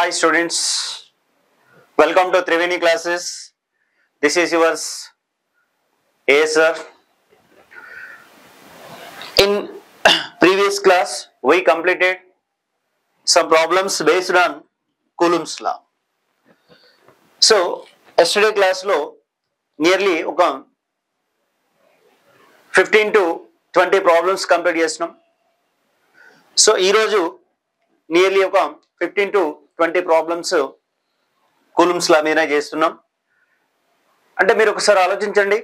Hi students, welcome to Triveni classes. This is yours A sir. In previous class we completed some problems based on Coulomb's law. So yesterday class lo nearly 15 to 20 problems complete చేస్తున్నాం. So ఈ రోజు nearly 15 to 20 problems coulombs లా మీద చేస్తున్నాం. అంటే మీరు ఒకసారి ఆలోచించండి,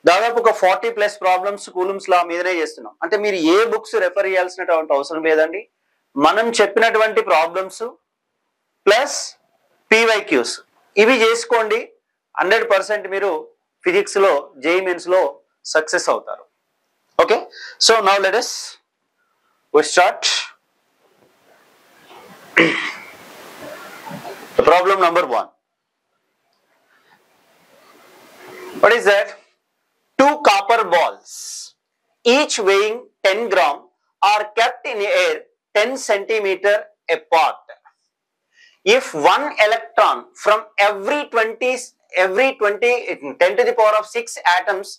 దాదాపు 40+ ప్రాబ్లమ్స్ కూలుంబ్స్ లా మీదనే చేస్తున్నాం. అంటే మీరు ఏ బుక్స్ రెఫర్ చేయాల్సినటువంటి అవసరం లేదండి. మనం చెప్పినటువంటి ప్రాబ్లమ్స్ ప్లస్ PYQs ఇవి చేసుకోండి, 100% మీరు ఫిజిక్స్ లో JEE మెయిన్స్ లో సక్సెస్ అవుతారు. Okay, so now let us start. Problem number 1. What is that? Two copper balls, each weighing 10 gram, are kept in air 10 centimeter apart. If one electron from every 10 to the power of 6 atoms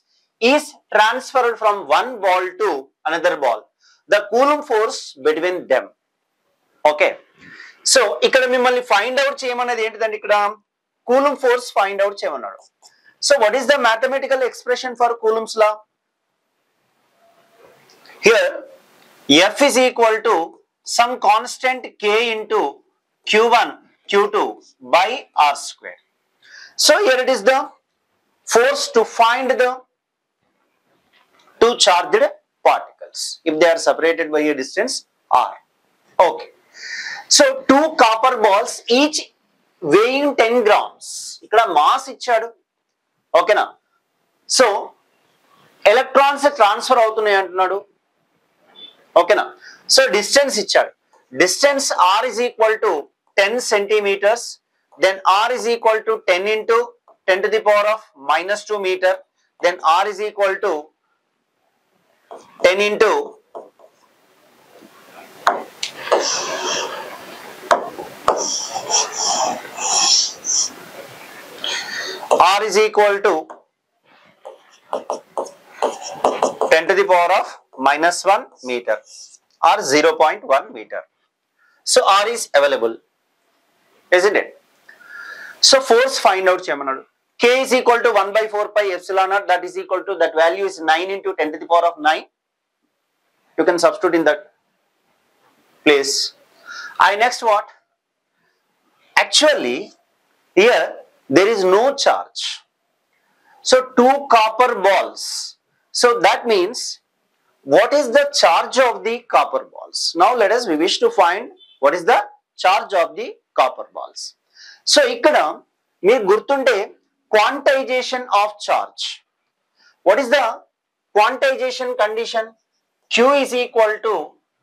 is transferred from one ball to another ball, the Coulomb force between them. Okay. So ఇక్కడ మిమ్మల్ని find out చేయమన్నది ఏంటిదండి, ఇక్కడ Coulomb force find out చేయమన్నాడు. So what is the mathematical expression for Coulomb's law? Here F is equal to some constant K into Q1 Q2 by R square. So here it is the force to find the two charged particles if they are separated by a distance R. Okay. So two copper balls each weighing 10 grams. ఇక్కడ mass ఇచ్చాడు, ఓకేనా. So electrons transfer అవుతున్నాయి అంటున్నాడు, ఓకేనా. So distance ఇచ్చాడు, distance R is equal to 10 centimeters, then R is equal to 10 into 10 to the power of -2 meter, then R is equal to 10 into R is equal to 10 to the power of -1 meter or 0.1 meter. So R is available, isn't it? So force find out cheyamannadu. K is equal to 1/4 pi epsilon naught, that is equal to, that value is 9 into 10 to the power of 9. You can substitute in that place. Next what? Actually here there is no charge. So two copper balls. So that means what is the charge of the copper balls? Now we wish to find what is the charge of the copper balls. So ikkada meer gurtunte quantization of charge. What is the quantization condition? Q is equal to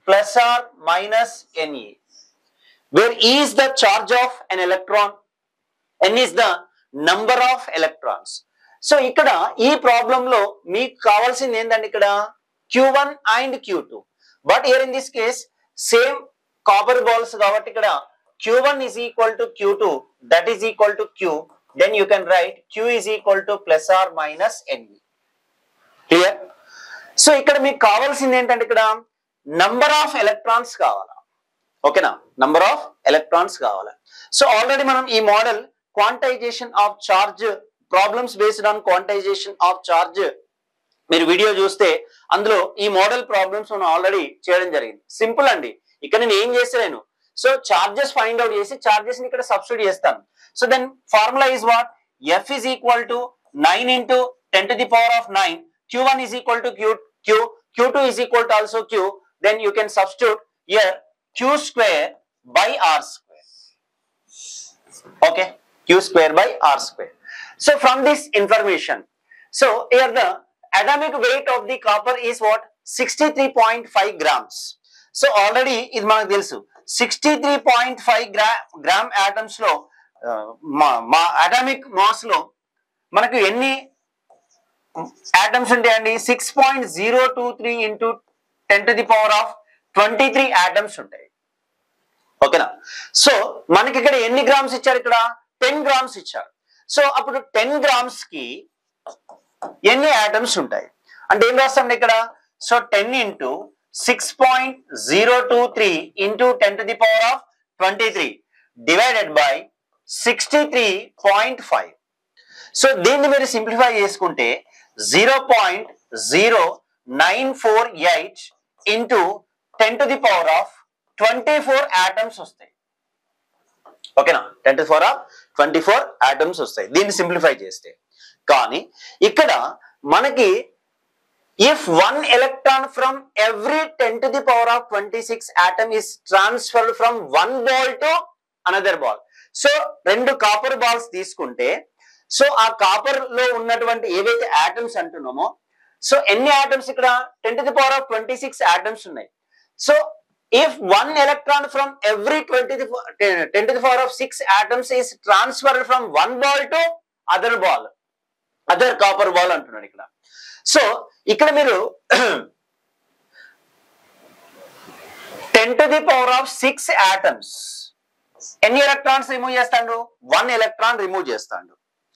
plus or minus Ne, where E is the charge of an electron, N is the number of electrons. So ఇక్కడ ఈ problem లో మీకు కావాల్సింది ఏంటంటే ఇక్కడ Q1 and Q2, but here in this case same copper balls కాబట్టి ఇక్కడ Q1 is equal to Q2, that is equal to Q, then you can write Q is equal to plus or minus Ne. Clear? So ఇక్కడ మీకు కావాల్సింది ఏంటంటే ఇక్కడ number of electrons కావాలా, ఓకేనా, number of electrons కావాలా. సో ఆల్రెడీ మనం ఈ model quantization of charge, problems based on quantization of charge మీరు వీడియో చూస్తే అందులో ఈ మోడల్ ప్రాబ్లమ్స్ మనం ఆల్రెడీ చేయడం జరిగింది. సింపుల్ అండి, ఇక్కడ నేను ఏం చేస్తాను, సో చార్జెస్ ఫైండ్ అవుట్ చేసి చార్జెస్ ని ఇక్కడ సబ్స్టిట్యూట్ చేస్తాను. So then formula is what? F is equal to 9 into 10 to the power of 9, Q1 is equal to Q2 is equal to also Q, then you can substitute here Q square by R square. Okay, Q square by R square. So from this information, so here the atomic weight of the copper is what? 63.5 grams. So already ఇది మనకు తెలుసు 63.5 gram atoms లో మా atomic mass లో మనకు ఎన్ని atoms ఉంటాయండి? 6.023 into 10 to the power of 23 atoms ఉంటాయి. ఓకేనా. సో మనకి ఇక్కడ ఎన్ని గ్రామ్స్ ఇచ్చారు, ఇక్కడ 10 గ్రామ్స్ ఇచ్చారు. సో అప్పుడు 10 గ్రామ్స్ కి ఎన్ని ఆటమ్స్ ఉంటాయి అంటే ఏం రాస్తాం ఇక్కడ, so 10 into 6.023 into 10 to the power of 23 divided by 63.5. So దీన్ని మీరు సింప్లిఫై చేసుకుంటే 0.0948 into 10 to the power of 24 atoms వస్తాయి. ఓకేనా, 10 to the power of 24 atoms వస్తాయి దీన్ని సింప్లిఫై చేస్తే. కానీ ఇక్కడ మనకి if one electron from every 10 to the power of 26 atom is transferred from one ball to another ball. So 2 copper balls తీసుకుంటే so ఆ కాపర్ లో ఉన్నటువంటి ఏవైతే ఆటమ్స్ అంటున్నామో సో ఎన్ని ఆటమ్స్ ఇక్కడ 10 to the power of 26 atoms ఉన్నాయి. So if one electron from every 10 to the power of 6 atoms is transferred from one ball to other ball, other copper ball అంటున్నాడు ఇక్కడ. So ఇక్కడ మీరు 10 to the power of 6 atoms ఎన్ని electrons remove చేస్తాడు, 1 electron remove చేస్తాడు.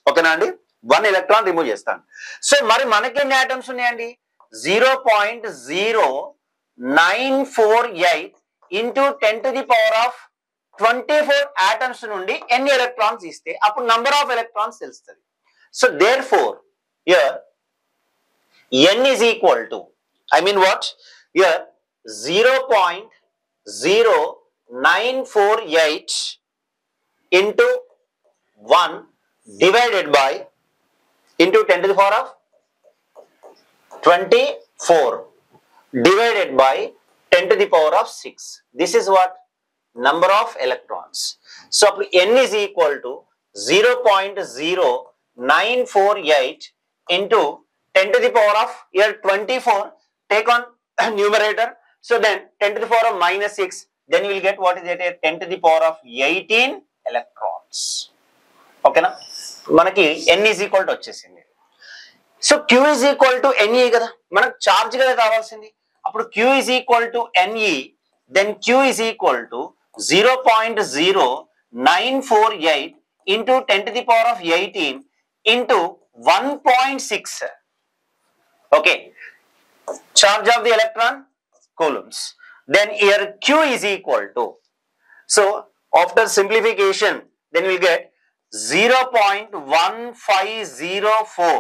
ఓకేనా అండి, 1 electron remove చేస్తాడు. సో మరి మనకి ఎన్ని ఆటమ్స్ ఉన్నాయండి, 0.0948 into 10 to the power of 24 atoms నుండి ఎన్ని ఎలక్ట్రాన్స్ ఇస్తే అప్పుడు నంబర్ ఆఫ్ ఎలక్ట్రాన్స్ తెలుస్తుంది. So therefore here n is equal to, I mean what, here 0.0948 into 1 divided by into 10 to the power of 24 divided by 10 to the power of 6. This is what, number of electrons. So n is equal to 0.0948 into 10 to the power of here 24, take on numerator, so then 10 to the power of minus 6, then you will get what is it, 10 to the power of 18 electrons. Okay na, manaki n is equal to వచ్చేసింది. So q is equal to ne కదా, మనకు charge కదా కావాల్సింది. అప్పుడు q is equal to ne, then q is equal to 0.0948 into 10 to the power of 18 into 1.6. Okay, charge of the electron, coulombs. Then here q is equal to, so after simplification then we will get 0.1504,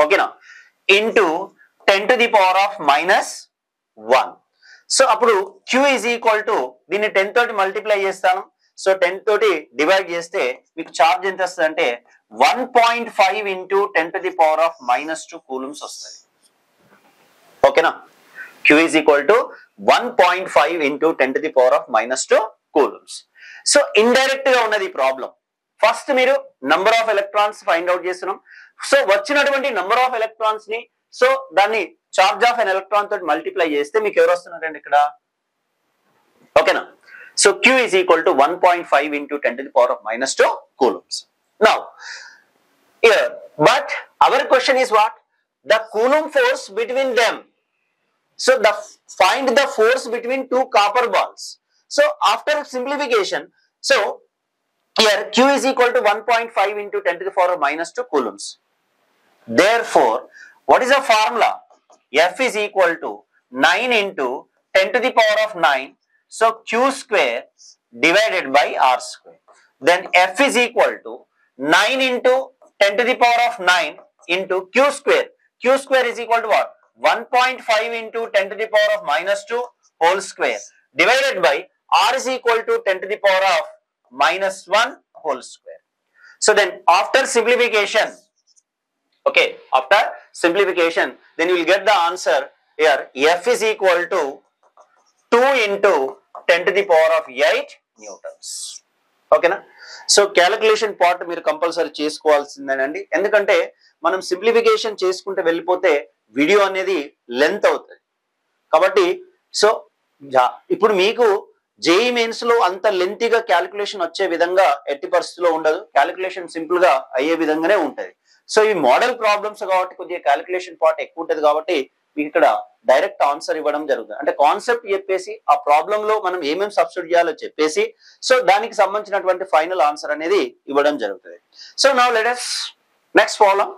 okay now, into 10 to the power of minus 1. So అప్పుడు q is equal to, దీన్ని 10 తోటి multiply చేస్తాను. So 10 తోటి divide చేస్తే మీకు charge ఎంత వస్తుంది అంటే 1.5 into 10 to the power of minus 2 coulombs వస్తుంది. ఓకేనా, q is equal to 1.5 into 10 to the power of minus 2 coulombs. So indirect గా ఉన్నది ప్రాబ్లం. ఫస్ట్ మీరు number of electrons find out చేస్తున్నాం. సో వచ్చినటువంటి నంబర్ ఆఫ్ ఎలక్ట్రాన్స్ ని so దాన్ని charge of an electron తోటి మల్టిప్లై చేస్తే మీకు ఎవరు వస్తున్నారండి ఇక్కడ. ఓకేనా, so q is equal to 1.5 into 10 to the power of minus 2 coulombs. Now here, but our question is what, the coulomb force between them. So find the force between two copper balls. So after simplification, so here q is equal to 1.5 into 10 to the power of minus 2 coulombs. Therefore what is the formula, F is equal to 9 into 10 to the power of 9, so q square divided by r square. Then F is equal to 9 into 10 to the power of 9 into q square. Q square is equal to what, 1.5 into 10 to the power of minus 2 whole square divided by r is equal to 10 to the power of minus 1 whole square. So then after simplification, okay, after simplification then you will get the answer here, F is equal to 2 into 10 to the power of 8 newtons. ఓకేనా, so calculation part మీరు compulsory చేసుకోవాల్సిందేనండి. ఎందుకంటే మనం simplification చేసుకుంటే వెళ్ళిపోతే video అనేది length అవుతుంది. కాబట్టి so ఇప్పుడు మీకు జేఈ మెయిన్స్ లో అంత లెంతీగా క్యాలిక్యులేషన్ వచ్చే విధంగా ఎట్టి పరిస్థితిలో ఉండదు. క్యాలిక్యులేషన్ సింపుల్ గా అయ్యే విధంగానే ఉంటది. సో ఈ మోడల్ ప్రాబ్లమ్స్ కాబట్టి కొద్దిగా క్యాలిక్యులేషన్ పార్ట్ ఎక్కువ ఉంటది కాబట్టి మీకు ఇక్కడ డైరెక్ట్ ఆన్సర్ ఇవ్వడం జరుగుతుంది. అంటే కాన్సెప్ట్ చెప్పేసి ఆ ప్రాబ్లం లో మనం ఏమేమి సబ్స్టిట్యూట్ చేయాలో చెప్పేసి సో దానికి సంబంధించినటువంటి ఫైనల్ ఆన్సర్ అనేది ఇవ్వడం జరుగుతుంది. So now let us next problem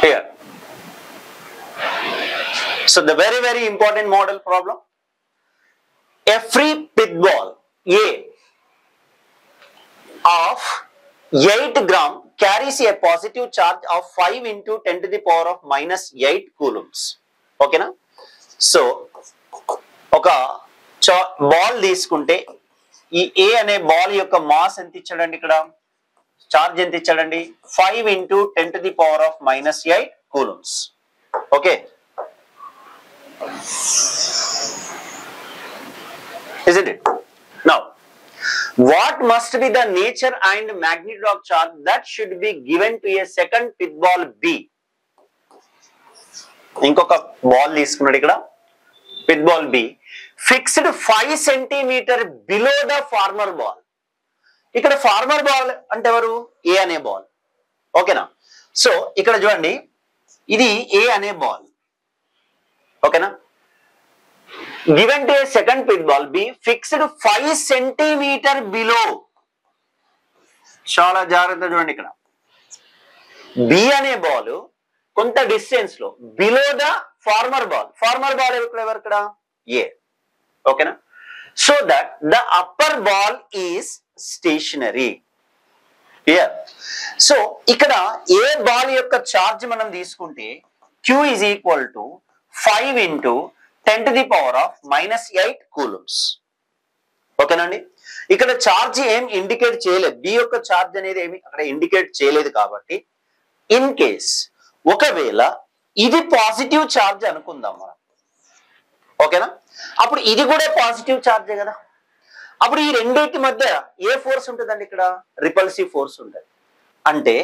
here. So the very important model problem. A free pith ball A of 8 gram carries a positive charge of 5 into 10 to the power of minus 8 coulombs. Okay na? So ఒక ball తీసుకుంటే ఈ A అనే ball యొక్క mass ఎంత ఇచ్చాడండి, ఇక్కడ charge ఎంత ఇచ్చాడండి, 5 into 10 to the power of minus 8 coulombs. Okay, isn't it? Now what must be the nature and magnitude of charge that should be given to a second pith ball B? ఇంకొక ball తీసుకున్నాడు ఇక్కడ, pith ball B fixed 5 centimeter below the farmer ball. ఇక్కడ farmer ball అంటే ఎవరు, ఏ అనే ball. ఓకేనా? So ఇక్కడ చూడండి, ఇది ఏ అనే బాల్. ఓకేనా? Given to a second pit ball B fixed 5 centimetre below. చాలా జాగ్రత్త చూడండి, ఇక్కడ బి అనే బాల్ కొంత డిస్టెన్స్ లో below the former ball. Former ball ఎవరు ఇక్కడ, ఏ. ఓకేనా? So that the upper ball is stationary. So ఇక్కడ ఏ బాల్ యొక్క చార్జ్ మనం తీసుకుంటే Q is equal to 5 into 10 to the power of minus 8 coulombs. ఓకేనండి? ఇక్కడ చార్జ్ ఏం ఇండికేట్ చేయలేదు, బి యొక్క చార్జ్ అనేది ఏమి అక్కడ ఇండికేట్ చేయలేదు. కాబట్టి ఇన్ కేస్ ఒకవేళ ఇది పాజిటివ్ చార్జ్ అనుకుందాం మనం, ఓకేనా? అప్పుడు ఇది కూడా పాజిటివ్ చార్జే కదా. అప్పుడు ఈ రెండింటి మధ్య ఏ ఫోర్స్ ఉంటుందండి, ఇక్కడ రిపల్సివ్ ఫోర్స్ ఉంటుంది. అంటే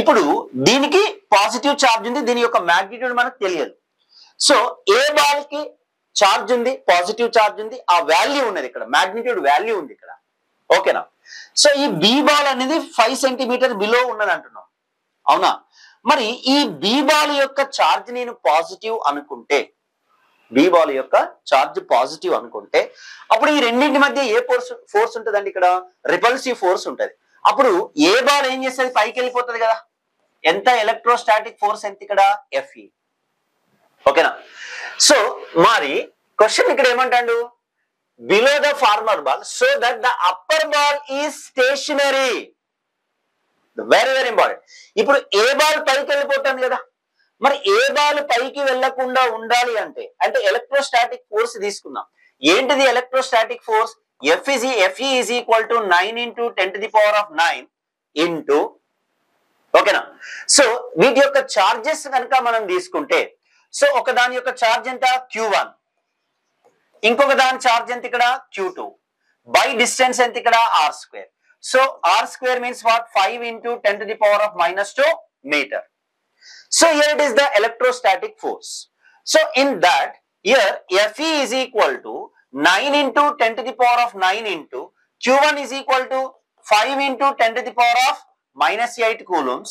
ఇప్పుడు దీనికి పాజిటివ్ చార్జ్ ఉంది, దీని యొక్క మ్యాగ్నిట్యూడ్ మనకు తెలియదు. సో ఏ బాల్ కి చార్జ్ ఉంది, పాజిటివ్ చార్జ్ ఉంది, ఆ వాల్యూ ఉన్నది ఇక్కడ, మ్యాగ్నిట్యూడ్ వాల్యూ ఉంది ఇక్కడ. ఓకేనా? సో ఈ బి బాల్ అనేది 5 సెంటీమీటర్ బిలో ఉన్నది అంటున్నాం, అవునా? మరి ఈ బి బాల్ యొక్క చార్జ్ నేను పాజిటివ్ అనుకుంటే, బి బాల్ యొక్క చార్జ్ పాజిటివ్ అనుకుంటే అప్పుడు ఈ రెండింటి మధ్య ఏ ఫోర్స్ ఉంటుందండి, ఇక్కడ రిపల్సివ్ ఫోర్స్ ఉంటుంది. అప్పుడు ఏ బాల్ ఏం చేస్తుంది, పైకి వెళ్ళిపోతుంది కదా. ఎంత ఎలక్ట్రోస్టాటిక్ ఫోర్స్ ఎంత ఇక్కడ, Fe. ఓకేనా? సో మరి క్వశ్చన్ ఇక్కడ ఏమంటాడు, below the former ball so that the upper ball is stationary. Very important. ఇప్పుడు ఏ బాల్ పైకి వెళ్ళిపోతుంది కదా, మరి ఏ బాల్ పైకి వెళ్లకుండా ఉండాలి అంటే ఎలక్ట్రోస్టాటిక్ ఫోర్స్ తీసుకుందాం. ఏంటిది electrostatic force? Fe is equal to 9 into 10 to the power of 9 into, ఓకేనా? సో వీటి యొక్క చార్జెస్ కనుక మనం తీసుకుంటే, సో ఒక దాని యొక్క చార్జ్ ఎంత, Q1, ఇంకొక దాని చార్జ్ ఎంత ఇక్కడ, Q2, బై డిస్టెన్స్ ఎంత ఇక్కడ, R². So R² means what, 5 into 10 to the power of minus 2 meter. So here it is the electrostatic force. So in that, here Fe is equal to 9 into 10 to the power of 9 into Q1 is equal to 5 into 10 to the power of minus 8 coulombs.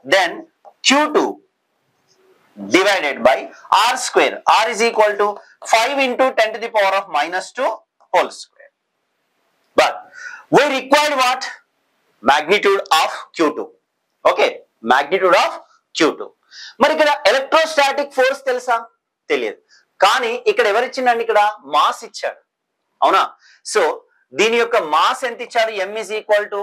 Then Q2 divided by R². R is equal to 5 into 10 to the power of minus 2 whole square. But we require what? Magnitude of Q2. Okay, magnitude of Q2. మరి ఇక్కడ electrostatic force తెలుసా, తెలియదు. కానీ ఇక్కడ ఎవరిచ్చిండండి, ఇక్కడ mass ఇచ్చాడు, అవునా? So దీని యొక్క మాస్ ఎంత ఇచ్చాడు, M is equal to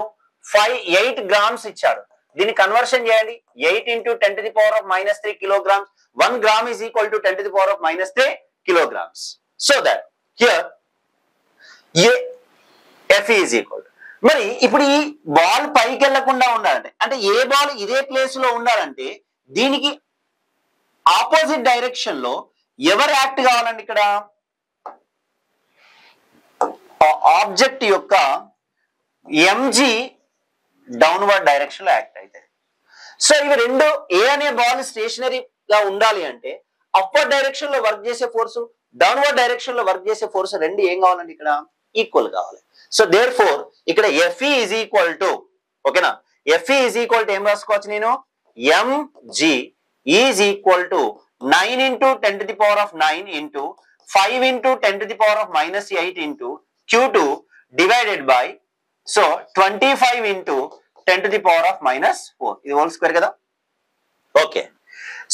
8 grams ఇచ్చాడు. దీన్ని కన్వర్షన్ చేయండి, 8 into 10 to the power of minus 3 kilograms. 1 gram is equal to 10 to the power of minus 3 kilograms. So that here Fe is equal to, మరి ఇప్పుడు ఈ ball పైకి వెళ్లకుండా ఉండాలంటే, అంటే ఏ బాల్ ఇదే ప్లేస్ లో ఉండాలంటే దీనికి ఆపోజిట్ డైరెక్షన్ లో ఎవరు యాక్ట్ కావాలండి, ఇక్కడ ఆబ్జెక్ట్ యొక్క mg డౌన్వర్డ్ డైరెక్షన్ లో యాక్ట్ అవుతుంది. సో ఇవి రెండు, ఏ అనే బాల్ స్టేషనరీగా ఉండాలి అంటే అప్వర్డ్ డైరెక్షన్ లో వర్క్ చేసే ఫోర్స్, డౌన్వర్డ్ డైరెక్షన్ లో వర్క్ చేసే ఫోర్స్ రెండు ఏం కావాలండి, ఇక్కడ ఈక్వల్ కావాలి. సో దేర్ ఫోర్ ఇక్కడ Fe is equal to, ఓకేనా, Fe is equal to ఏం రాసుకోవచ్చు నేను, mg is equal to 9 into 10 to the power of 9 into 5 into 10 to the power of minus 8 into Q2 divided by, so 25 into 10 to the power of minus 4. ఇది whole square కదా. Okay,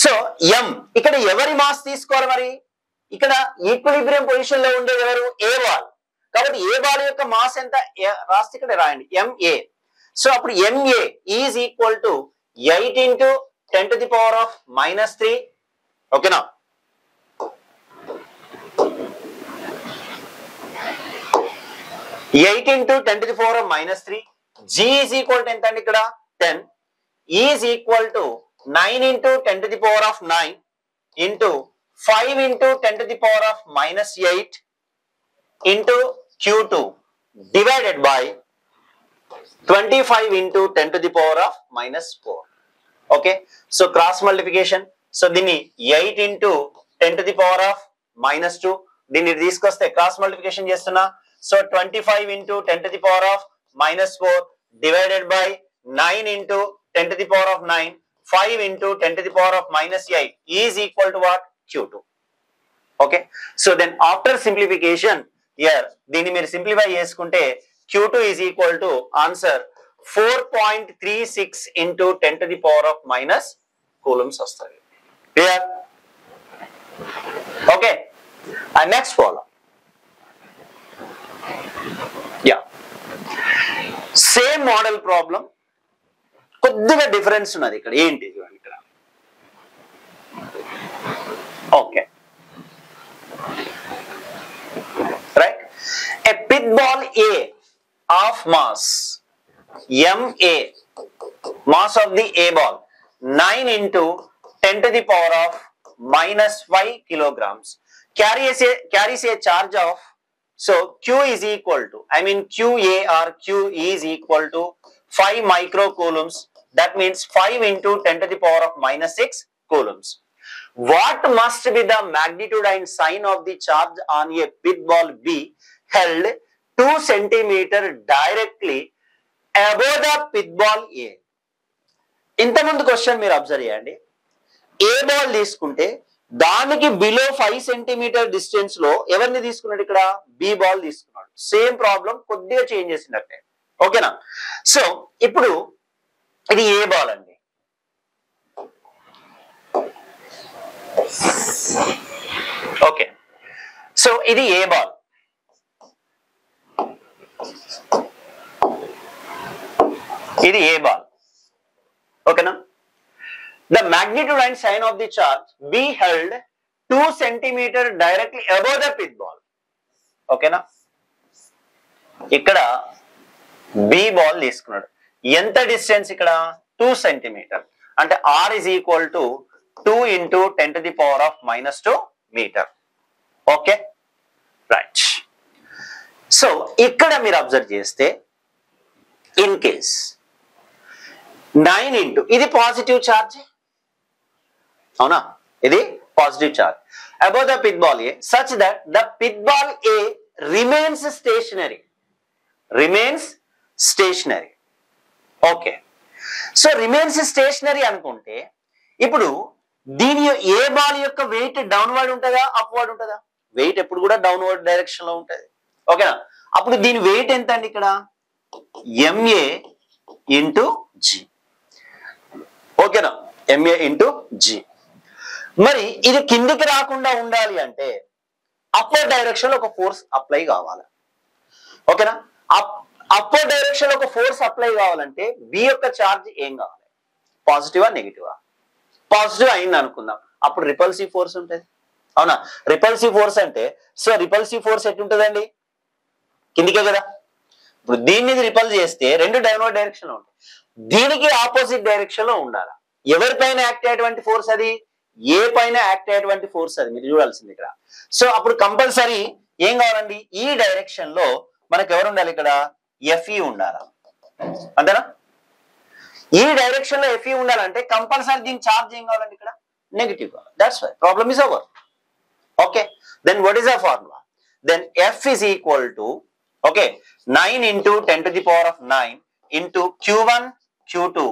so m ఇక్కడ ఎవరి mass తీసుకోవాలి? మరి ఇక్కడ equilibrium position లో ఉండేది ఎవరు? ఏ బాల్. కాబట్టి ఏ బాల్ యొక్క మాస్ ఎంత రాస్తే ఇక్కడ రాయండి ma. సో అప్పుడు ma is equal to 8 into 10 to the power of minus 3. ఓకేనా? Eight into 10 to the power of minus 3. G is equal to ఎంత అండి ఇక్కడ? 10 is equal to 9 into 10 to the power of 9 into 5 into 10 to the power of minus 8 into Q2 divided by 25 into 10 to the power of minus 4. Okay, so cross multiplication. So దీన్ని 8 into 10 to the power of minus 2, దీన్ని తీసుకొస్తే cross multiplication చేస్తున్నా. So 25 into 10 to the power of minus 4 divided by 9 into 10 to the power of 9, 5 into 10 to the power of minus 8 is equal to what? Q2. Okay, so then after simplification here, దీన్ని మీరు simplify చేసుకుంటే Q2 is equal to answer 4.36 into 10 to the power of minus coulombs వస్తుంది. Clear? Okay, and next problem. Yeah, same model problem, కొద్దిగా difference ఉన్నది ఇక్కడ. ఏంటి ఇక్కడ? Okay, right. A pith ball A of mass ma, mass of the A ball 9 into 10 to the power of minus 5 kilograms carries a charge of, so Q is equal to, I mean QA or Q is equal to 5 microcoulombs. That means 5 into 10 to the power of minus 6 coulombs. What must be the magnitude and sign of the charge on a pith ball B held 2 centimeter directly above the pith ball A? ఇంతకుముందు question మీరు observe చేయండి. ఏ ball తీసుకుంటే దానికి below 5 centimetre distance లో ఎవరిని తీసుకున్నాడు? ఇక్కడ B ball తీసుకున్నాడు. సేమ్ ప్రాబ్లం, కొద్దిగా చేంజ్ చేసినట్టే. ఓకేనా? సో ఇప్పుడు ఇది ఏ బాల్ అండి. ఓకే, సో ఇది ఏ బాల్. ఇది ఏ బాల్. ఓకేనా? The magnitude and sign of the charge B held 2 centimeter directly above the pith ball. ఓకేనా? ఇక్కడ B బాల్ తీసుకున్నాడు. ఎంత డిస్టెన్స్ ఇక్కడ? 2 సెంటీమీటర్. అంటే R is equal to 2 into 10 to the power of minus 2 meter. Okay, right. So ఇక్కడ మీరు observe చేస్తే in case 9 into, ఇది పాజిటివ్ ఛార్జ్, అవునా? ఇది positive charge above the pith ball A such that the pith ball A remains stationary. Okay, so remains stationary అనుకుంటే ఇప్పుడు దీని A ball యొక్క వెయిట్ డౌన్వర్డ్ ఉంటుందా, అప్వర్డ్ ఉంటుందా? వెయిట్ ఎప్పుడు కూడా డౌన్వర్డ్ డైరెక్షన్ లో ఉంటుంది. ఓకేనా? అప్పుడు దీని వెయిట్ ఎంత అండి ఇక్కడ? MA into G. ఓకేనా? MA into G. మరి ఇది కిందికి రాకుండా ఉండాలి అంటే అప్వర్డ్ డైరెక్షన్ లో ఒక ఫోర్స్ అప్లై కావాలి. ఓకేనా? అప్వర్డ్ డైరెక్షన్ లో ఒక ఫోర్స్ అప్లై కావాలంటే బి యొక్క ఛార్జ్ ఏం కావాలి? పాజిటివా నెగిటివా? పాజిటివ్ అయింది అనుకుందాం, అప్పుడు రిపల్సివ్ ఫోర్స్ ఉంటుంది. అవునా? రిపల్సివ్ ఫోర్స్ అంటే, సో రిపల్సివ్ ఫోర్స్ ఎట్టుంటుందండి? కిందికే కదా. ఇప్పుడు దీన్ని రిపల్ చేస్తే రెండు డౌన్వర్డ్ డైరెక్షన్ లో ఉంటాయి, దీనికి ఆపోజిట్ డైరెక్షన్ లో ఉండాలి. ఎవరిపైన యాక్ట్ అయ్యేటువంటి ఫోర్స్ అది? ఏ పైన యాక్ట్ అయ్యేటువంటి ఫోర్స్ అది మీరు చూడాల్సింది ఇక్కడ. సో అప్పుడు కంపల్సరీ ఏం కావాలండి? ఈ డైరెక్షన్ లో మనకు ఎవరు ఉండాలి? ఇక్కడ FE ఉండాలి. అంతేనా? ఈ డైరెక్షన్ లో FE ఉండాలంటే కంపల్సరీ దీని ఛార్జ్ ఏం కావాలండి? ఇక్కడ నెగిటివ్ కావాలి. That's why problem is over. Okay, then what is the formula? Then F is equal to, okay, 9 into 10 to the power of 9 into Q1 Q2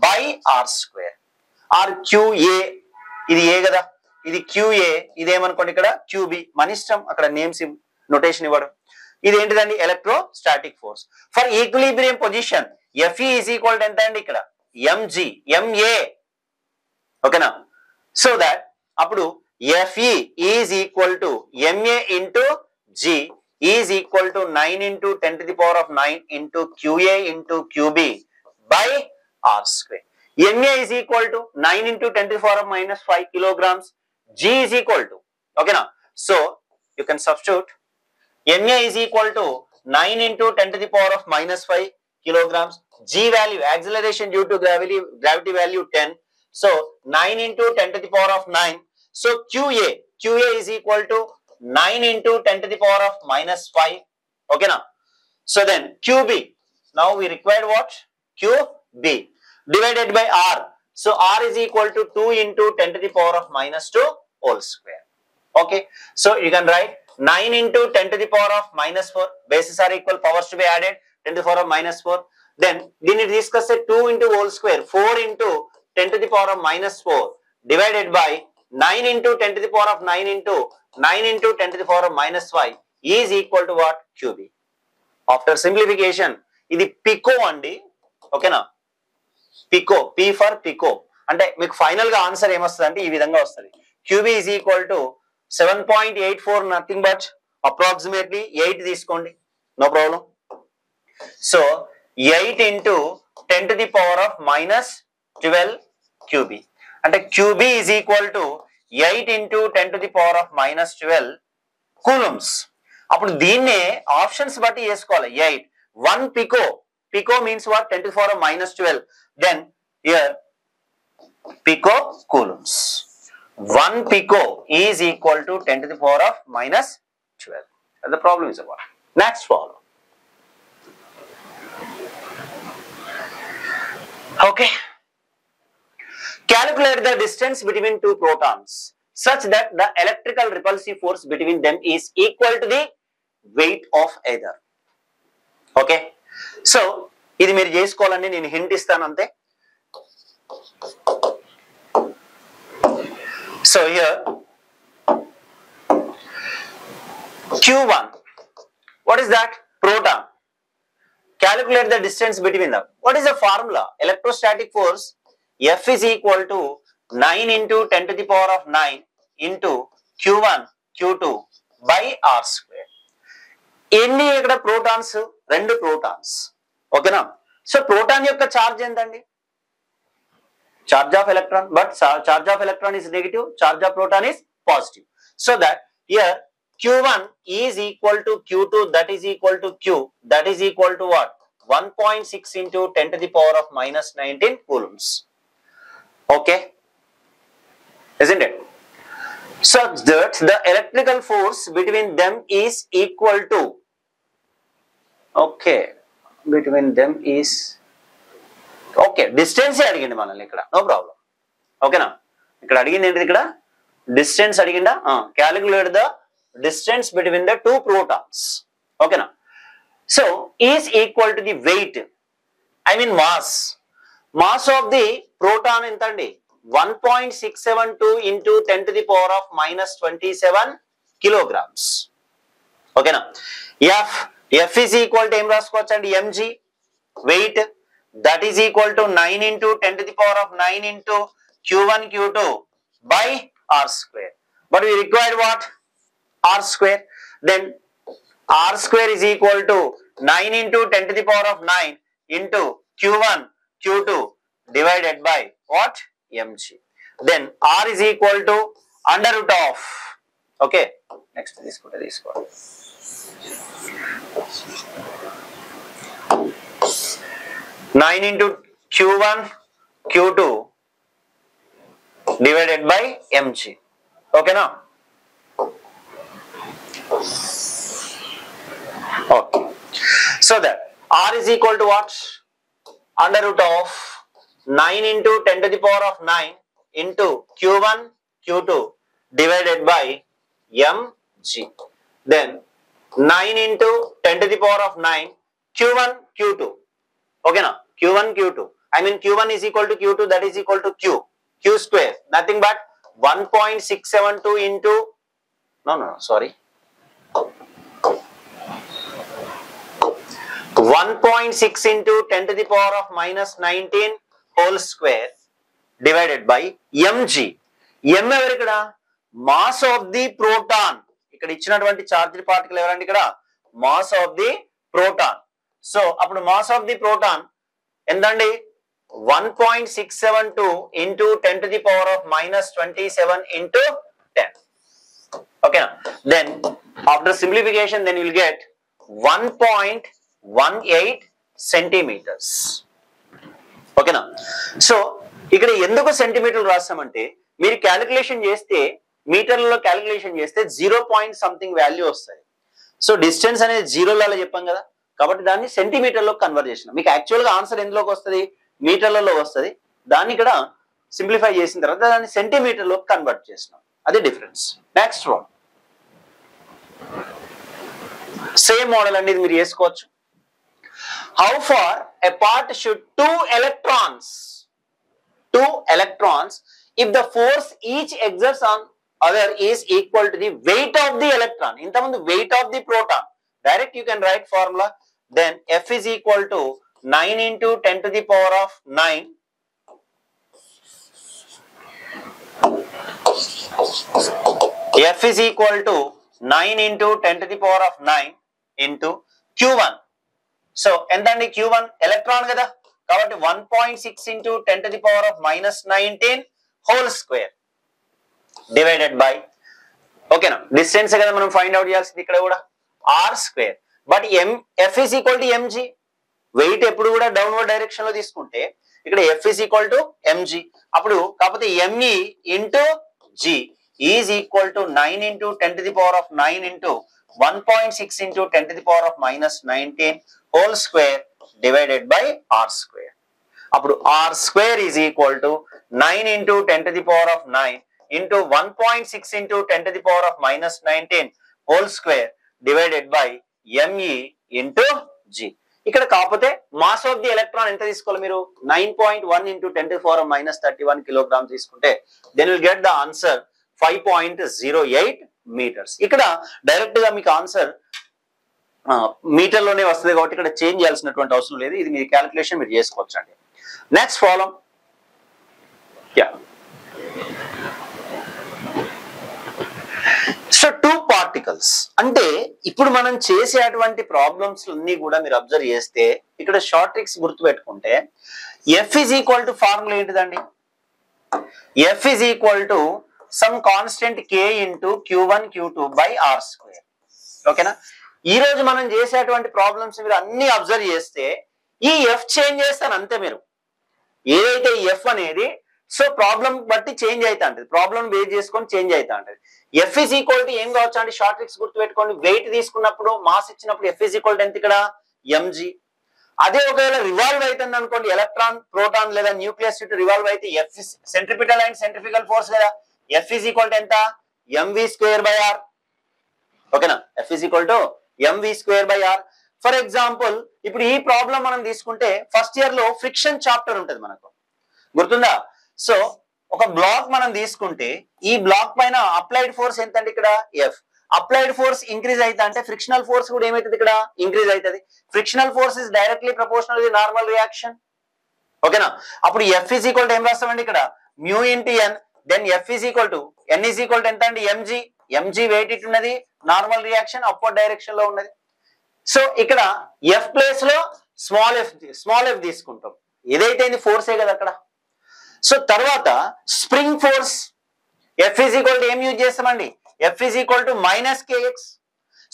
by R square or QA. ఇది ఏ కదా, ఇది QA, ఇదేమనుకోండి ఇక్కడ QB. మన ఇష్టం అక్కడ names notation ఇవ్వడం. ఇది ఏంటిదండి? Electrostatic force. For equilibrium position FE is equal to ఎంత అండి ఇక్కడ? mg, MA. ఓకేనా? సో దట్ అప్పుడు FE is equal to MA into G is equal to 9 into 10 to the power of 9 into QA into QB by R square. MA is equal to 9 into 10 to the power of minus 5 kilograms. G is equal to, okay now. So you can substitute MA is equal to 9 into 10 to the power of minus 5 kilograms. G value, acceleration due to gravity value 10. So 9 into 10 to the power of 9. So QA is equal to 9 into 10 to the power of minus 5. Okay now. So then QB, now we required what? QB divided by R. So R is equal to 2 into 10 to the power of minus 2 whole square. Okay. So you can write 9 into 10 to the power of minus 4. Bases are equal, powers to be added, 10 to the power of minus 4. Then we need to discuss a 2 into whole square, 4 into 10 to the power of minus 4 divided by 9 into 10 to the power of 9 into 10 to the power of minus 5 is equal to what? QB. After simplification, ఇది pico అండి. ఓకేనా? Pico, P for pico. అంటే మీకు final గా answer ఏమొస్తుంది అంటే ఈ విధంగా వస్తుంది. QB is equal to 7.84, nothing but approximately 8 తీసుకోండి, no problem. So 8 into 10 to the power of minus 12 QB. అంటే QB is equal to 8 into 10 to the power of minus 12 coulombs. అప్పుడు దీన్నే ఆప్షన్స్ బట్టి వేసుకోవాలి. 8 1 pico means what? 10 to the power of minus 12. Then here pico coulombs. 1 pico is equal to 10 to the power of minus 12. And the problem is about. Next follow. Okay. Calculate the distance between two protons such that the electrical repulsive force between them is equal to the weight of either. Okay. So ఇది మీరు చేసుకోవాలని నేను hint ఇస్తాను అంతే. So here Q1, what is that? Proton. Calculate the distance between them. What is the formula? Electrostatic force F is equal to 9 into 10 to the power of 9 into Q1 Q2 by R square. ఎన్ని ఇక్కడ protons? 2 protons. ఓకేనా? So proton యొక్క charge ఎంతండి? charge of electron, but charge of electron is negative, charge of proton is positive. So that here Q1 is equal to Q2, that is equal to Q, that is equal to what? 1.6 into 10 to the power of minus 19 coulombs. Okay, isn't it? Such that the electrical force between them is equal to, okay, between them is, okay, distance అడిగింది మనల్ని ఇక్కడ, no problem. ఓకేనా? ఇక్కడ అడిగింది ఏంటిది? ఇక్కడ distance అడిగిందా? Calculate the distance between the two protons. ఓకేనా? So is equal to the weight, I mean mass of the proton ఎంత అండి? 1.672 into 10 to the power of minus 27 kilograms. ఓకేనా? F is equal to ఏం రాసుకోవచ్చు అండి? mg, weight, that is equal to 9 into 10 to the power of 9 into Q1 Q2 by R square. But we required what? R square. Then R square is equal to 9 into 10 to the power of 9 into Q1 Q2 divided by what? mg. Then R is equal to under root of, okay, next this one. 9 into Q1 Q2 divided by mg. Okay now? Okay. So that R is equal to what? Under root of 9 into 10 to the power of 9 into Q1 Q2 divided by mg. Then 9 into 10 to the power of 9 Q1 Q2. Okay now? Q1 Q2, I mean Q1 is equal to Q2, that is equal to Q square, nothing but 1.672 into, no, sorry, 1.6 into 10 to the power of minus 19 whole square divided by mg. m ఎవరు ఇక్కడ? Mass of the proton. ఇక్కడ ఇచ్చినటువంటి charged particle ఎవరండి ఇక్కడ? Mass of the proton. So అప్పుడు mass of the proton ఎంతండి? 1.672 into 10 to the power of minus 27 into 10. Okay, then after simplification, then you will get 1.18 centimeters. Okay na? So ఇక్కడ ఎందుకు సెంటీమీటర్లు రాస్తామంటే మీరు క్యాలిక్యులేషన్ చేస్తే మీటర్లలో calculation చేస్తే 0 పాయింట్ సంథింగ్ వాల్యూ వస్తుంది. So distance అనేది జీరోలలో చెప్పాం కదా, కాబట్టి దాన్ని సెంటీమీటర్లో కన్వర్ట్ చేసినాం. మీకు యాక్చువల్గా ఆన్సర్ ఎందులోకి వస్తుంది? మీటర్లలో వస్తుంది. దాన్ని ఇక్కడ సింప్లిఫై చేసిన తర్వాత దాన్ని సెంటీమీటర్లో కన్వర్ట్ చేసినాం. అది difference. Next one same model అండి, ఇది మీరు చేసుకోవచ్చు. How far apart should two electrons if the force each exerts on other is equal to the weight of the electron. ఇంతకుముందు weight of the proton. Direct you can write formula. Then F is equal to 9 into 10 to the power of 9 F is equal to 9 into 10 to the power of 9 into Q1. So ఎంతండి Q1? Electron కదా, కాబట్టి 1.6 into 10 to the power of minus 19 whole square divided by, ఓకేనా, distance కదా మనం find out చేయాల్సింది ఇక్కడ కూడా, r square. But F is equal to mg. Weight ఎప్పుడు కూడా డౌన్వర్డ్ డైరెక్షన్ లో తీసుకుంటే ఇక్కడ F is equal to mg. అప్పుడు కాకపోతే me into g is equal to 9 into 10 to the power of 9 into 1.6 into 10 to the power of minus 19 whole square divided by r square. అప్పుడు r square is equal to 9 into 10 to the power of 9 into 1.6 into 10 to the power of minus 19 whole square divided by me into g. ఇక్కడ కాకపోతే mass of the electron ఎంత తీసుకోవాలి మీరు? 9.1 into 10 to the power of minus 31 kilogram తీసుకుంటే then will get the answer 5.08 meters. ఇక్కడ direct గా మీకు answer metre లోనే వస్తుంది కాబట్టి ఇక్కడ చేంజ్ చేయాల్సినటువంటి అవసరం లేదు. ఇది మీ క్యాలిక్యులేషన్ మీరు చేసుకోవచ్చు అండి. Next problem. So two particles అంటే ఇప్పుడు మనం చేసేటువంటి ప్రాబ్లమ్స్ అన్ని కూడా మీరు అబ్జర్వ్ చేస్తే ఇక్కడ షార్ట్ ట్రిక్స్ గుర్తు పెట్టుకుంటే F is equal to formula ఏంటిదండి? F is equal to some constant k into q1 q2 by r square. ఓకేనా? ఈ రోజు మనం చేసేటువంటి ప్రాబ్లమ్స్ మీరు అన్ని అబ్జర్వ్ చేస్తే ఈ F చేంజ్ చేస్తాను అంతే. మీరు ఏదైతే ఈ F అనేది సో ప్రాబ్లం బట్టి చేంజ్ అవుతా ఉంటుంది, ప్రాబ్లం బేస్ చేసుకొని చేంజ్ అవుతా ఉంటుంది. F is equal to ఏం కావచ్చు అంటే షార్ట్ ట్రిక్స్ గుర్తు పెట్టుకోండి. వెయిట్ తీసుకున్నప్పుడు మాస్ ఇచ్చినప్పుడు F is equal to ఎంత ఇక్కడ? mg. అదే ఒకవేళ రివాల్వ్ అవుతుంది అనుకోండి, ఎలక్ట్రాన్ ప్రోటాన్ లేదా న్యూక్లియస్ చుట్టూ రివాల్వ్ అయితే F centripetal and centrifugal force కదా, F is equal to ఎంత? mv square by r. ఓకేనా? F is equal to mv square by r. For example ఇప్పుడు ఈ ప్రాబ్లం మనం తీసుకుంటే ఫస్ట్ ఇయర్ లో ఫ్రిక్షన్ చాప్టర్ ఉంటుంది మనకు, గుర్తుందా? సో ఒక బ్లాక్ మనం తీసుకుంటే ఈ బ్లాక్ పైన అప్లైడ్ ఫోర్స్ ఎంత అంటే ఇక్కడ F. అప్లైడ్ ఫోర్స్ ఇంక్రీజ్ అయితే అంటే ఫ్రిక్షనల్ ఫోర్స్ కూడా ఏమైతుంది ఇక్కడ? ఇంక్రీజ్ అవుతుంది. Frictional force is directly proportional to normal reaction. ఓకేనా? అప్పుడు F is equal to ఏం రాస్తామండి ఇక్కడ? mu into n. Then F is equal to n is equal to ఎంత అండి? mg. mg వెయిట్ ఇట్ ఉన్నది, నార్మల్ రియాక్షన్ అప్వర్డ్ డైరెక్షన్ లో ఉన్నది. So ఇక్కడ F ప్లేస్ లో స్మాల్ f తీసుకుంటాం. ఏదైతే ఫోర్సే కదా అక్కడ. సో తర్వాత spring force F is equal to ఏం యూజ్ చేస్తామండి? F is equal to minus kx.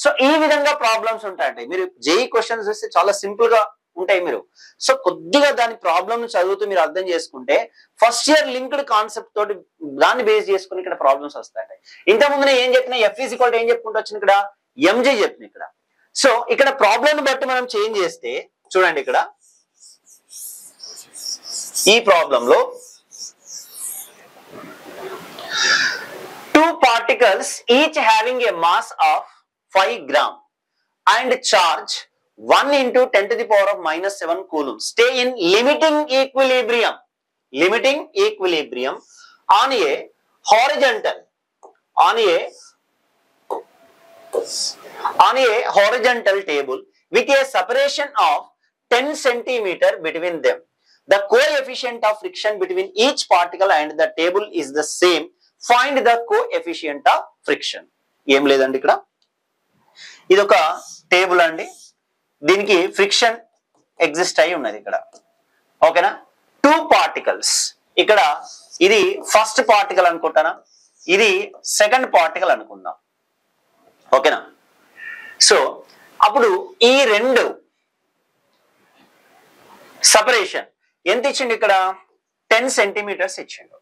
So ఈ విధంగా ప్రాబ్లమ్స్ ఉంటాయండి. మీరు జేఈ క్వశ్చన్స్ చూస్తే చాలా సింపుల్ గా ఉంటాయి. మీరు సో కొద్దిగా దాని ప్రాబ్లమ్ చదువుతూ మీరు అర్థం చేసుకుంటే ఫస్ట్ ఇయర్ లింక్డ్ కాన్సెప్ట్ తోటి దాన్ని బేస్ చేసుకుని ఇక్కడ ప్రాబ్లమ్స్ వస్తాయి. ఇంతకుముందు ఏం చెప్పినా F is equal to ఏం చెప్పుకుంటూ వచ్చింది ఇక్కడ? mg చెప్పిన ఇక్కడ. సో ఇక్కడ ప్రాబ్లం బట్టి మనం చేంజ్ చేస్తే చూడండి, ఇక్కడ ఈ ప్రాబ్లంలో two particles each having a mass of 5 gram and charge 1 into 10 to the power of minus 7 coulomb stay in limiting equilibrium on a horizontal on a horizontal table with a separation of 10 centimeter between them. The coefficient of friction between each particle and the table is the same. Find the coefficient of friction. ఏం లేదండి ఇక్కడ ఇది ఒక table అండి, దీనికి friction exist అయి ఉన్నది ఇక్కడ. ఓకేనా, 2 particles, ఇక్కడ ఇది ఫస్ట్ పార్టికల్ అనుకుంటానా, ఇది సెకండ్ పార్టికల్ అనుకుందాం. ఓకేనా, సో అప్పుడు ఈ రెండు సపరేషన్ ఎంత ఇచ్చిండు ఇక్కడ, 10 సెంటీమీటర్స్ ఇచ్చిండు.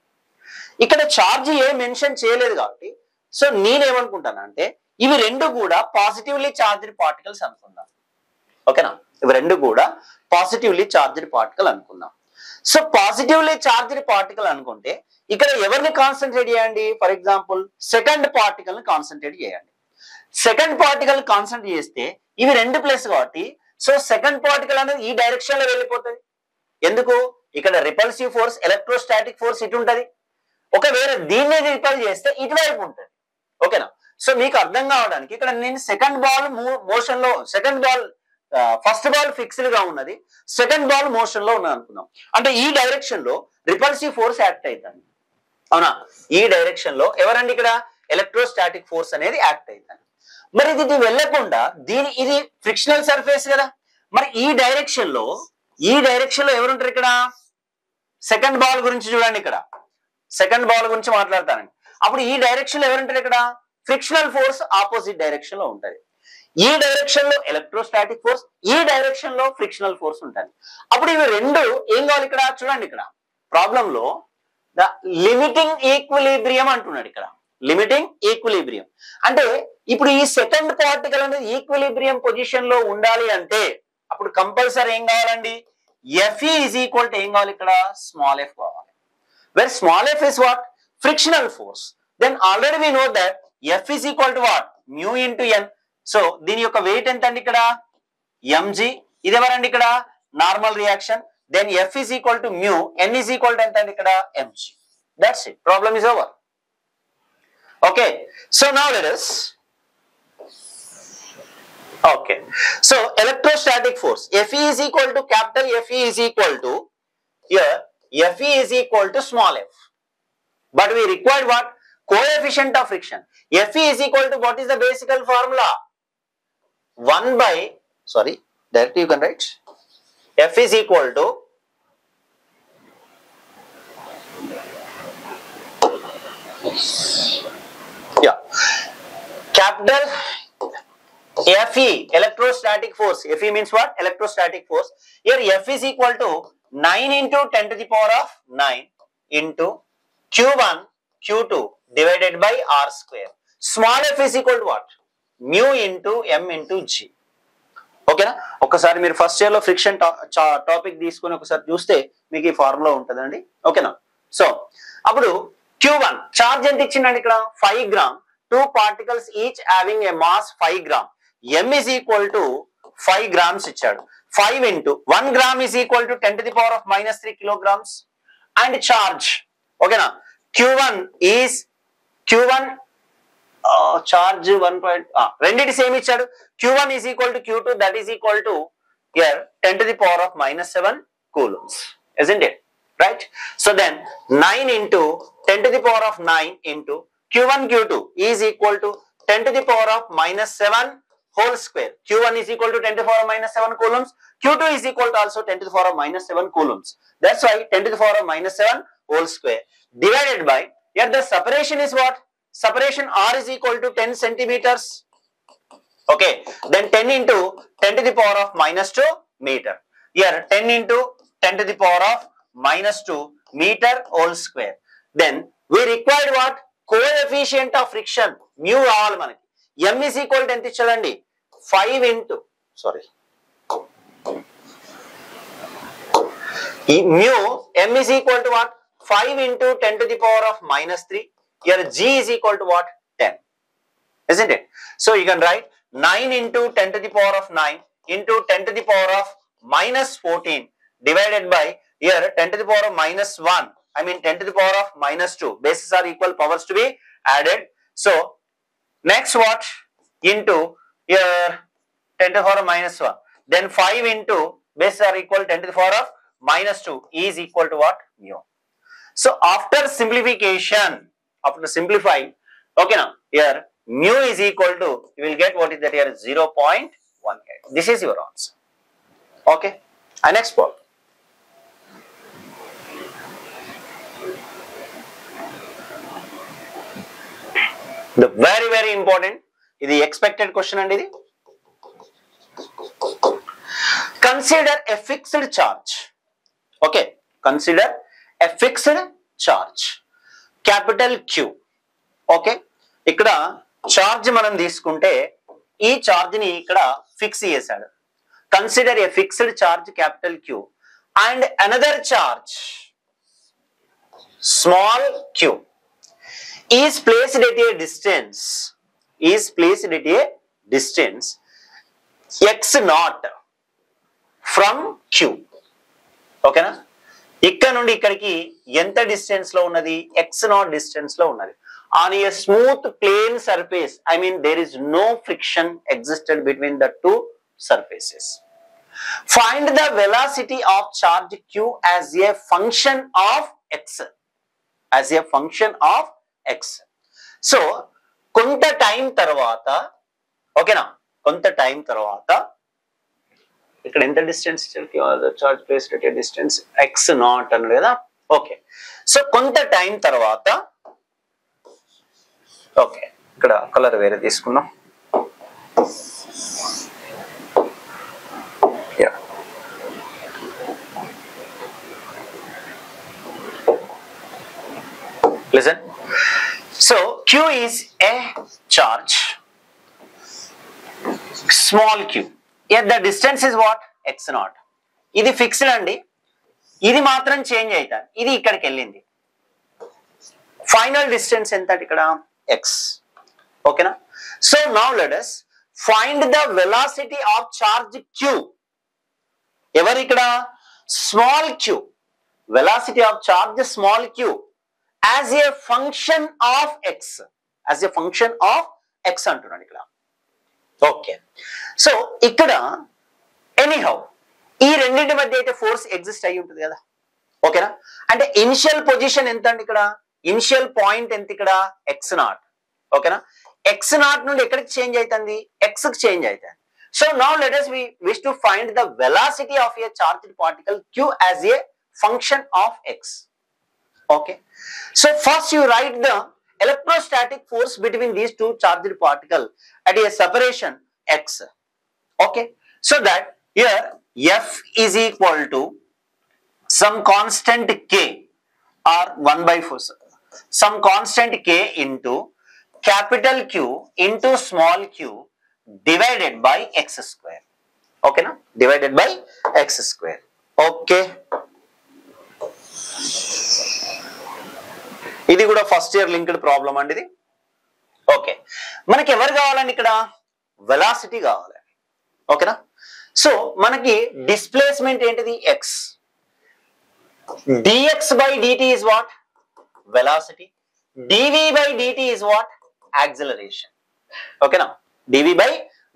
ఇక్కడ ఛార్జ్ ఏ మెన్షన్ చేయలేదు కాబట్టి సో నేనేమనుకుంటానంటే ఇవి రెండు కూడా పాజిటివ్లీ చార్జ్డ్ పార్టికల్స్ అనుకుందాం. ఓకేనా, ఇవి రెండు కూడా పాజిటివ్లీ చార్జ్డ్ పార్టికల్ అనుకుందాం. సో పాజిటివ్లీ చార్జ్డ్ పార్టికల్ అనుకుంటే ఇక్కడ ఎవరిని కాన్సన్ట్రేట్ చేయండి, ఫర్ ఎగ్జాంపుల్ సెకండ్ పార్టికల్ ని కాన్సన్ట్రేట్ చేయండి. సెకండ్ పార్టికల్ కాన్సన్ట్రేట్ చేస్తే ఇవి రెండు ప్లస్ కాబట్టి సో సెకండ్ పార్టికల్ అనేది ఈ డైరెక్షన్ లో వెళ్ళిపోతుంది. ఎందుకు, ఇక్కడ రిపల్సివ్ ఫోర్స్ ఎలక్ట్రోస్టాటిక్ ఫోర్స్ ఇటు ఉంటది, ఒకవేళ దీన్ని రిపల్ చేస్తే ఇటువైపు ఉంటుంది. ఓకేనా, సో మీకు అర్థం కావడానికి ఇక్కడ నేను సెకండ్ బాల్ మోషన్ లో, second ball first ball fixed గా ఉన్నది, సెకండ్ బాల్ మోషన్ లో ఉన్నది అనుకుందాం. అంటే ఈ డైరెక్షన్ లో రిపల్సివ్ ఫోర్స్ యాక్ట్ అవుతుంది. అవునా, ఈ డైరెక్షన్ లో ఎవరండి ఇక్కడ ఎలక్ట్రోస్టాటిక్ ఫోర్స్ అనేది యాక్ట్ అవుతుంది. మరి ఇది వెళ్ళకుండా ఇది ఫ్రిక్షనల్ సర్ఫేస్ కదా, మరి ఈ డైరెక్షన్ లో ఎవరుంటారు ఇక్కడ, సెకండ్ బాల్ గురించి చూడండి, ఇక్కడ సెకండ్ బాల్ గురించి మాట్లాడతానండి. అప్పుడు ఈ డైరెక్షన్ లో ఎవరుంటారు ఇక్కడ, ఫ్రిక్షనల్ ఫోర్స్ ఆపోజిట్ డైరెక్షన్ లో ఉంటుంది. ఈ డైరెక్షన్ లో ఎలక్ట్రోస్టాటిక్ ఫోర్స్, ఈ డైరెక్షన్ లో ఫ్రిక్షనల్ ఫోర్స్ ఉంటుంది. అప్పుడు ఇవి రెండు ఏం కావాలి ఇక్కడ చూడండి, ఇక్కడ ప్రాబ్లం లో ద లిమిటింగ్ ఈక్విలిబ్రియం అంటున్నాడు. ఇక్కడ లిమిటింగ్ ఈక్విలిబ్రియం అంటే ఇప్పుడు ఈ సెకండ్ పార్టికల్ అనేది ఈక్విలిబ్రియం పొజిషన్ లో ఉండాలి అంటే అప్పుడు కంపల్సరీ ఏం కావాలండి, Fe is equal to ఏం కావాలి ఇక్కడ, స్మాల్ f కావాలి. Where small f is what, frictional force. Then already we know that F is equal to what, mu into n. So దీని యొక్క వెయిట్ ఎంత అండి ఇక్కడ, mg. ఇది ఎవరండి ఇక్కడ, normal reaction. Then F is equal to mu, n is equal to ఎంత అండి ఇక్కడ, mg. That's it, problem is over. Okay, so now let us, okay, so electrostatic force Fe is equal to capital Fe is equal to, here Fe is equal to small f, but we required what, coefficient of friction. Fe is equal to what is the basic formula, 1 by, sorry, directly you can write F is equal to capital Fe, electrostatic force. Fe means what, electrostatic force. Here F is equal to 9 into 10 to the power of 9 into Q1 Q2 divided by R square. Small f is equal to what, mu into m into g. ఓకేనా, ఒకసారి మీరు first year లో friction topic తీసుకుని ఒకసారి చూస్తే మీకు ఈ formula ఉంటుందండి. ఓకేనా, సో అప్పుడు Q1 చార్జ్ ఎంత ఇచ్చిందండి ఇక్కడ, 5 grams, 2 particles each having a mass 5 grams. M is equal to 5 grams ఇచ్చాడు. 5 into 1 gram is equal to 10 to the power of minus 3 kilograms. And charge, ఓకేనా, Q1 charge 1. రెండిటి same ఇచ్చాడు. Q1 is equal to Q2, that is equal to here 10 to the power of minus 7 coulombs, isn't it, right? So then 9 into 10 to the power of 9 into Q1 Q2 is equal to 10 to the power of minus 7 whole square. Q1 is equal to 10 to the power of minus 7 coulombs. Q2 is equal to also 10 to the power of minus 7 coulombs. That's why 10 to the power of minus 7 whole square divided by, here the separation is what, separation R is equal to 10 centimeters. Okay, then 10 into 10 to the power of minus 2 meter. Here 10 into 10 to the power of minus 2 meter whole square. Then we required what, coefficient of friction mu రావాలి మనకి. M is equal to ఎంత ఇచ్చాడండి, 5 into, sorry, mu M is equal to what, 5 into 10 to the power of minus 3. Here G is equal to what, 10, isn't it? So you can write 9 into 10 to the power of 9 into 10 to the power of minus 14 divided by, here 10 to the power of minus 1 I mean 10 to the power of minus 2. Bases are equal, powers to be added. So next what? Into here 10 to the power of minus 1. Then 5 into bases are equal 10 to the power of minus 2 is equal to what? Mu. So after simplification, after simplifying, okay now, here mu is equal to, you will get what is that here, 0.18. This is your answer. Okay. And next problem. The very important, this is expected question and this. Consider a fixed charge. Okay. Consider a fixed charge. Capital Q. Okay. ikkada charge manam తీసుకుంటే ఈ charge ని ఇక్కడ fix చేశాడు. Consider a fixed charge capital Q and another charge small q is placed at a distance x naught from Q. ఓకేనా? ఇక్కడ నుండి ఇక్కడికి ఎంత డిస్టెన్స్ లో ఉన్నది? x naught డిస్టెన్స్ లో ఉన్నది. On a smooth plane surface, I mean there is no friction existed between the two surfaces. Find the velocity of charge Q as a function of x. As a function of x. So, కొంత time తర్వాత, ఓకేనా, కొంత time తర్వాత ఇక్కడ ఎంత distance charge placed at a distance x not అన్నాడు కదా. Okay, so కొంత టైం తర్వాత, ఓకే ఇక్కడ కలర్ వేరే తీసుకున్నాం. Listen. So Q is a charge, small q. Yet the distance is what? X naught. ఇది ఫిక్స్డ్ అండి, ఇది మాత్రం చేంజ్ అవుతుంది, ఇది ఇక్కడికి వెళ్ళింది. ఫైనల్ డిస్టెన్స్ ఎంత ఇక్కడ? x. ఓకేనా? So now let us find the velocity of charge q. ఎవరు ఇక్కడ? Small q. Velocity of charge small q as a function of x. As a function of x అంటున్నాడు ఇక్కడ. ఓకే, సో ఇక్కడ anyhow ఈ రెండింటి మధ్య అయితే ఫోర్స్ ఎగ్జిస్ట్ అయ్యి ఉంటుంది కదా. ఓకేనా? అంటే ఇనిషియల్ పొజిషన్ ఎంత అండి ఇక్కడ? ఇనిషియల్ పాయింట్ ఎంత ఇక్కడ? x not. ఓకేనా? x నాట్ నుండి ఎక్కడికి చేంజ్ అవుతుంది? x కి చేంజ్ అవుతుంది. So now let us wish to find the velocity of a charged particle q as a function of x. Okay, so first you write the electrostatic force between these two charged particles at a separation x. Okay, so that here F is equal to some constant k or 1/4, some constant k into capital Q into small q divided by x square. Okay, na? Divided by x square. Okay. ఇది కూడా first year linked problem అండి ఇది. Okay, మనకి ఎవరు కావాలండి ఇక్కడ? Velocity కావాలి. ఓకేనా? సో మనకి డిస్ప్లేస్మెంట్ ఏంటిది? x. dx by dt is what? Velocity. dv by dt is what? Acceleration. ఓకేనా? dv by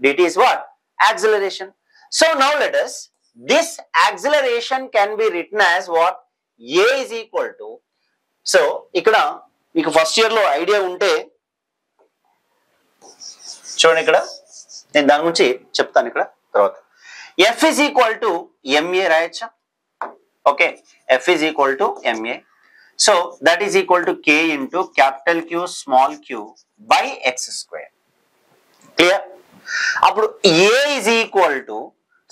dt is what? Acceleration. So now let us, this acceleration can be written as what? A is equal to, so ఇక్కడ మీకు first year లో idea ఉంటే చూడండి, ఇక్కడ నేను దాని గురించి చెప్తాను ఇక్కడ తర్వాత. F is equal to ma రాయొచ్చా? Okay, F is equal to ma. So that is equal to k into capital Q small q by x square. Clear? అప్పుడు A is equal to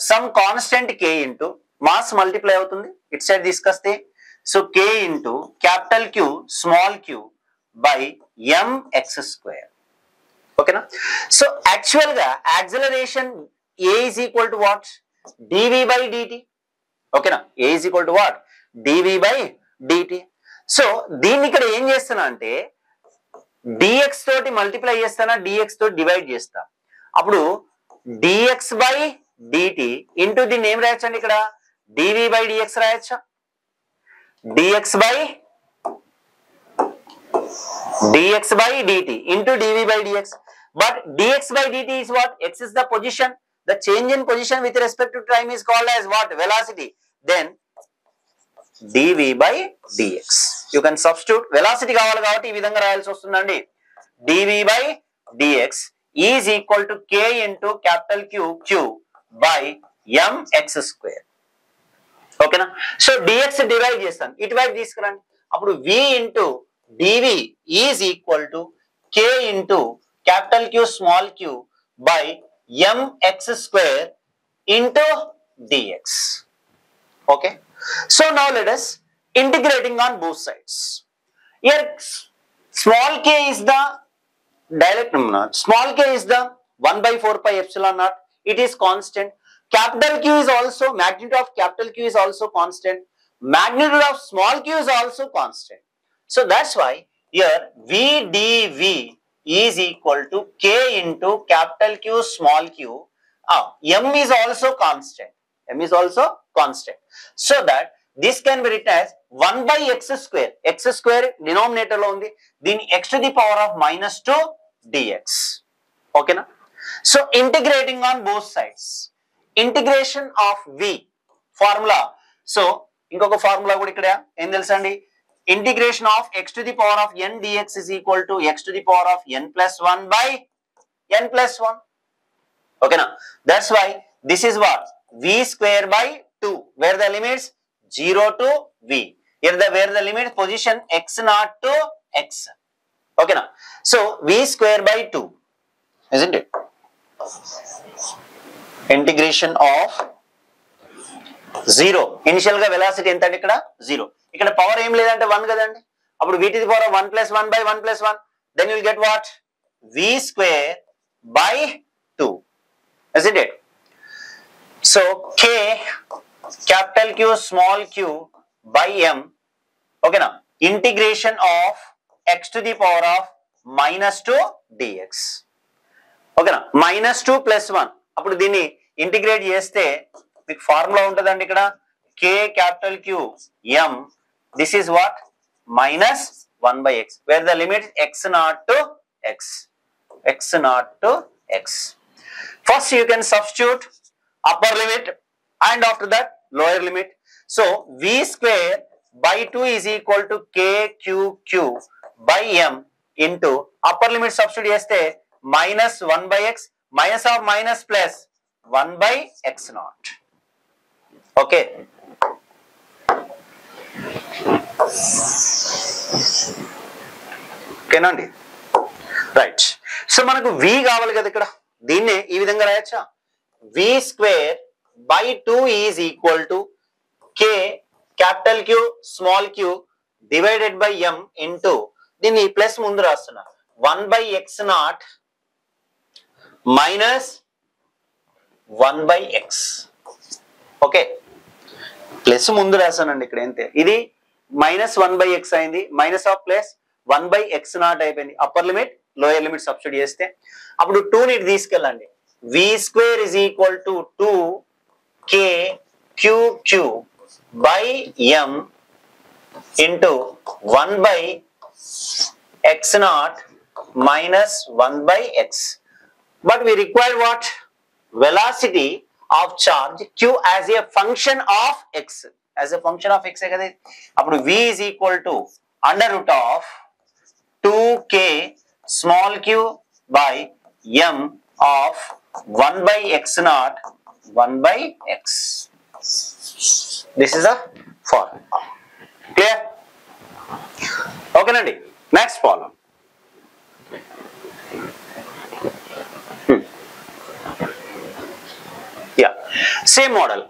some constant k into mass multiply అవుతుంది ఇట్ side తీసుకొస్తే. So k into capital Q small q by mx square. ఓకేనా? So actual గా acceleration A is equal to what? dv by dt. ఓకేనా? A is equal to what? dv by dt. So దీన్ని ఇక్కడ ఏం చేస్తున్నా అంటే dx తోటి multiply చేస్తానా, dx తోటి డివైడ్ చేస్తా. అప్పుడు dx by dt ఇంటూ దీన్ని ఏం రాయొచ్చండి ఇక్కడ? dv by dx రాయొచ్చా? dx by dx by dt into dv by dx. But dx by dt is what? X is the position. The change in position with respect to time is called as what? Velocity. Then dv by dx. You can substitute. Velocity కావాలి కాబట్టి ఈ విధంగా రాయాల్సి వస్తుందండి. dv by dx is equal to k into capital Q by mx square. ఓకేనా? So dx divide చేస్తాను, ఇటువైపు తీసుకురండి. అప్పుడు v into dv is equal to k into capital Q small q by mx square into dx. Okay. So now let us integrating on both sides. Here small k is the direct not small k is the 1 by 4 pi epsilon naught. It is constant. Capital Q is also, magnitude of capital Q is also constant. Magnitude of small q is also constant. So that's why here v dv is equal to k into capital Q small q. M is also constant. M is also constant. So that this can be written as 1 by x square. X square denominator lo undi. Then x to the power of minus 2 dx. Okay na? So integrating on both sides. Integration of v formula. So ఇంకొక formula కూడా ఇక్కడ ఏం తెలుసండి? Integration of x to the power of n dx is equal to x to the power of n plus 1 by n plus 1. Okay na? That's why this is what? V square by 2, where the limits 0 to v. Here where the limit position x naught to x. Okay na? So v square by 2, isn't it? Integration of 0. Initial గా velocity ఎంత అండి? ఇక్కడ 0. ఇక్కడ power ఏం లేదంటే 1 కదండి. అప్పుడు v to the power of 1 plus 1 by 1 plus 1. Then you will get what? v square by 2. Isn't it? So k capital Q small q by m. Okay na? Integration of x to the power of minus 2 dx. Okay na? Minus 2 plus 1. అప్పుడు దీన్ని integrate చేస్తే మీకు formula ఉంటుందండి ఇక్కడ k capital Q m. This is what? Minus 1 by x, where the limit is x naught to x. X naught to x. First you can substitute upper limit and after that lower limit. So v square by 2 is equal to k q by m into upper limit substitute చేస్తే minus 1 by x, minus of minus plus 1 by x naught. Okay. ఓకేనండి, right. So మనకు v కావాలి కదా ఇక్కడ, దీన్నే ఈ విధంగా రాయొచ్చా? v square by 2 is equal to k capital Q small q divided by m into, దీన్ని ప్లస్ ముందు రాస్తున్నా, 1 by x naught minus 1 by x. Okay, plus ముందు రాసానండి ఇక్కడ అంతే. ఇది మైనస్ 1 బై x అయింది, minus of plus 1 by x naught అయిపోయింది. Upper limit lower limit substitute చేస్తే అప్పుడు 2 ని తీసుకెళ్ళండి. v square is equal to 2k q by m into 1 by x naught minus 1 by x. But we require what? Velocity of charge q as a function of x. As a function of x కదా. అప్పుడు v is equal to under root of 2k small q by m of 1 by x naught 1 by x. This is a formula. Clear? Okay నండి. Next problem. Same model,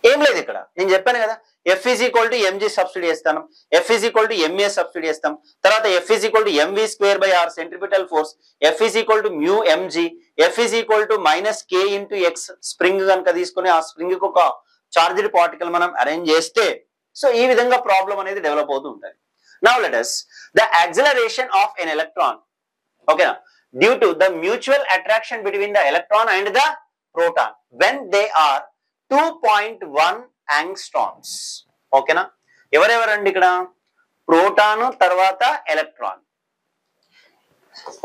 ఏం లేదు ఇక్కడ. నేను చెప్పాను కదా, F is equal to mg substitute చేస్తాను, F is equal to ma substitute చేస్తాం, తర్వాత F is equal to mv square by r centripetal force, F is equal to mu mg, F is equal to minus k into x. Spring కనుక తీసుకుని ఆ spring కి ఒక charged particle మనం arrange చేస్తే, so ఈ విధంగా ప్రాబ్లం అనేది డెవలప్ అవుతూ ఉంటుంది. Now let us the acceleration of an electron, okay, due to the mutual attraction between the electron and the proton when they are 2.1 angstroms. ఓకేనా? ఎవరెవరండి ఇక్కడ? ప్రోటాన్ తర్వాత ఎలక్ట్రాన్.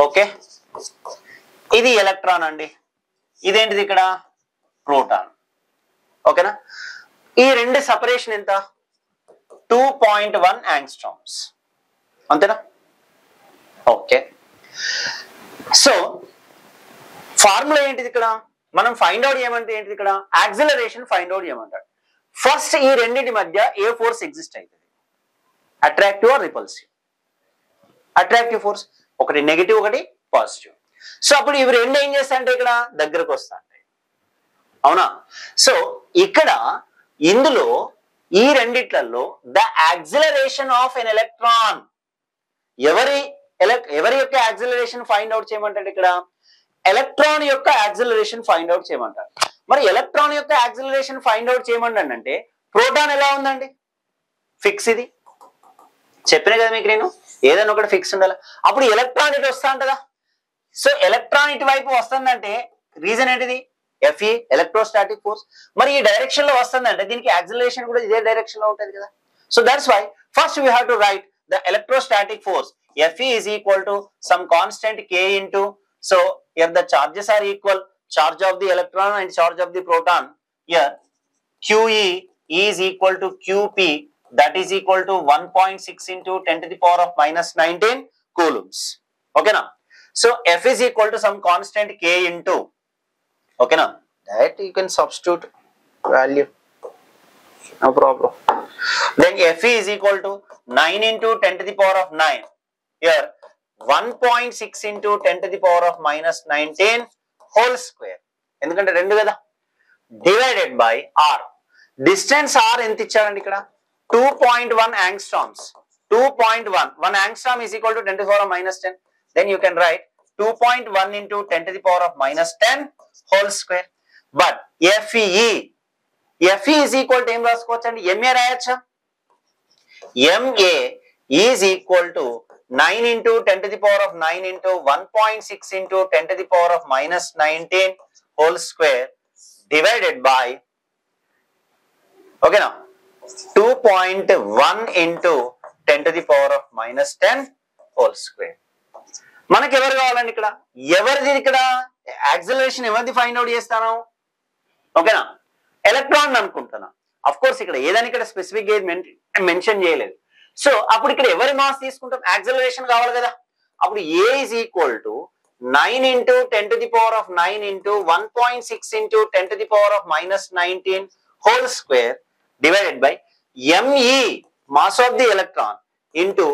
ఓకే, ఇది ఎలక్ట్రాన్ అండి, ఇదేంటిది ఇక్కడ ప్రోటాన్. ఓకేనా, ఈ రెండు సపరేషన్ ఎంత 2.1 యాంగ్స్ట్రామ్స్, అంతేనా? ఓకే, సో ఫార్ములా ఏంటిది ఇక్కడ? మనం ఫైండ్ అవుట్ చేయమంటే ఏంటిది ఇక్కడ? యాక్సిలరేషన్ ఫైండ్ అవుట్ చేయమంటాడు. ఫస్ట్ ఈ రెండింటి మధ్య ఏ ఫోర్స్ ఎగ్జిస్ట్ అవుతుంది? Attractive or repulsive? Attractive force, ఒకటి నెగిటివ్ ఒకటి పాజిటివ్. సో అప్పుడు ఇవి రెండు ఏం చేస్తాయంటే ఇక్కడ దగ్గరకు వస్తాయి, అవునా? సో ఇక్కడ ఇందులో ఈ రెండిట్లలో the acceleration of an electron, ఎవరి యొక్క యాక్సిలరేషన్ ఫైండ్ అవుట్ చేయమంటాడు ఇక్కడ? ఎలక్ట్రాన్ యొక్క యాక్సిలరేషన్ ఫైండ్ అవుట్ చేయమంటారు. మరి ఎలక్ట్రాన్ యొక్క యాక్సిలరేషన్ ఫైండ్ అవుట్ చేయమంటాడు అంటే ప్రోటాన్ ఎలా ఉందండి? ఫిక్స్. ఇది చెప్పిన కదా మీకు నేను, ఏదైనా ఒకటి ఫిక్స్ ఉండాలి. అప్పుడు ఎలక్ట్రాన్ ఇటు వస్తా ఉంటుందా? సో ఎలక్ట్రాన్ ఇటువైపు వస్తుందంటే రీజన్ ఏంటిది? FE, electrostatic force. మరి ఈ డైరెక్షన్ లో వస్తుందంటే దీనికి యాక్సిలరేషన్ కూడా ఇదే డైరెక్షన్ లో ఉంటుంది కదా. So that's why first we have to write the electrostatic force. FE is equal to some constant K into, so here the charges are equal, charge of the electron and charge of the proton. Here QE is equal to QP, that is equal to 1.6 into 10 to the power of minus 19 coulombs. Okay now, so F is equal to some constant K into, okay now, that you can substitute value, no problem. Then Fe is equal to 9 into 10 to the power of 9. Here 1.6 into 10 to the power of minus 19 whole square. ఎందుకంటే రెండు కదా, divided by R. Distance R ఎంత ఇచ్చారండి ఇక్కడ? 2.1 angstroms. 2.1, 1 angstrom is equal to 10 to the power of minus 10. Then you can write 2.1 into 10 to the power of minus 10 whole square. But Fe is equal to ఏం రాసుకోవచ్చు అండి? MA రాయొచ్చా? MA is equal to 9 into 10 to the power of 9 into 1.6 into 10 to the power of minus 19 whole square divided by, okay now, 2.1 into 10 to the power of minus 10 whole square. మనకి ఎవరు కావాలండి ఇక్కడ? ఎవరిది ఇక్కడ acceleration ఎవరిది find out చేస్తాను? ఓకేనా, electron అనుకుంటున్నా. అఫ్ కోర్స్ ఇక్కడ ఏదైనా ఇక్కడ స్పెసిఫిక్ గా మెన్షన్ చేయలేదు. సో అప్పుడు ఇక్కడ ఎవరి మాస్ తీసుకుంటాం? యాక్సిలరేషన్ కావాలి కదా. అప్పుడు A is equal to 9 into 10 to the power of 9 into 1.6 into 10 to the power of minus 19 whole square divided by ME, mass of the electron, into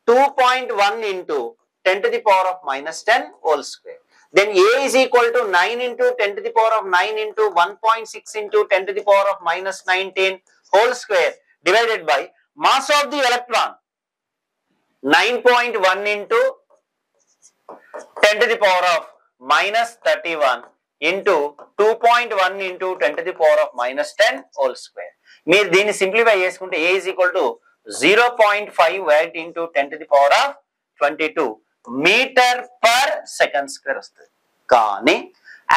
2.1 into 10 to the power of minus 10 whole square. Then A is equal to 9 into 10 to the power of 9 into 1.6 into 10 to the power of minus 19 whole square divided by mass of the electron 9.1 into 10 to the power of minus 31 into 2.1 into 10 to the power of minus 10 whole square. మీరు దీన్ని simplify చేసుకుంటే A is equal to 0.5 into 10 to the power of 22 meter per second square వస్తుంది. కానీ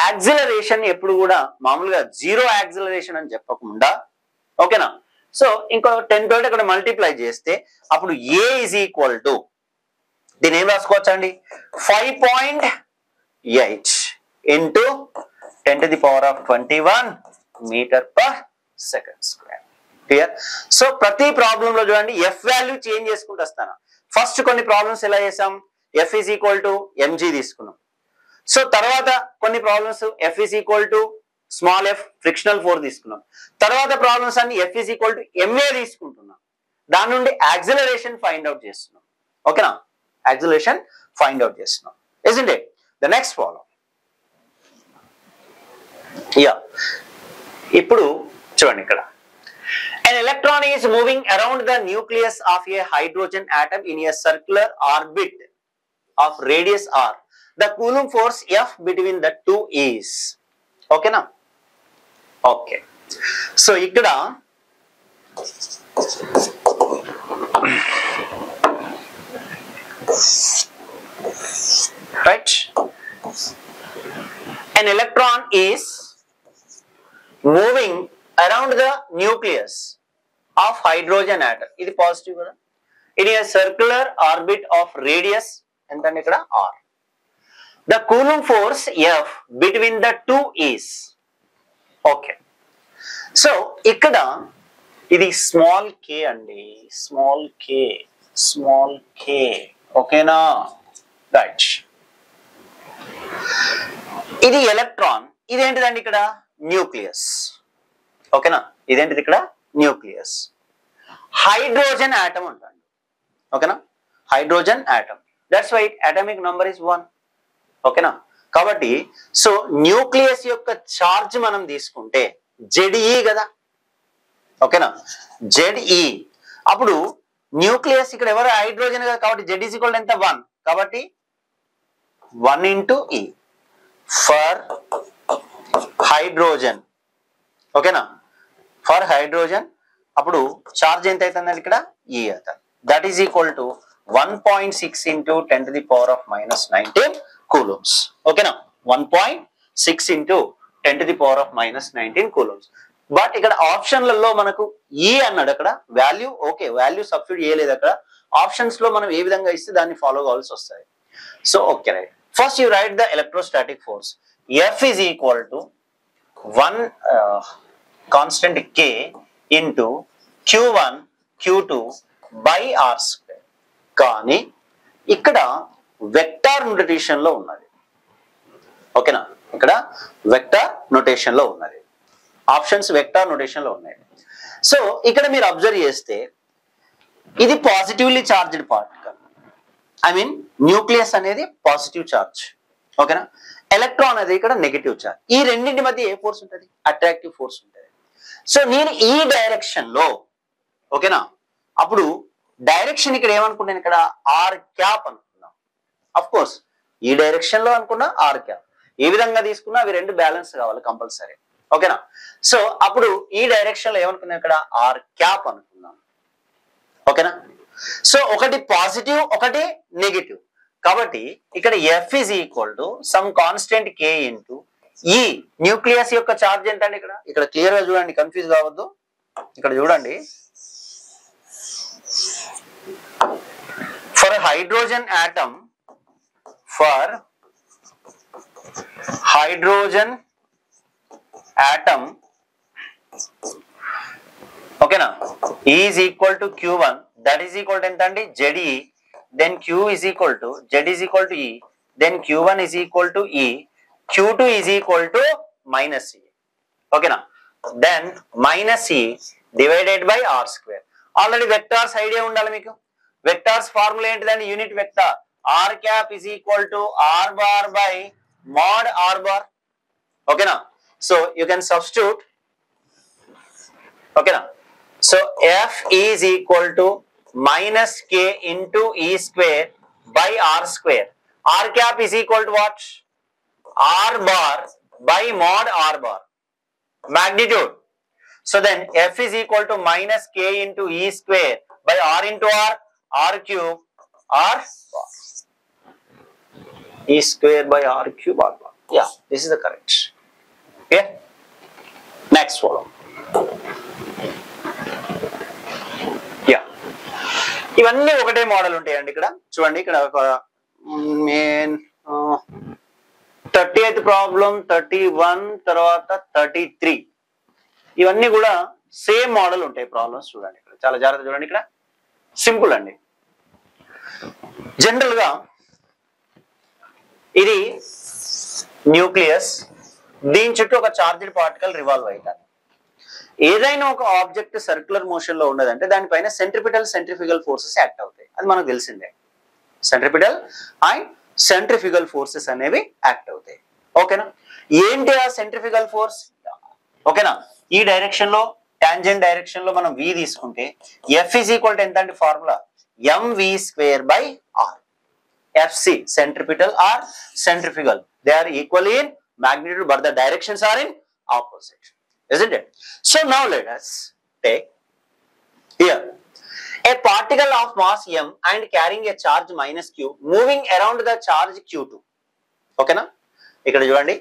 acceleration ఎప్పుడు కూడా మామూలుగా zero acceleration అని చెప్పకుండా, ఓకేనా, సో ఇంకో 10 తోటి అక్కడ మల్టిప్లై చేస్తే అప్పుడు A is equal to, దీని ఏం రాసుకోవచ్చు అండి, 5.8 into 10 to the power of 21 meter per second square. Clear? So ప్రతి ప్రాబ్లం లో చూడండి F వాల్యూ చేంజ్ చేసుకుంటూ వస్తాను. ఫస్ట్ కొన్ని ప్రాబ్లమ్స్ ఎలా చేసాం? F is equal to mg తీసుకున్నాం. సో తర్వాత కొన్ని problems F is equal to small f frictional force తీసుకున్నాం. తర్వాత ప్రాబ్లమ్స్ అన్ని F is equal to ma తీసుకుంటున్నాం. దాని నుండి యాక్సిలరేషన్ ఫైండ్ అవుట్ చేస్తున్నాం. ఓకేనా, యాక్సిలరేషన్ ఫైండ్ అవుట్ చేస్తున్నాం. isn't it? The next problem. Yeah, ఇప్పుడు చూడండి ఇక్కడ an electron is moving around the nucleus of a hydrogen atom in a circular orbit of radius r. The Coulomb force F between the two is, okay na? Okay, so ikkada right, an electron is moving around the nucleus of hydrogen atom. ఇది positive కదా. in a circular orbit of radius ఎంతండి ఇక్కడ r. The Coulomb force F between the two is okay. So ఇక్కడ ఇది small k అండి, small k ఓకేనా, right. ఇది electron, ఇదేంటిదండి ఇక్కడ న్యూక్లియస్, ఓకేనా, ఇదేంటిది ఇక్కడ న్యూక్లియస్. హైడ్రోజన్ ఆటం అంటాడు, ఓకేనా, hydrogen atom, that's why atomic number is 1, ఓకేనా. కాబట్టి సో న్యూక్లియస్ యొక్క చార్జ్ మనం తీసుకుంటే Ze కదా, ఓకేనా, Ze. అప్పుడు న్యూక్లియస్ ఇక్కడ ఎవరు హైడ్రోజన్ కదా, కాబట్టి Z ఈజ్ ఈక్వల్ ఎంత 1, కాబట్టి 1 into E ఫర్ హైడ్రోజన్, ఓకేనా, ఫర్ హైడ్రోజన్. అప్పుడు చార్జ్ ఎంత అవుతుందండి ఇక్కడ E అవుతుంది, that is equal to 1.6 into 10 to the power of minus 19 coulombs, ఓకేనా, 1.6 into 10 to the power of minus 19 coulombs. But ఇక్కడ ఆప్షన్లలో మనకు E అన్నాడు, అక్కడ వాల్యూ ఓకే, వాల్యూ సబ్స్టిట్యూట్ చేయలేదు, అక్కడ ఆప్షన్స్ లో మనం ఏ విధంగా ఇస్తే దాన్ని ఫాలో కావాల్సి వస్తుంది. So okay right, first you right the electrostatic force F is equal to 1 constant K into Q1 Q2 by R square. కానీ ఇక్కడ వెక్టార్ నొటేషన్ లో ఉన్నది, ఓకేనా, ఇక్కడ వెక్టార్ నొటేషన్ లో ఉన్నది, ఆప్షన్స్ వెక్టార్ నొటేషన్ లో ఉన్నాయి. సో ఇక్కడ మీరు అబ్జర్వ్ చేస్తే ఇది positively charged particle, I mean nucleus అనేది పాజిటివ్ చార్జ్, ఓకేనా, ఎలక్ట్రాన్ అనేది ఇక్కడ నెగటివ్ చార్జ్. ఈ రెండింటి మధ్య ఏ ఫోర్స్ ఉంటుంది, అట్రాక్టివ్ ఫోర్స్ ఉంటుంది. సో నేను ఈ డైరెక్షన్ లో, ఓకేనా, అప్పుడు డైరెక్షన్ ఇక్కడ ఏమనుకున్నాను, ఇక్కడ ఆర్ క్యాప్ అనుకున్నాం. అఫ్ కోర్స్ ఈ డైరెక్షన్ లో అనుకున్నా ఆర్ క్యాప్, ఏ విధంగా తీసుకున్నా అవి రెండు బ్యాలెన్స్ కావాలి కంపల్సరీ, ఓకేనా. సో అప్పుడు ఈ డైరెక్షన్ లో ఏమనుకున్నాం, ఇక్కడ ఆర్ క్యాప్ అనుకున్నాం, ఓకేనా. సో ఒకటి పాజిటివ్ ఒకటి నెగిటివ్, కాబట్టి ఇక్కడ F is equal to some constant K into E. Nucleus యొక్క చార్జ్ ఎంత అండి, ఇక్కడ క్లియర్ గా చూడండి, కన్ఫ్యూజ్ కావద్దు, ఇక్కడ చూడండి. For hydrogen atom, for hydrogen atom, ఓకేనా, E is equal to Q1, that is equal to ఎంత అండి Ze, then Q is equal to Z is equal to E, then Q1 is equal to E, Q2 is equal to minus E, ఓకేనా, then minus E divided by R square. Already vectors idea ఉండాలి మీకు, vectors formula ఏంటిదండి, unit vector R cap is equal to R bar by mod R bar, ఓకేనా. So you can substitute, ఓకేనా. So F is equal to minus K into E square by R square. R cap is equal to what, R bar by mod R bar, magnitude. So then F is equal to minus K into E square by R into R, R cube, R bar. E square by R cube R bar. Yeah, this is the correct. Okay. Next follow. Yeah. ఇవన్నీ ఒకటే model ఉంటాయండి. ఇక్కడ చూడండి, ఇక్కడ ఒక main 38th problem, 31, తర్వాత 33, ఇవన్నీ కూడా సేమ్ మోడల్ ఉంటాయి ప్రాబ్లమ్స్. చూడండి ఇక్కడ చాలా జాగ్రత్త చూడండి, ఇక్కడ సింపుల్ అండి. జనరల్ గా ఇది న్యూక్లియస్, దీని చుట్టూ ఒక చార్జ్డ్ పార్టికల్ రివాల్వ్ అవుతాయి. ఏదైనా ఒక ఆబ్జెక్ట్ సర్క్యులర్ మోషన్ లో ఉన్నదంటే దానిపైన సెంట్రిఫిగల్ ఫోర్సెస్ యాక్ట్ అవుతాయి, అది మనకు తెలిసిందే. సెంట్రిపిటల్ అండ్ సెంట్రిఫిగల్ ఫోర్సెస్ అనేవి యాక్ట్ అవుతాయి, ఓకేనా. ఏంటి ఆ సెంట్రిఫిగల్ ఫోర్స్, ఓకేనా. ఈ డైరెక్షన్ లో, టాంజెంట్ డైరెక్షన్ లో మనం V తీసుకుంటే F is equal to ఎంత అంటే formula mv square by r. FC centripetal or centrifugal, they are equal in magnitude but the directions are in opposite, isn't it? So now let us take here a particle of mass m and carrying a charge minus q moving around the charge q2, okay na. ikkada chudandi,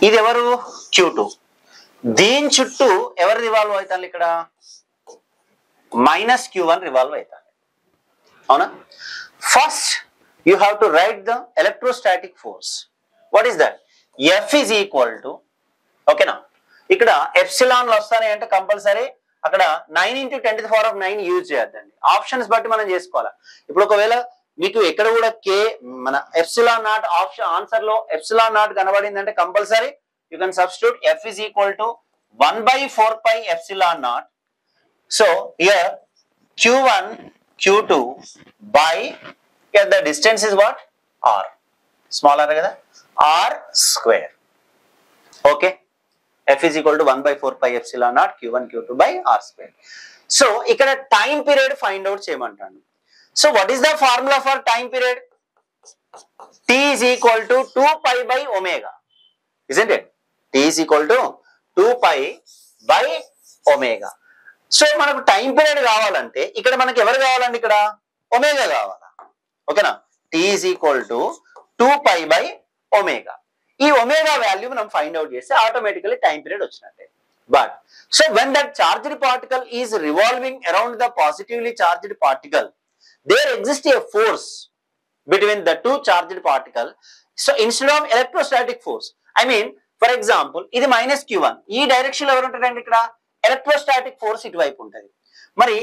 ఇది ఎవరు q2, దీని చుట్టూ ఎవరు revolve అవుతారు, ఇక్కడ minus q1 revolve అవుతుంది. అవునా? First you have to write the electrostatic force. What is that? F is equal to, ఓకేనా, ఇక్కడ ఎప్సిలాన్లు వస్తాయి అంటే కంపల్సరీ అక్కడ 9 × 10⁹ యూజ్ చేయొద్దండి. ఆప్షన్స్ బట్టి మనం చేసుకోవాలి. ఇప్పుడు ఒకవేళ మీకు ఎక్కడ కూడా కే మన ఎప్సిలాన్ నాట్ ఆప్షన్ ఆన్సర్ లో ఎప్సిలాన్ నాట్ కనబడింది అంటే compulsory you can substitute F is equal to 1/4 pi epsilon naught. So here q1 q2 by, here the distance is what? R. Small r kada, r square. Okay, F is equal to 1/4 pi epsilon naught q1 q2 by r square. So ikkada time period find out cheyamantanu. So what is the formula for time period? T is equal to 2 pi by omega, isn't it? T is equal to 2 pi by omega. So మనకు time period కావాలంటే ఇక్కడ మనకి ఎవరు కావాలండి? ఇక్కడ omega కావాలా? ఓకేనా? T is equal to 2 pi by omega. ఈ ఒమేగా వాల్యూ మనం ఫైండ్ అవుట్ చేస్తే ఆటోమేటికల్లీ టైం పీరియడ్ వచ్చినట్టే. But so when that charged particle is revolving around the positively charged particle, there exist a force between the two charged particle. So instead of electrostatic force, I mean for example ఇది minus q1, ఈ direction లో ఎవరు ఉంటారండి? ఇక్కడ electrostatic force ఇటువైపు ఉంటుంది. మరి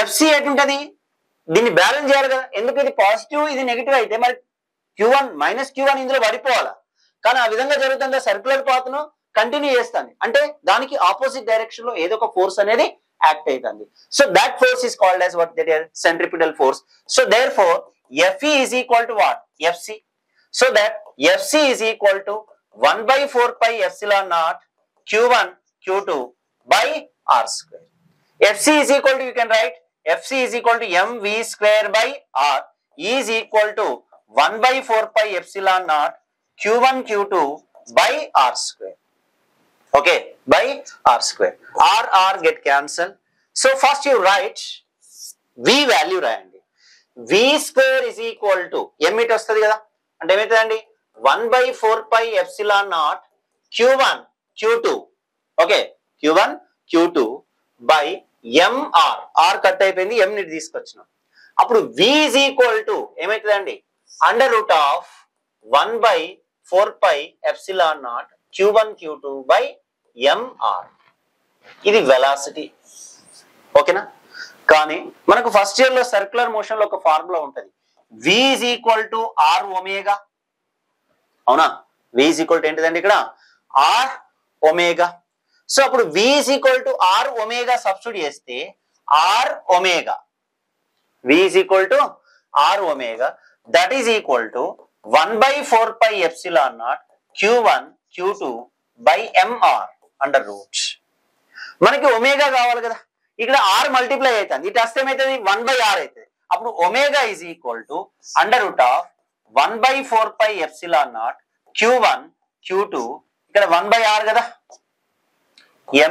FC ఎటుంటది? దీన్ని బ్యాలెన్స్ చేయాలి కదా. ఎందుకు ఇది పాజిటివ్ ఇది నెగిటివ్ అయితే మరి q1 మైనస్ q1 ఇందులో పడిపోవాలా? కానీ ఆ విధంగా జరుగుతుందా? సర్క్యులర్ పాత్ ను కంటిన్యూ చేస్తాను అంటే దానికి ఆపోజిట్ డైరెక్షన్ లో ఏదో ఒక ఫోర్స్ అనేది యాక్ట్ అవుతుంది. So that force is called as what? That is centripetal force. So therefore Fe is equal to what? Fc. So that Fc is equal to 1/4 pi epsilon naught q1 q2 by r square. Fc is equal to, you can write Fc is equal to mv square by r is equal to 1/4 pi epsilon naught q1 q2 by r square. Okay, by r square. R get cancelled. So first you write v value రాయండి. V square is equal to m it వస్తుంది కదా, అంటే ఏమవుతుందండి? 1/4 pi epsilon naught q1 q2, okay, q1 q2 by mr. r cut అయిపోయింది, m ని తీసుకొచ్చినాం. అప్పుడు v is equal to ఏమవుతుందండి? √1/4 pi epsilon naught q1 q2 by mr. ఇది వెలాసిటీ. ఓకేనా? కానీ మనకు ఫస్ట్ ఇయర్ లో సర్క్యులర్ మోషన్ లో ఒక ఫార్ములా ఉంటుంది, v is equal to r omega. అవునా? v is equal to ఏంటిదండి ఇక్కడ? r omega. సో అప్పుడు v is equal to r omega substitute చేస్తే r omega, v is equal to r omega, that is equal to 1/4 pi epsilon naught q1 q2 by mr under root. మనకి omega కావాలి కదా, ఇక్కడ r multiply అవుతుంది, ఇటు వస్తే ఏమవుతుంది? 1/r అవుతుంది. అప్పుడు omega is equal to √1/4 pi epsilon naught q1 q2, ఇక్కడ 1/r కదా,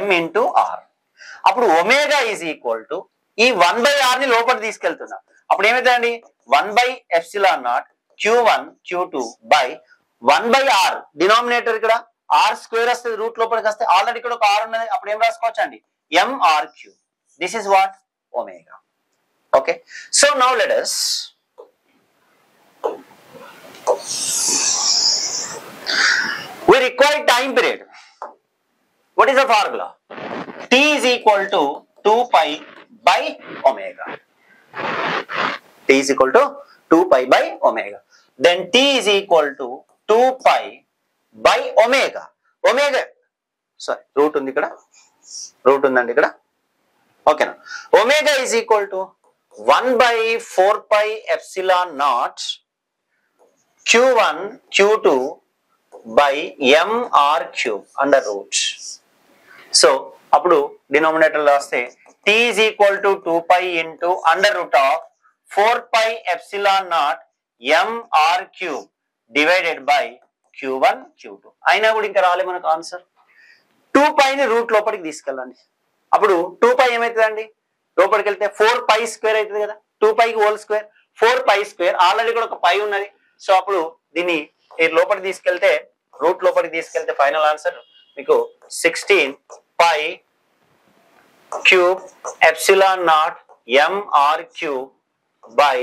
m into r. అప్పుడు ఒమేగా ఈజ్ ఈక్వల్ టు ఈ 1/r ని లోపల తీసుకెళ్తున్నా, అప్పుడు ఏమవుతుందండి? 1/epsilon naught q1 q2 by 1/r. Denominator ఇక్కడ r స్క్వేర్ వస్తుంది, రూట్ లోపలికి వస్తే ఆల్రెడీ ఇక్కడ ఒక r ఉన్నది, అప్పుడు ఏం రాసుకోవచ్చు అండి? mr3. This is what? Omega. Okay. So now let us we require time period. What is the formula? T is equal to 2 pi by omega. T is equal to 2 pi by omega. Then T is equal to 2 pi by omega. Omega. Sorry, root undi ikkada. Root undandi ikkada. ఓకేనా? Omega is equal to 1/4 pi epsilon naught q1 q2 by mr³ under root. So అప్పుడు denominator రాస్తే t is equal to 2 pi into √4 pi epsilon naught mr³ divided by q1 q2. అయినా కూడా ఇంకా రాలే మనకు answer. 2 pi ని route లోపలికి తీసుకెళ్ళండి, అప్పుడు 2 pi ఏమవుతుందండి? లోపలికి వెళ్తే 4 pi స్క్వేర్ అవుతుంది కదా, 2 pi కి whole square 4 pi square, already కూడా ఒక పై ఉన్నది. సో అప్పుడు దీన్ని లోపలికి తీసుకెళ్తే, రూట్ లోపలికి తీసుకెళ్తే ఫైనల్ ఆన్సర్ మీకు 16 pi cube epsilon naught mr cube by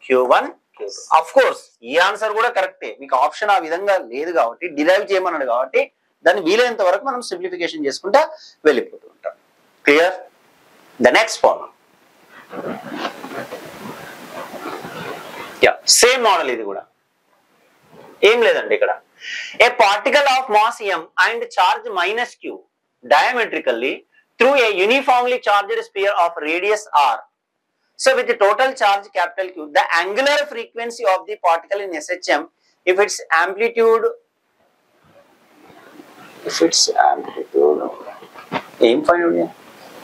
q1 q2. Of course ఈ ఆన్సర్ కూడా కరెక్టే, మీకు ఆప్షన్ ఆ విధంగా లేదు కాబట్టి డిరైవ్ చేయమన్నాడు కాబట్టి దాన్ని వీలైనంత వరకు మనం సింప్లిఫికేషన్ చేసుకుంటా వెళ్ళిపోతూ ఉంటాం. Clear? The next problem, same model, ఇది కూడా ఏం లేదండి. ఇక్కడ a particle of mass m and charge -q diametrically through a uniformly charged sphere of radius r. So with the total charge capital Q, the angular frequency of the particle in SHM, if its amplitude aim find out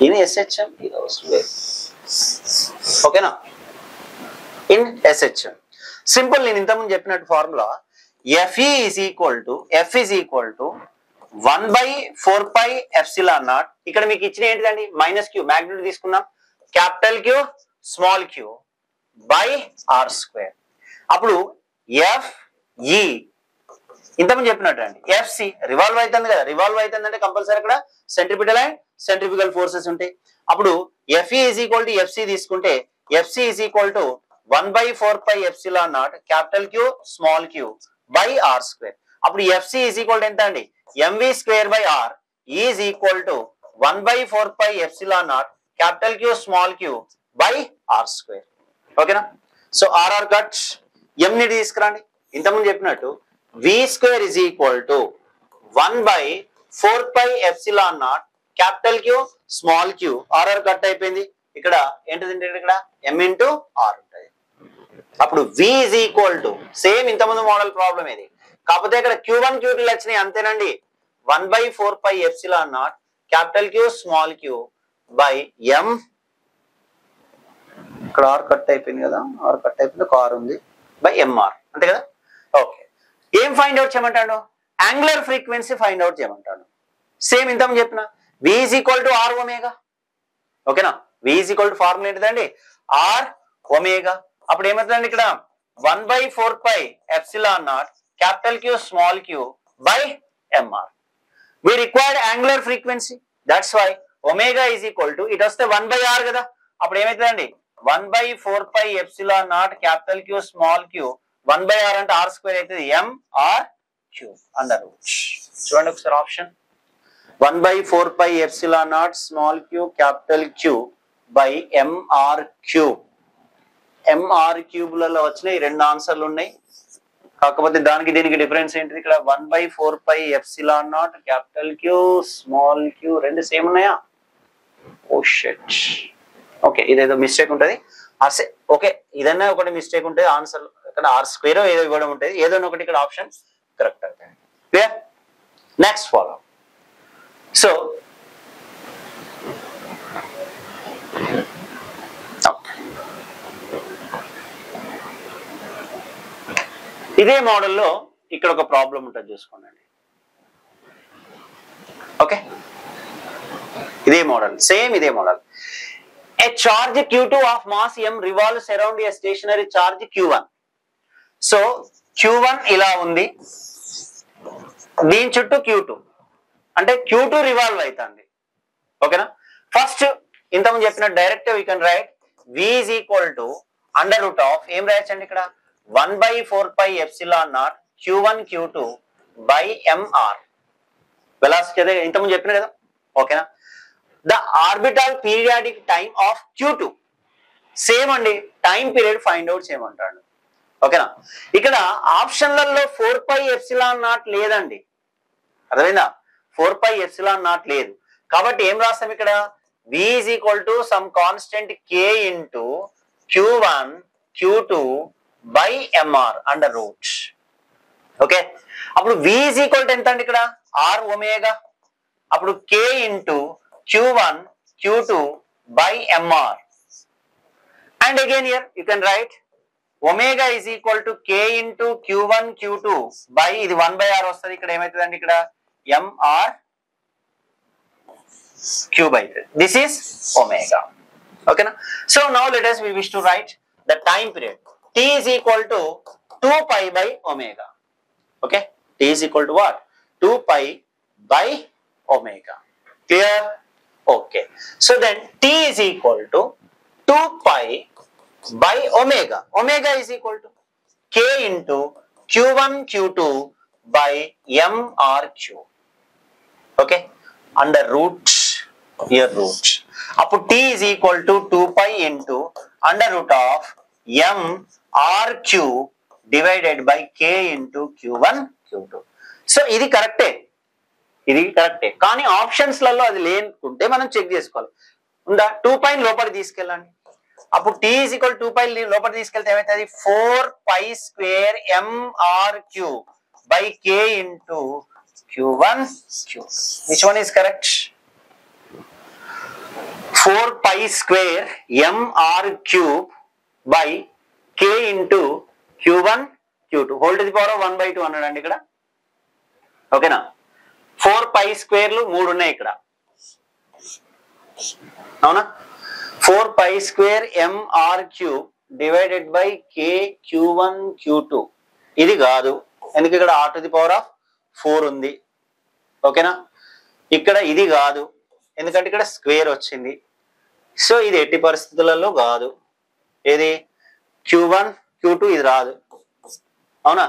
in SHM, okay na? In SHM, simple నేను ఇంతకుముందు చెప్పినట్టు formula Fe is equal to 1/4 pi epsilon naught. ఇక్కడ మీకు ఇచ్చిన ఏంటిదండి, -q magnitude తీసుకున్నాం, capital Q small q by r square. అప్పుడు Fe ఇంతకుముందు చెప్పినట్టు అండి, FC రివాల్వ్ అవుతుంది కదా, రివాల్వ్ అవుతుంది అంటే కంపల్సరీ అక్కడ సెంట్రిపిటల్ అండ్ సెంట్రిఫ్యూగల్ ఫోర్సెస్ ఉంటాయి. అప్పుడు Fe is equal to FC తీసుకుంటే FC is equal to 1/4 pi epsilon naught capital Q small q by r square. అప్పుడు FC is equal to ఎంత అండి, mv square by r is equal to 1/4 pi epsilon naught capital Q small q by r square. ఓకేనా? So RR cut m ని తీసుకురండి. ఇంతకుముందు చెప్పినట్టు v square is equal to 1/4 pi epsilon naught capital Q small q. RR cut అయిపోయింది. ఇక్కడ ఏంటిదంటే ఇక్కడ m into r ఉంటుంది. అప్పుడు v is equal to same ఇంతకుముందు మోడల్ ప్రాబ్లం ఇది, కాకపోతే ఇక్కడ q1 q2 వచ్చినాయి అంతేనండి. 1/4 pi epsilon naught capital Q small q by m. ఇక్కడ r కట్ అయిపోయింది కదా, r కట్ అయిపోయింది, ఒక r ఉంది, బై mr అంతే కదా. ఓకే, ఏం ఫైండ్ అవుట్ చేయమంటాడు, యాంగులర్ ఫ్రీక్వెన్సీ ఫైండ్ అవుట్ చేయమంటాడు. సేమ్ ఇంతకుముందు చెప్పిన v is equal to r omega. ఓకేనా? v is equal to formula ఏంటిదండి, r ఒమేగా. అప్పుడు ఏమవుతుందండి ఇక్కడ 1/4 pi epsilon naught capital Q small q by mr. We required angular frequency, that's why omega is equal to, it వస్తే 1/r కదా, అప్పుడు ఏమవుతుందండి 1/4 pi epsilon naught capital Q small q 1/r అంటే r square అవుతుంది, mr cube under root. చూడండి ఒకసారి option 1/4 pi epsilon naught small q capital Q by mr cube. mr cube లలో వచ్చినాయి రెండు ఆన్సర్లు ఉన్నాయి, కాకపోతే దానికి దీనికి డిఫరెన్స్ ఏంటిది, ఇక్కడ 1/4 pi epsilon naught capital Q small q రెండు సేమ్ ఉన్నాయా? Oh shit. ఓకే, ఇదేదో మిస్టేక్ ఉంటుంది. ఓకే, ఇదన్నా ఒకటి మిస్టేక్ ఉంటుంది ఆన్సర్, ఇక్కడ r స్క్వేర్ ఏదో ఇవ్వడం ఉంటుంది, ఏదో ఒకటి ఇక్కడ ఆప్షన్ కరెక్ట్ అవుతుంది. క్లియర్? Next follow. సో ఇదే మోడల్లో ఇక్కడ ఒక ప్రాబ్లం ఉంటుంది చూసుకోండి. ఓకే, ఇదే మోడల్, సేమ్ ఇదే model. A charge q2 of mass m revolves around a stationary charge q1. So q1 ఇలా ఉంది, దీని చుట్టూ q2 అంటే q2 రివాల్వ్ అవుతుంది. ఓకేనా? ఫస్ట్ ఇంతకుముందు చెప్పిన direct we can write v is equal to under root of ఏం రాయొచ్చండి ఇక్కడ 1/4 pi epsilon naught q1 q2 by mr. Velocity అదే ఇంతకుముందు చెప్పిన కదా. ఓకేనా? The orbital periodic time of q2 same అండి, టైం పీరియడ్ ఫైండ్ అవుట్ చేయమంటాడు. ఓకేనా? ఇక్కడ ఆప్షన్లలో 4 pi epsilon naught లేదండి, అర్థమైందా? 4 pi epsilon naught లేదు, కాబట్టి ఏం రాస్తాం ఇక్కడ v is equal to some constant k into q1 q2 by mr under root. Okay, అప్పుడు v is equal to ఎంత అండి ఇక్కడ r ఒమేగా, అప్పుడు k into q1 q2 by mr. And again here you can write omega is equal to k into q1 q2 by ఇది 1/r వస్తుంది, ఇక్కడ ఏమవుతుందండి ఇక్కడ mr cube అవుతుంది. This is omega. Okay na? So now let us, we wish to write the time period. T is equal to 2 pi by omega. Okay, T is equal to what? 2 pi by omega. Clear? Okay. So then T is equal to 2 pi by omega. Omega is equal to K into Q1 Q2 by MRQ. Okay. Under root, here root. Up T is equal to 2 pi into under root of MRQ divided by K into Q1 Q2. So ఇది కరెక్టే, ఇది కరెక్టే, కానీ ఆప్షన్స్లలో అది లేకుంటే మనం check చేసుకోవాలి. ఉందా? 2 పై లోపలికి తీసుకెళ్ళండి. అప్పుడు T is equal to 2 pi లోపలికి తీసుకెళ్తే ఏమవుతుంది? 4 pi square MRQ by K into Q1 Q. Which one is correct? 4 pi square MRQ by K into Q1 Q2 whole to the power of 1 by 2 అన్నాడండి ఇక్కడ. ఓకేనా? 4 pi స్క్వేర్లు 3 ఉన్నాయి ఇక్కడ, అవునా? 4 pi square MRQ divided by K Q1 Q2 ఇది కాదు, ఎందుకు ఇక్కడ r to the power of 4 ఉంది. ఓకేనా? ఇక్కడ ఇది కాదు, ఎందుకంటే ఇక్కడ స్క్వేర్ వచ్చింది. సో ఇది ఎట్టి పరిస్థితులలో కాదు. ఏది? Q1 Q2 ఇది రాదు, అవునా?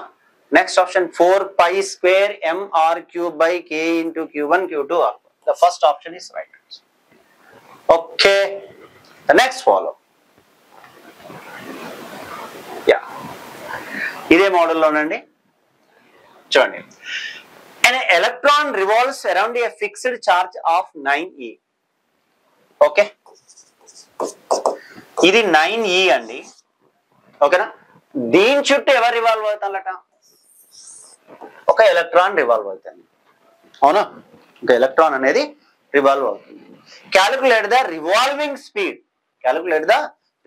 Next option 4 pi square MRQ by K into Q1 Q2. The first option is right. Okay. The next follow. Yeah. ఇదే మోడల్లోనండి చూడండి. An electron revolves around a fixed charge of 9e. Okay, ఇది 9e అండి. ఓకేనా? దీని చుట్టూ ఎవరు revolve అవుతారట? ఒక electron revolve అవుతుంది, అవునా? ఒక ఎలక్ట్రాన్ అనేది రివాల్వ్ అవుతుంది. Calculate the revolving speed. Calculate the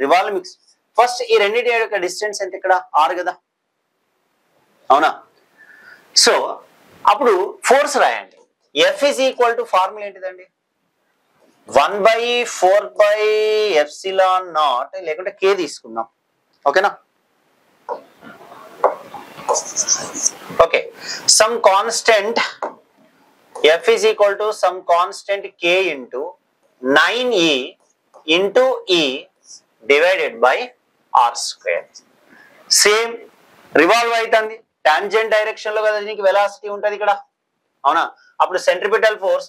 revolving. First ఈ రెండింటి యొక్క డిస్టెన్స్ ఎంత? ఇక్కడ 6 కదా, అవునా? సో అప్పుడు ఫోర్స్ రాయండి. F is equal to formula ఏంటిదండి? 1 by 4 by epsilon naught, లేకుంటే K తీసుకుందాం. ఓకేనా? Okay, some constant F is equal to some constant K into 9e into E divided by R square. Same revolve అవుతుంది, tangent direction లో కదా దీనికి velocity ఉంటుంది ఇక్కడ, అవునా? అప్పుడు centripetal force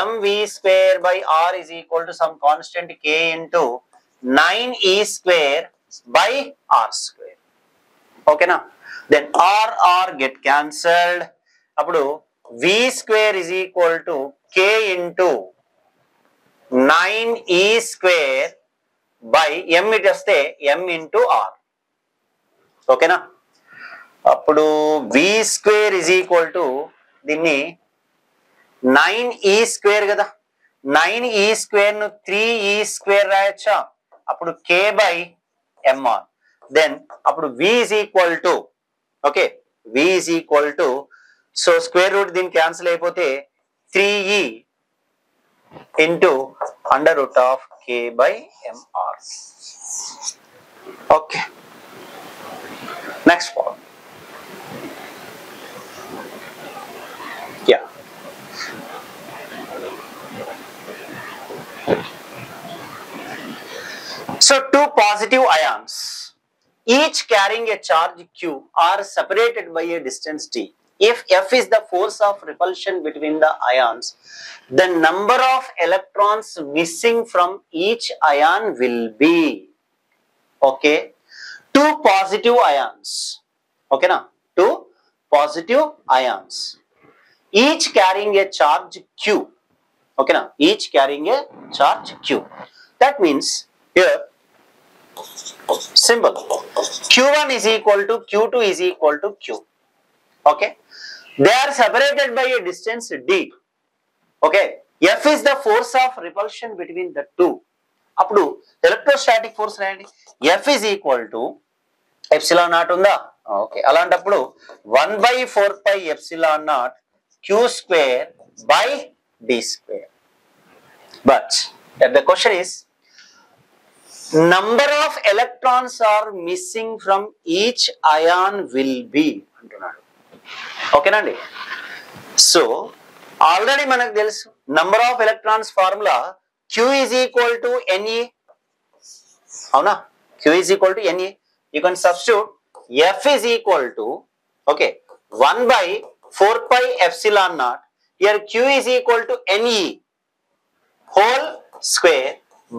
mv square by R is equal to some constant K into 9e square by R square. ఓకేనా? Then R get cancelled. అప్పుడు V square is equal to K into 9e square by M ఇటు వస్తే M into R. ఓకేనా? అప్పుడు V square is equal to దీన్ని 9e square కదా, 9e square ను 3e square రాయొచ్చా? అప్పుడు K by MR. దెన్ అప్పుడు V is equal to, okay, V is equal to, so square root దీన్ని క్యాన్సిల్ అయిపోతే 3e into under root of K by MR. Okay, next form. Yeah. So two positive ions, each carrying a charge Q, are separated by a distance d. If F is the force of repulsion between the ions, the number of electrons missing from each ion will be, okay, two positive ions. Okay na? Two positive ions, each carrying a charge Q. Okay na? Each carrying a charge Q. That means here symbol Q1 is equal to Q2 is equal to Q. Okay, they are separated by a distance d. Okay, F is the force of repulsion between the two. అప్పుడు electrostatic force రాయండి. F is equal to epsilon naught ఉందా? Okay, అలాంటప్పుడు 1 by 4 pi epsilon naught Q square by d square. But the question is, number of electrons are missing from each ion will be అంటున్నాడు. ఓకేనండి? So already మనకు తెలుసు number of electrons formula Q is equal to NE. అవునా? Q is equal to NE. You can substitute F is equal to, okay, 1 by 4 pi epsilon naught. Here Q is equal to NE whole square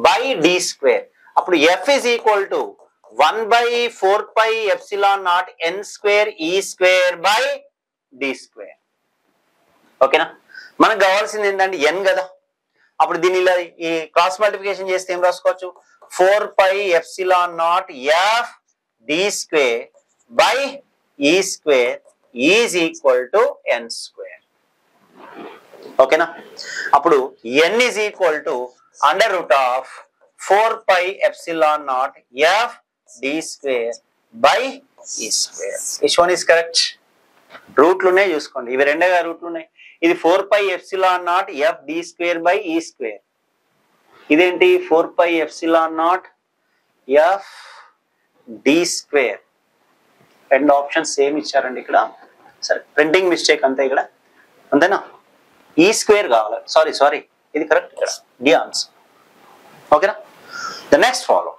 by D square. అప్పుడు F is equal to 1 by 4 pi epsilon naught N square E square by D square. ఓకేనా? మనకు కావాల్సింది ఏంటంటే N కదా. అప్పుడు దీని ఇలా ఈ క్రాస్ మల్టిప్లికేషన్ చేస్తే ఏం రాసుకోవచ్చు? 4 pi epsilon naught F D square by E square is equal to N square. ఓకేనా? అప్పుడు N is equal to under root of 4 pi epsilon naught F D square by E square. Which one is correct? రూట్లునే చూసుకోండి, ఇవి రెండుగా రూట్లు ఉన్నాయి. ఇది 4 pi epsilon naught F D square by E square. ఇదేంటి 4 pi epsilon naught F D square. రెండు options same ఇచ్చారండి ఇక్కడ. సరే, ప్రింటింగ్ మిస్టేక్ అంతే ఇక్కడ, అంతేనా? ఈ స్క్వేర్ కావాలి. సారీ, ఇది కరెక్ట్ ఇక్కడ, డి ఆన్సర్. ఓకేనా? The next problem.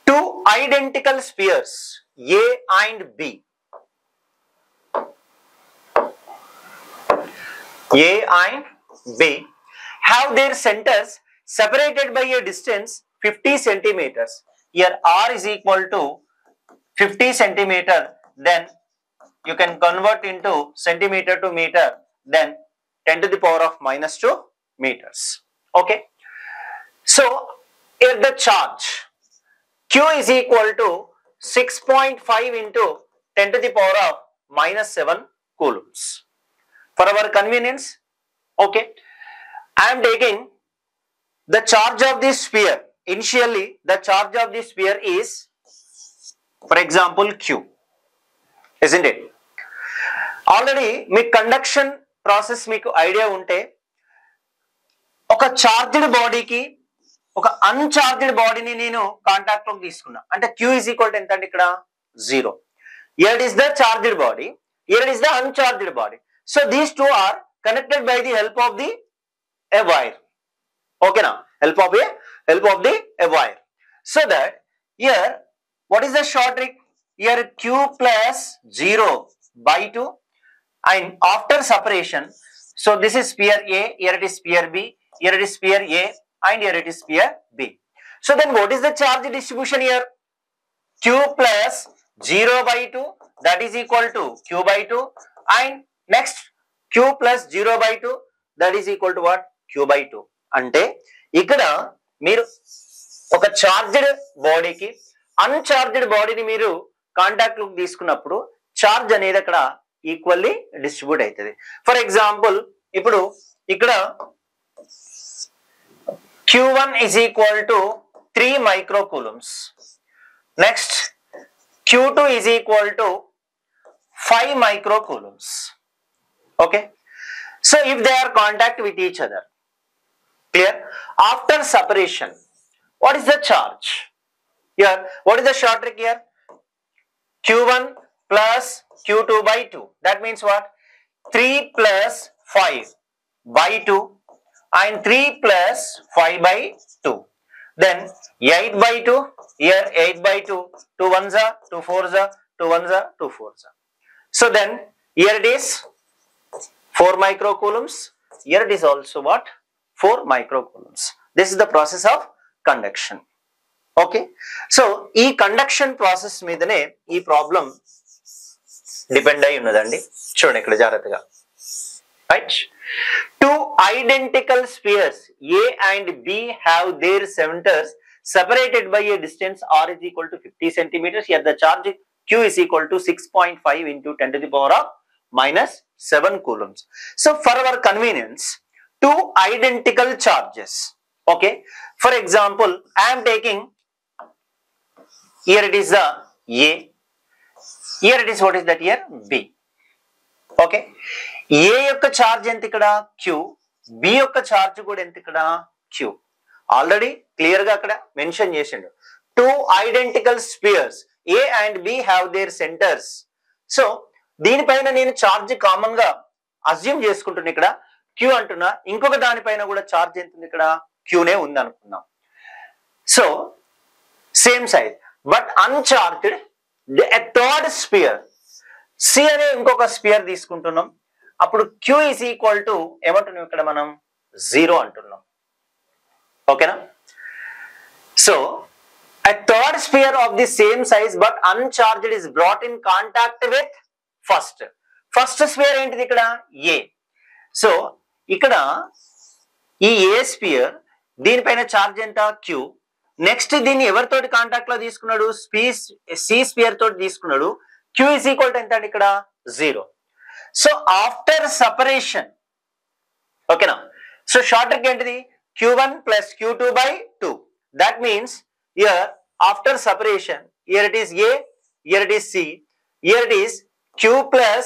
Two identical spheres A and B. A and B have their centers separated by a distance 50 centimeters. Here R is equal to 50 centimeter. Then you can convert into centimeter to meter. Then 10 to the power of minus 2 meters. Okay. So here the charge Q is equal to 6.5 into 10 to the power of minus 7 coulombs. For our convenience, okay, I am taking the charge of this sphere. Initially, the charge of this sphere is, for example, Q, isn't it? Already, me conduction process మీకు idea ఉంటే, ఒక charged బాడీకి ఒక అన్చార్జ్డ్ బాడీని నేను contact లోకి తీసుకున్నా అంటే Q is equal to ఎంత అంటే ఇక్కడ 0. Here it is the charged body, here it is the uncharged body. So these two are connected by the help of a wire. Okay now, help of a wire. So that here, what is the short trick? Here Q plus 0 by 2, and after separation, so this is sphere A, here it is sphere B, here it is sphere A, and here it is sphere B. So then what is the charge distribution here? Q plus 0 by 2, that is equal to Q by 2, and next Q plus 0 by 2, that is equal to what? Q by 2. అంటే ఇక్కడ మీరు ఒక charged బాడీకి అన్చార్జ్డ్ బాడీని మీరు contact లోకి తీసుకున్నప్పుడు charge అనేది అక్కడ ఈక్వల్లీ డిస్ట్రిబ్యూట్ అవుతుంది. ఫర్ ఎగ్జాంపుల్, ఇప్పుడు ఇక్కడ Q1 is equal to 3 microcoulombs. Next, Q2 is equal to 5 microcoulombs. Okay. So if they are contact with each other, clear? After separation, what is the charge? Here, what is the short trick here? Q1 plus Q2 by 2. That means what? 3 plus 5 by 2. And 3 plus 5 by 2. Then 8 by 2, here 8 by 2, 2 1s are, 2 4s are, 2 1s are, 2 4s are. So then here it is 4 microcoulombs, here it is also what? 4 microcoulombs. This is the process of conduction. Okay. So ee conduction process meedane ee problem depend ayi unnadandi. Chudandi ikkada jagrataga. Right? Two identical spheres A and B have their centers separated by a distance R is equal to 50 centimeters. Here the charge Q is equal to 6.5 into 10 to the power of minus 7 coulombs. So for our convenience, two identical charges. Okay. For example, I am taking, here it is the A, here it is what is that here? B. Okay. A యొక్క charge ఎంత ఇక్కడ? Q. B యొక్క charge కూడా ఎంత ఇక్కడ? Q. Already clear గా అక్కడ mention చేసిండు. Two identical spheres A and B have their centers. So దీనిపైన నేను ఛార్జ్ కామన్ గా అజ్యూమ్ చేసుకుంటున్నా ఇక్కడ క్యూ అంటున్నా, ఇంకొక దానిపైన కూడా ఛార్జ్ ఎంత ఉంది ఇక్కడ, క్యూనే ఉంది అనుకుందాం. So same size but uncharged a third sphere, C అనే ఇంకొక స్పియర్ తీసుకుంటున్నాం. అప్పుడు క్యూ ఈజ్ ఈక్వల్ టు ఏమంటున్నాం ఇక్కడ మనం 0 అంటున్నాం. ఓకేనా? So a third sphere of the same size but uncharged is brought in contact with first sphere ఏంటిది ఇక్కడ A. సో ఇక్కడ ఈ A స్పియర్ దీనిపైన ఛార్జ్ ఎంత Q. నెక్స్ట్ దీన్ని ఎవరితోటి కాంటాక్ట్ లో తీసుకున్నాడు, C స్పియర్ తోటి తీసుకున్నాడు. Q is equal to ఎంత అండి ఇక్కడ 0. సో ఆఫ్టర్ సపరేషన్, ఓకేనా, సో షార్ట్ ట్రిక్ ఏంటిది, Q1 plus Q2 by 2. That means here after separation, here it is A, here it is C, here it is Q plus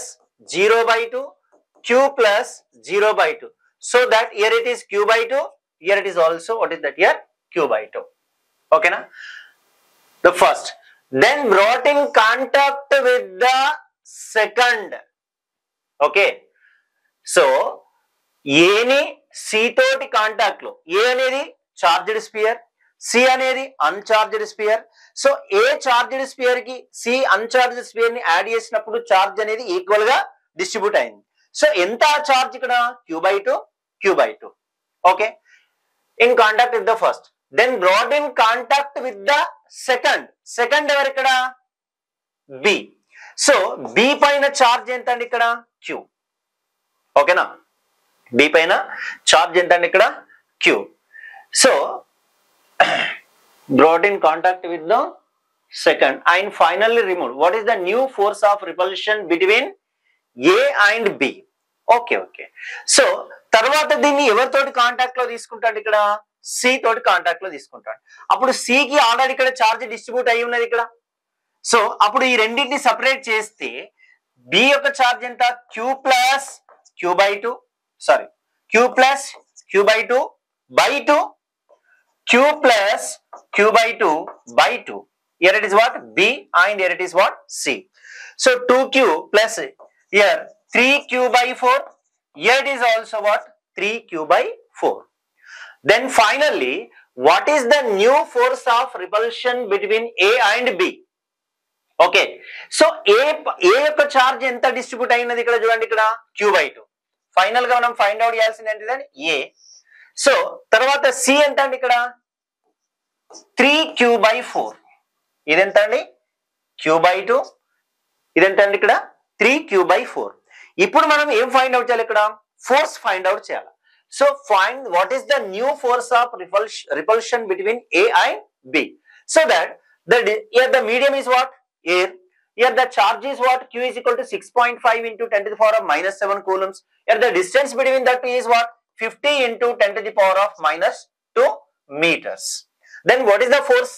0 by 2, Q plus 0 by 2. So that here it is Q by 2, here it is also what is that here Q by 2. Okay na? The first. Then brought in contact with the second. Okay. So A ni C తోటి contact లో, A అనేది charged sphere, C అనేది uncharged sphere. So A charged sphere కి C uncharged sphere ని add చేసినప్పుడు charge అనేది equal గా distribute అయింది. సో ఎంత చార్జ్ ఇక్కడ Q/2, Q/2. Okay, in contact with the first, then brought in contact with the second ఎవరు ఇక్కడ B. సో B పైన చార్జ్ ఎంత అండి ఇక్కడ Q. ఓకేనా, B పైన చార్జ్ ఎంత అండి ఇక్కడ Q. So brought in contact with the second and finally removed. What is the new force of repulsion between A and B? Okay. So తర్వాత దీన్ని ఎవరితోటి కాంటాక్ట్ లో తీసుకుంటాడు ఇక్కడ, C తోటి కాంటాక్ట్ లో తీసుకుంటాడు. అప్పుడు C కి ఆల్రెడీ ఇక్కడ చార్జ్ డిస్ట్రిబ్యూట్ అయి ఉన్నది ఇక్కడ. సో అప్పుడు ఈ రెండింటిని సపరేట్ చేస్తే B యొక్క చార్జ్ ఎంత Q plus Q/2, sorry Q plus Q/2 by 2, Q plus Q/2 by 2. Here it is what B and here it is what C. So 2Q plus here 3Q/4. Here it is also what 3Q/4. Then finally, what is the new force of repulsion between A and B? Okay. So A యొక్క charge ఎంత distribute అయినది ఇక్కడ చూడండి, ఇక్కడ Q/2. Final గా మనం find out చేయాల్సింది ఏంటిదండి A. సో తర్వాత C ఎంత అండి ఇక్కడ 3Q/4. ఇదెంత అండి Q/2, ఇదెంత అండి ఇక్కడ 3Q/4. ఇప్పుడు మనం ఏం ఫైండ్ అవుట్ చేయాలి ఇక్కడ, ఫోర్స్ ఫైండ్ అవుట్ చేయాలి. So find what is the new force of repulsion between A and B. So that the medium is what air. Here the charge is what Q is equal to 6.5 into 10 to the power of minus 7 coulombs. Here the distance between the two is what 50 into 10 to the power of minus 2 meters. Then what is the force?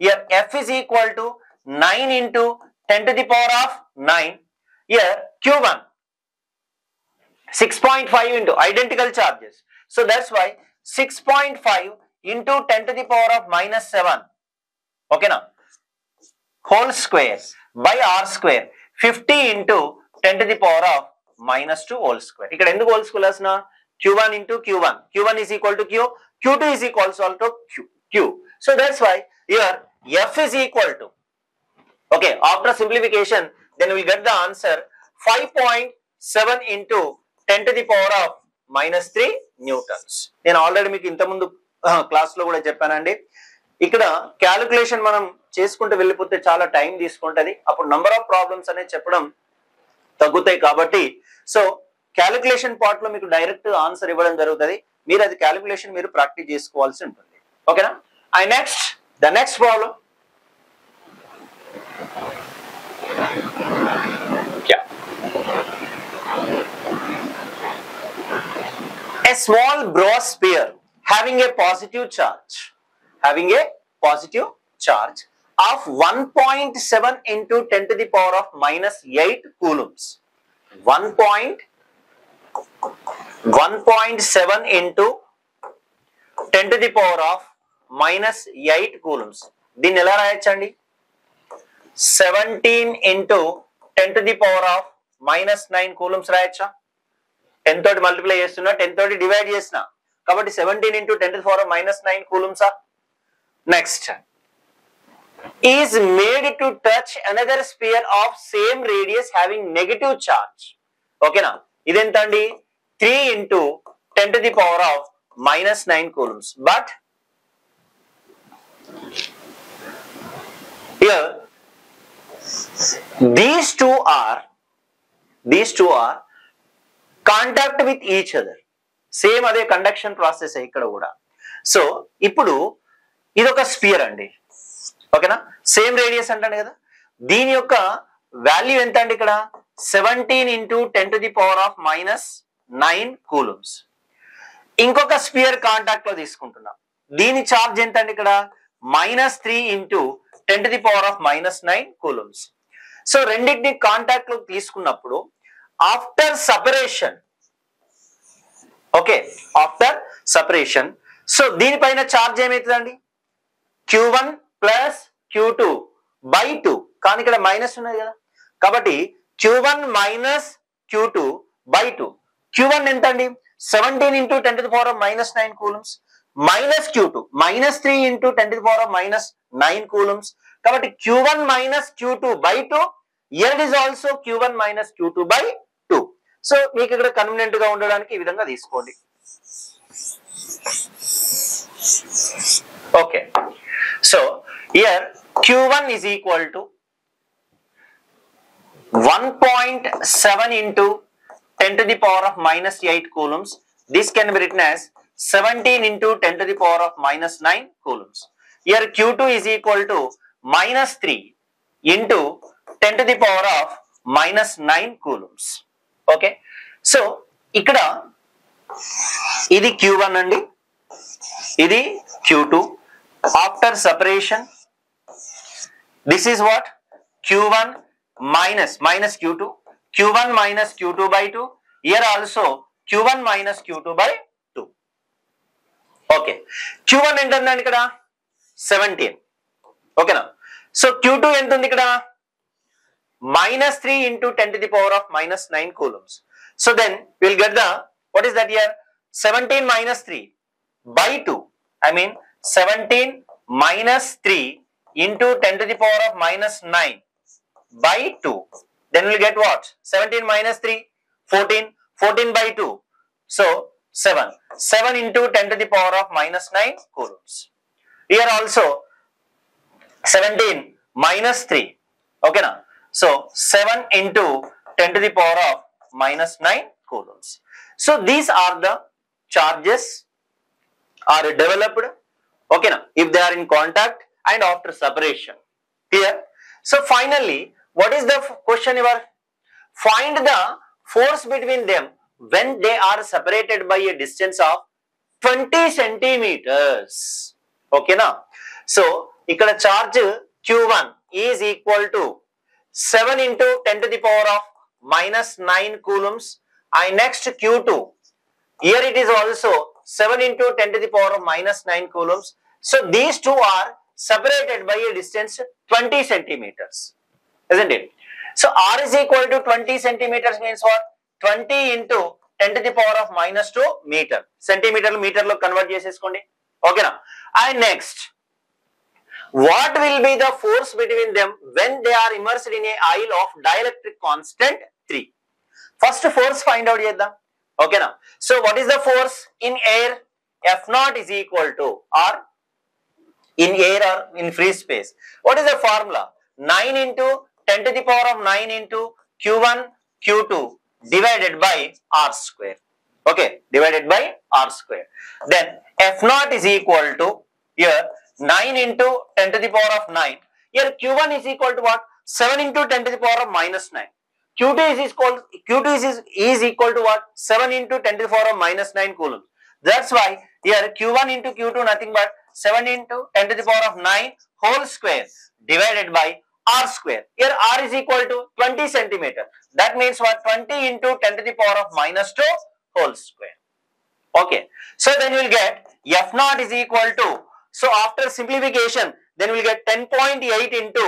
Here F is equal to 9 into 10 to the power of 9. Here Q1 6.5 into identical charges. So that's why 6.5 into 10 to the power of minus 7. Okay now, whole square by R square 50 into 10 to the power of minus 2 whole square. ఇక్కడ ఎందుకు whole square అసలు Q1 into Q1. Q1 is equal to Q. Q2 is equal to Q. So that's why here F is equal to, okay, after simplification then we will get the answer 5.7 into 10 to the power of minus 3 newtons. నేను already మీకు ఇంత ముందు class లో కూడా చెప్పానండి. ఇక్కడ calculation మనం చేసుకుంటూ వెళ్ళిపోతే చాలా టైం తీసుకుంటది, అప్పుడు నంబర్ ఆఫ్ ప్రాబ్లమ్స్ అనేది చెప్పడం తగ్గుతాయి. కాబట్టి సో క్యాలిక్యులేషన్ పార్ట్ లో మీకు డైరెక్ట్ ఆన్సర్ ఇవ్వడం జరుగుతుంది. మీరు అది క్యాలిక్యులేషన్ మీరు ప్రాక్టీస్ చేసుకోవాల్సి ఉంటుంది. ఓకేనా? And next the next problem, a small brass sphere having a positive charge of 1.7 into 10 to the power of minus 8 coulombs. 1.7 into 10 to the power of minus 8 coulombs. దీన్ని ఎలా రాయొచ్చండి? 17 into 10 to the power of minus 9 coulombs రాయొచ్చా? 10 తోటి multiply చేస్తున్నా, 10 తోటి divide చేసిన, కాబట్టి 17 into 10 to the power of minus 9 coulombs. Next, is made to touch another sphere of same radius having negative charge. Okay na, identandi 3 into 10 to the power of minus 9 coulombs. But here these two are contact with each other. Same అదే conduction process ఇక్కడ కూడా. So ఇప్పుడు ఇది ఒక spear అండి, ఓకేనా, same radius అంటాను కదా, దీని యొక్క వాల్యూ ఎంత అండి ఇక్కడ 17 into 10 to the power of minus 9 coulombs. ఇంకొక స్పియర్ కాంటాక్ట్ లో తీసుకుంటున్నాం, దీని చార్జ్ ఎంత అండి ఇక్కడ -3 into 10 to the power of minus 9 coulombs. So రెండింటిని కాంటాక్ట్ లో తీసుకున్నప్పుడు after separation, okay, after separation, so దీనిపైన చార్జ్ ఏమవుతుందండి Q1 ప్లస్ Q2 by 2, కానీ ఇక్కడ మైనస్ ఉన్నది కదా, కాబట్టి Q1 minus Q2 by 2. Q1 ఎంత అండి 17 into 10 to the power of minus 9 coulombs, minus Q2 -3 into 10 to the power of minus 9 coulombs, కాబట్టి Q1 minus Q2 by 2, here it is also Q1 minus Q2 by 2. So మీకు ఇక్కడ convenient గా ఉండడానికి ఈ విధంగా తీసుకోండి. Okay, so here Q1 is equal to 1.7 into 10 to the power of minus 8 coulombs. This can be written as 17 into 10 to the power of minus 9 coulombs. Here Q2 is equal to -3 into 10 to the power of minus 9 coulombs. Okay, so ఇక్కడ ఇది Q1 అండి, ఇది Q2. After separation this is what Q1 minus Q2, Q1 minus Q2 by 2, here also Q1 minus Q2 by 2. Okay, Q1 ఎంత ఉందండి ఇక్కడ 17, ఓకేనా. So Q2 ఎంత ఉంది ఇక్కడ -3 into 10 to the power of minus 9 coulombs. So then we will get the, what is that here, 17 minus 3 by 2, I mean 17 minus 3 into 10 to the power of minus 9 by 2. Then we will get what, 17 minus 3 14 by 2, so 7 into 10 to the power of minus 9 coulombs. Here also 17 minus 3, okay na, so 7 into 10 to the power of minus 9 coulombs. So these are the charges are developed, okay na, if they are in contact and after separation. Clear? So finally, what is the question you are? Find the force between them when they are separated by a distance of 20 centimeters. Okay na? So ikkada charge Q1 is equal to 7 into 10 to the power of minus 9 coulombs, and next Q2, here it is also 7 into 10 to the power of minus 9 coulombs. So these two are separated by a distance 20 centimeters, isn't it? So R is equal to 20 centimeters means what, 20 into 10 to the power of minus 2 meter, centimeter meter lo convert cheseskondi, okay na. And next, what will be the force between them when they are immersed in a aisle of dielectric constant 3? First force find out cheddam, okay na. So what is the force in air? F0 is equal to, or in air or in free space, what is the formula? 9 into 10 to the power of 9 into Q1 Q2 divided by R square, okay, divided by R square. Then F0 is equal to, here 9 into 10 to the power of 9, here Q1 is equal to what, 7 into 10 to the power of minus 9, Q2 is equal to what, 7 into 10 to the power of minus 9 coulombs. That's why here Q1 into Q2 nothing but 7 into 10 to the power of 9 whole square divided by R square. Here R is equal to 20 centimeter. That means what, 20 into 10 to the power of minus 2 whole square. Okay. So then we will get F0 is equal to, so after simplification, then we will get 10.8 into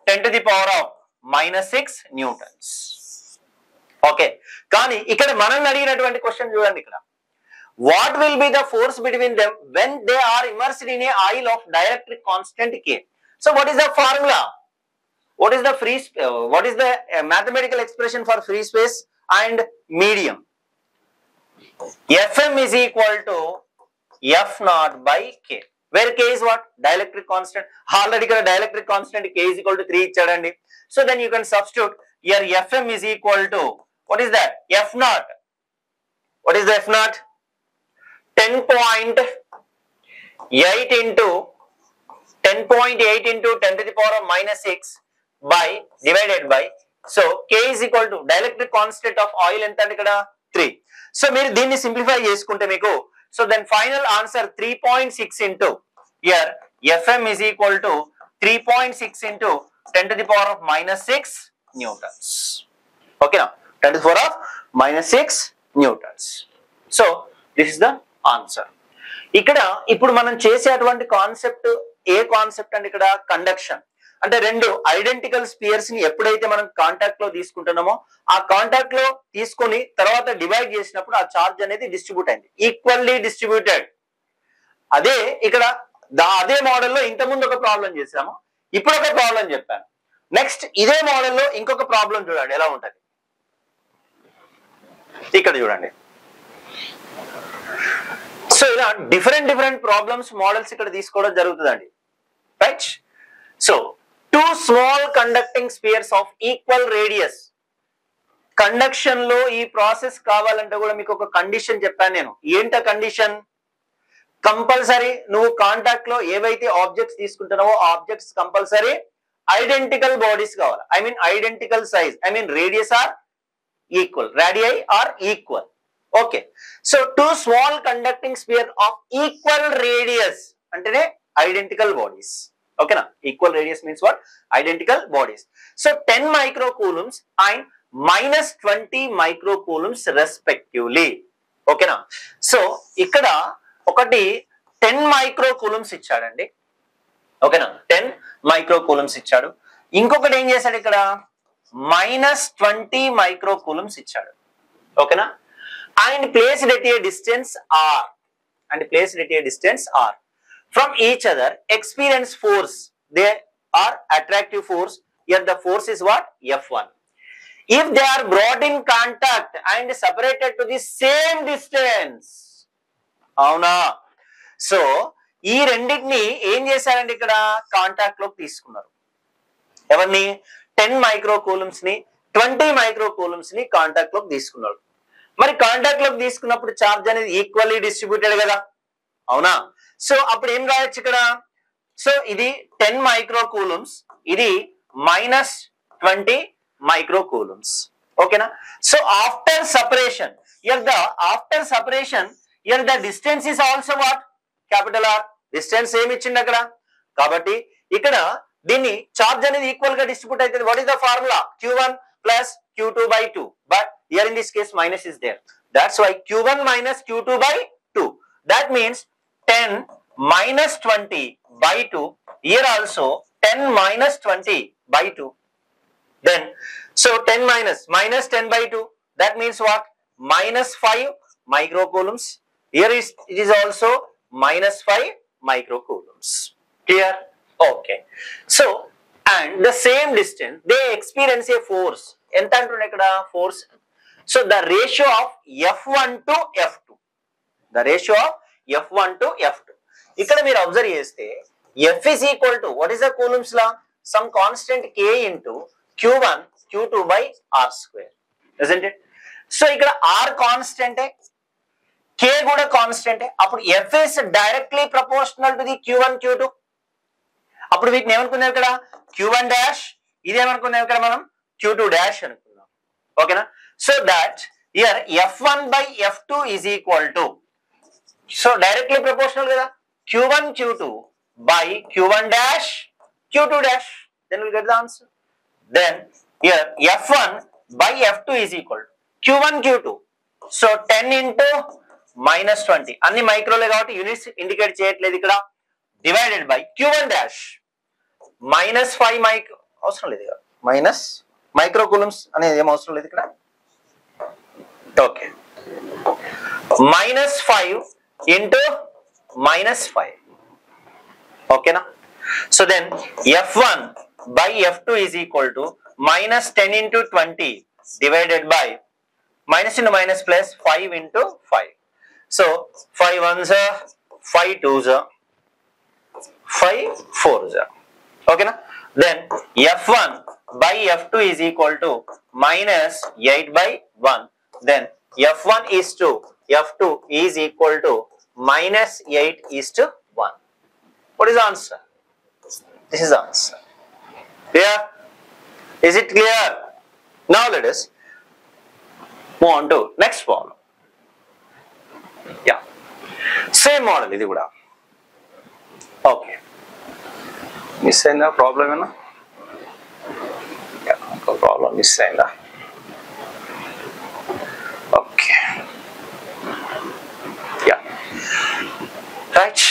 10 to the power of minus 6 newtons. Okay, కానీ ఇక్కడ మనల్ని అడిగినటువంటి question చూడండి ఇక్కడ, what will be the force between them when they are immersed in a oil of dielectric constant K? So what is the formula? What is the what is the mathematical expression for free space and medium? Fm is equal to F naught by K, where K is what? Dielectric constant. Already dielectric constant K is equal to 3 ichadandi. So then you can substitute here Fm is equal to, what is that? F naught. What is the F naught? 10.8 into 10.8 into 10 to the power of minus 6 by divided by, so K is equal to dielectric constant of oil enta ante ikkada 3. So meer deenni simplify cheskunte meeku, so then final answer 3.6 into here Fm is equal to 3.6 into 10 to the power of minus 6 newtons. Okay, now 10 to the power of minus 6 newtons. So this is the answer. ఇక్కడ ఇప్పుడు మనం చేసేటువంటి concept ఏ concept అంటే ఇక్కడ conduction అంటే రెండు identical spheres ని ఎప్పుడైతే మనం కాంటాక్ట్ లో తీసుకుంటున్నామో ఆ కాంటాక్ట్ లో తీసుకొని తర్వాత డివైడ్ చేసినప్పుడు ఆ చార్జ్ అనేది డిస్ట్రిబ్యూట్ అయింది, ఈక్వల్లీ డిస్ట్రిబ్యూటెడ్. అదే ఇక్కడ అదే మోడల్లో ఇంతకుముందు ఒక ప్రాబ్లం చేసాము, ఇప్పుడు ఒక ప్రాబ్లం చెప్పాను. నెక్స్ట్ ఇదే మోడల్లో ఇంకొక ప్రాబ్లం చూడండి ఎలా ఉంటది. ఇక్కడ చూడండి, సో ఇలా డిఫరెంట్ ప్రాబ్లమ్స్ మోడల్స్ ఇక్కడ తీసుకోవడం జరుగుతుందండి, right. So 2 small conducting spheres of equal radius. Conduction లో ఈ ప్రాసెస్ కావాలంటే కూడా మీకు ఒక కండిషన్ చెప్పాను నేను. ఏంట కండిషన్? కంపల్సరీ నువ్వు కాంటాక్ట్ లో ఏవైతే ఆబ్జెక్ట్స్ తీసుకుంటున్నావో ఆబ్జెక్ట్స్ కంపల్సరీ ఐడెంటికల్ బాడీస్ కావాలి. I mean identical size, I mean radius are equal, radii are equal. Okay, so 2 small conducting sphere of equal radius అంటేనే ఐడెంటికల్ బాడీస్. ఓకేనా, equal radius means what? Identical bodies. So 10 microcoulombs and minus 20 microcoulombs respectively. ఓకేనా, so ఇక్కడ ఒకటి 10 microcoulombs ఇచ్చాడండి. ఓకేనా, 10 microcoulombs ఇచ్చాడు. ఇంకొకటి ఏం చేశాడు ఇక్కడ? -20 మైక్రోకూలమ్స్ ఇచ్చాడు. ఓకేనా, and placed at a distance r, and placed at a distance r from each other, experience force, they are attractive force. Here the force is what? F1. If they are brought in contact and separated to the same distance, అవునా? So ఈ రెండింటిని ఏం చేశారండి ఇక్కడ? Contact లోకి తీసుకున్నారు. ఎవరిని? 10 microcoulombs ని 20 మైక్రోకూలమ్స్ ని కాంటాక్ట్ లోకి తీసుకున్నారు. మరి కాంటాక్ట్ లోకి తీసుకున్నప్పుడు చార్జ్ అనేది ఈక్వల్లీ డిస్ట్రిబ్యూటెడ్ కదా, అవునా? సో అప్పుడు ఏం రాయొచ్చు ఇక్కడ? సో ఇది 10 మైక్రోకూలమ్స్, ఇది -20 మైక్రోకూలమ్స్. ఓకేనా, so after separation, after separation the distance is also what? Capital R. Distance ఏమి ఇచ్చింది అక్కడ? కాబట్టి ఇక్కడ దీన్ని చార్జ్ అనేది ఈక్వల్ గా డిస్ట్రిబ్యూట్ అవుతుంది. What is the formula? Q1 plus Q2 by 2, but here in this case minus is there, that's why Q1 minus Q2 by 2. That means 10 minus 20 by 2. Here also 10 minus 20 by 2. Then so 10 minus 10 by 2, that means what? -5 microcoulombs. Here it is also -5 microcoulombs. Clear? Okay, so and the same distance they experience a force. ఎంత అంటున్నా ఇక్కడ? Force. So the ratio of F1 to F2, the ratio of F1 to F2. ఇక్కడ మీరు observe చేస్తే F is equal to, what is the Coulomb's law? Some constant K into Q1 Q2 by R square, isn't it? So ఇక్కడ R constant, K కూడా constant. అప్పుడు F is directly proportional to the Q1 Q2. అప్పుడు వీటిని ఏమనుకున్నాం ఇక్కడ? Q1 dash, ఇది ఏమనుకున్నాం ఇక్కడ మనం? Q2 డాష్ అనుకున్నాం. ఓకేనా, so that here F1 by F2 is equal to, so directly proportional కదా, Q1 Q2 by Q1 dash Q2 dash, then we'll get the answer. Then here F1 by F2 is equal to Q1 Q2, so 10 into -20, అన్ని మైక్రోలే కాబట్టి units indicate చేయట్లేదు ఇక్కడ, divided by Q1 dash -5 micro, అవసరం లేదు ఇక్కడ, minus microcoulombs అనేది ఏం అవసరం లేదు ఇక్కడ, Okay. -5 into -5. Okay na? So then F1 by F2 is equal to -10 into 20 divided by minus into minus plus 5 into 5. So 5 ones are 5 twos are 5 fours are. Okay na? Then F1 by F2 is equal to -8 by 1. Then F1 is to F2 is equal to -8 is to 1. What is the answer? This is the answer. Clear? Is it clear? Now let us move on to next problem. Yeah. Same model ఇది కూడా. Okay. Miss అయిందా problem ఏమన్నా? ఒక problem miss అయిందా? Okay. Yeah. Right.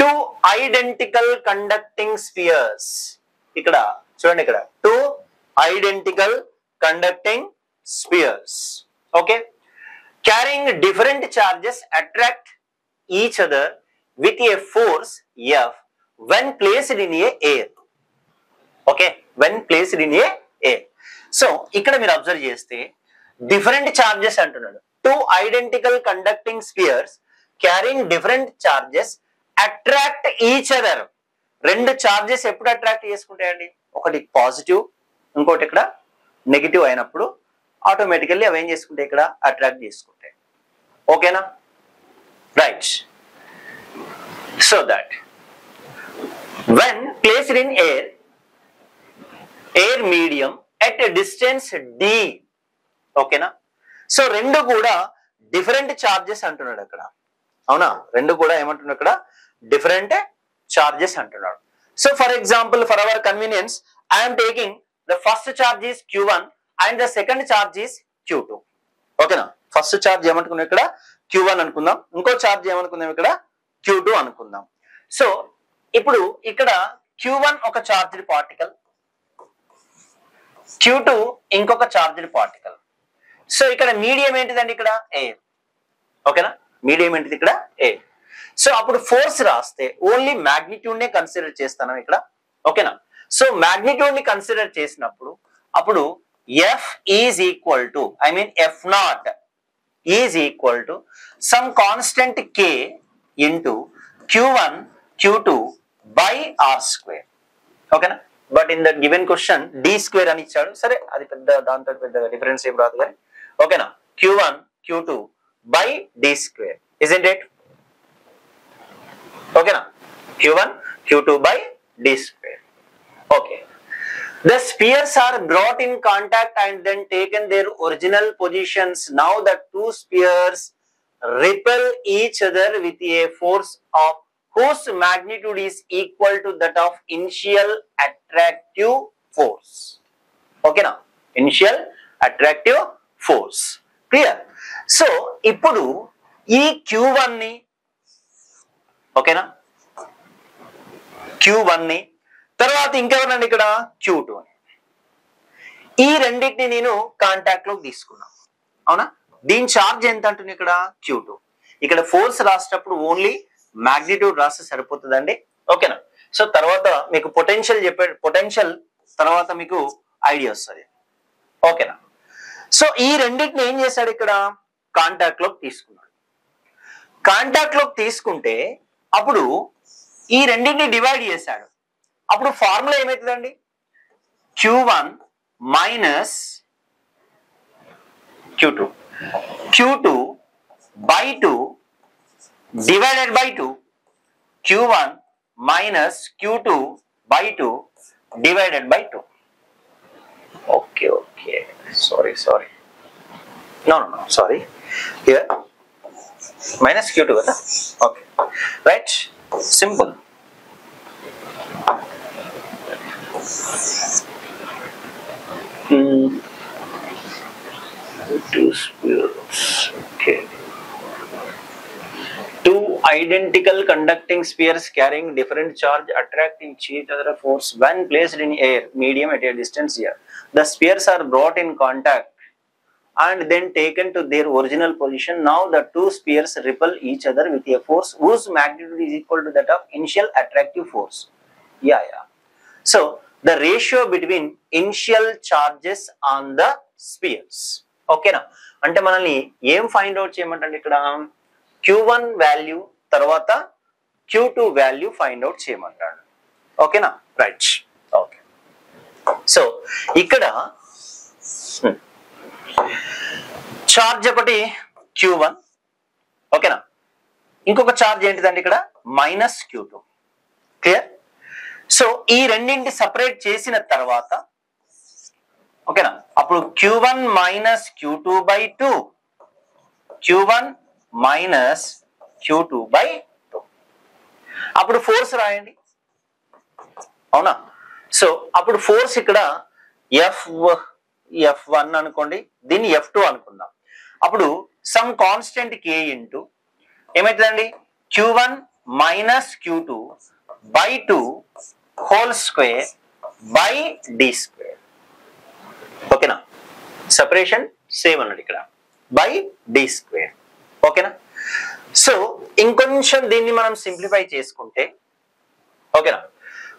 Two identical conducting spheres. ఇక్కడ చూడండి, ఇక్కడ two identical conducting spheres. Okay. Carrying different charges attract each other with a force F when placed in a air. Okay, when placed in a air. So ఇక్కడ మీరు observe చేస్తే different charges అంటున్నాడు. Two identical conducting spheres carrying different charges attract each other. రెండు charges ఎప్పుడు attract చేసుకుంటాయండి? ఒకటి positive, ఇంకోటి ఇక్కడ negative అయినప్పుడు ఆటోమేటికల్లీ అవి ఏం చేసుకుంటాయి? ఇక్కడ అట్రాక్ట్ చేసుకుంటాయి. ఓకేనా? Right. So that when placed in air medium at a distance d, ఓకేనా? సో రెండు కూడా డిఫరెంట్ చార్జెస్ అంటున్నాడు అక్కడ. అవునా? రెండు కూడా ఏమంటున్నాడు అక్కడ? డిఫరెంట్ చార్జెస్ అంటున్నాడు. So for example, for hour convenience, I'm taking the first charge is Q1 and the second charge is Q2. ఓకేనా? ఫస్ట్ చార్జ్ ఏమనుకున్నాం ఇక్కడ? Q1 అనుకుందాం. ఇంకో చార్జ్ ఏమనుకుందాం ఇక్కడ? Q2 అనుకుందాం. సో ఇప్పుడు ఇక్కడ Q1 ఒక చార్జ్డ్ పార్టికల్, Q2 ఇంకొక చార్జ్డ్ పార్టికల్. సో ఇక్కడ మీడియం ఏంటిదండి? ఇక్కడ ఎయిర్. ఓకేనా? మీడియం ఏంటిది? ఇక్కడ ఎయిర్. సో అప్పుడు ఫోర్స్ రాస్తే ఓన్లీ మ్యాగ్నిట్యూడ్ నే కన్సిడర్ చేస్తాను ఇక్కడ. ఓకేనా? సో మ్యాగ్నిట్యూడ్ ని కన్సిడర్ చేసినప్పుడు అప్పుడు F is equal to, I mean F0 is equal to some constant K into Q1 Q2 by R square. ఓకేనా? But in the given question D square అని ఇచ్చాడు. సరే, అది పెద్ద దాంతో పెద్ద డిఫరెన్స్ ఏం రాదు కానీ. ఓకేనా? Q1 Q2 by D square. Isn't it? ఓకేనా? Q1 Q2 by D square. Okay. The spheres are brought in contact and then taken their original positions. Now the two spheres repel each other with a force of whose magnitude is equal to that of initial attractive force. Okay na? Initial attractive force. Clear? So ఇప్పుడు ఈ Q1 ని, ఓకేనా, Q1 ని తర్వాత ఇంకెవరండి ఇక్కడ Q2 ని, ఈ రెండింటిని నేను కాంటాక్ట్ లోకి తీసుకున్నా. అవునా? దీని చార్జ్ ఎంత అంటుంది ఇక్కడ? Q2. ఇక్కడ ఫోర్స్ రాసేటప్పుడు ఓన్లీ మ్యాగ్నిట్యూడ్ రాస్తే సరిపోతుందండి. ఓకేనా? సో తర్వాత మీకు పొటెన్షియల్ పొటెన్షియల్ తర్వాత మీకు ఐడియా వస్తుంది. ఓకేనా? సో ఈ రెండింటిని ఏం చేశాడు? ఇక్కడ కాంటాక్ట్ లోకి తీసుకున్నాడు. కాంటాక్ట్ లోకి తీసుకుంటే అప్పుడు ఈ రెండింటిని డివైడ్ చేశాడు. అప్పుడు ఫార్ములా ఏమవుతుందండి? Q1 minus Q2, Q2 by 2 divided by 2, Q1 minus Q2 by 2 divided by 2. Okay, okay. Sorry. No, sorry. Here minus Q2 కదా? Okay. Right? Simple. Two spheres. Okay. Two identical conducting spheres carrying different charge attracting each other force when placed in air medium at a distance here. The spheres are brought in contact and then taken to their original position. Now the two spheres repel each other with a force whose magnitude is equal to that of initial attractive force. Yeah. So the ratio between initial charges on the spheres. Okay na? అంటే మనల్ని ఏం find out చేయమంటే ఇక్కడ Q1 value తర్వాత Q2 value find out చేయమంటాడు. ఓకేనా? Right. Okay. So ఇక్కడ charge ఒకటి Q1, ఓకేనా? ఇంకొక చార్జ్ ఏంటిదండి ఇక్కడ -Q2. క్లియర్? సో ఈ రెండింటి సపరేట్ చేసిన తర్వాత ఓకేనా, అప్పుడు Q1 - Q2/2, Q1 - Q2/2. అప్పుడు ఫోర్స్ రాయండి. అవునా? సో అప్పుడు ఫోర్స్ ఇక్కడ F1 అనుకోండి, దీన్ని F2 అనుకుందాం. అప్పుడు సమ్ కాన్స్టెంట్ K ఇంటూ ఏమైతుందండి Q1 - Q2/2 whole square by D square. ఓకేనా? సెపరేషన్ సేమ్ అన్నది ఇక్కడ బై D స్క్వేర్. ఓకేనా? సో ఇంకొంచెం దీన్ని మనం సింప్లిఫై చేసుకుంటే ఓకేనా,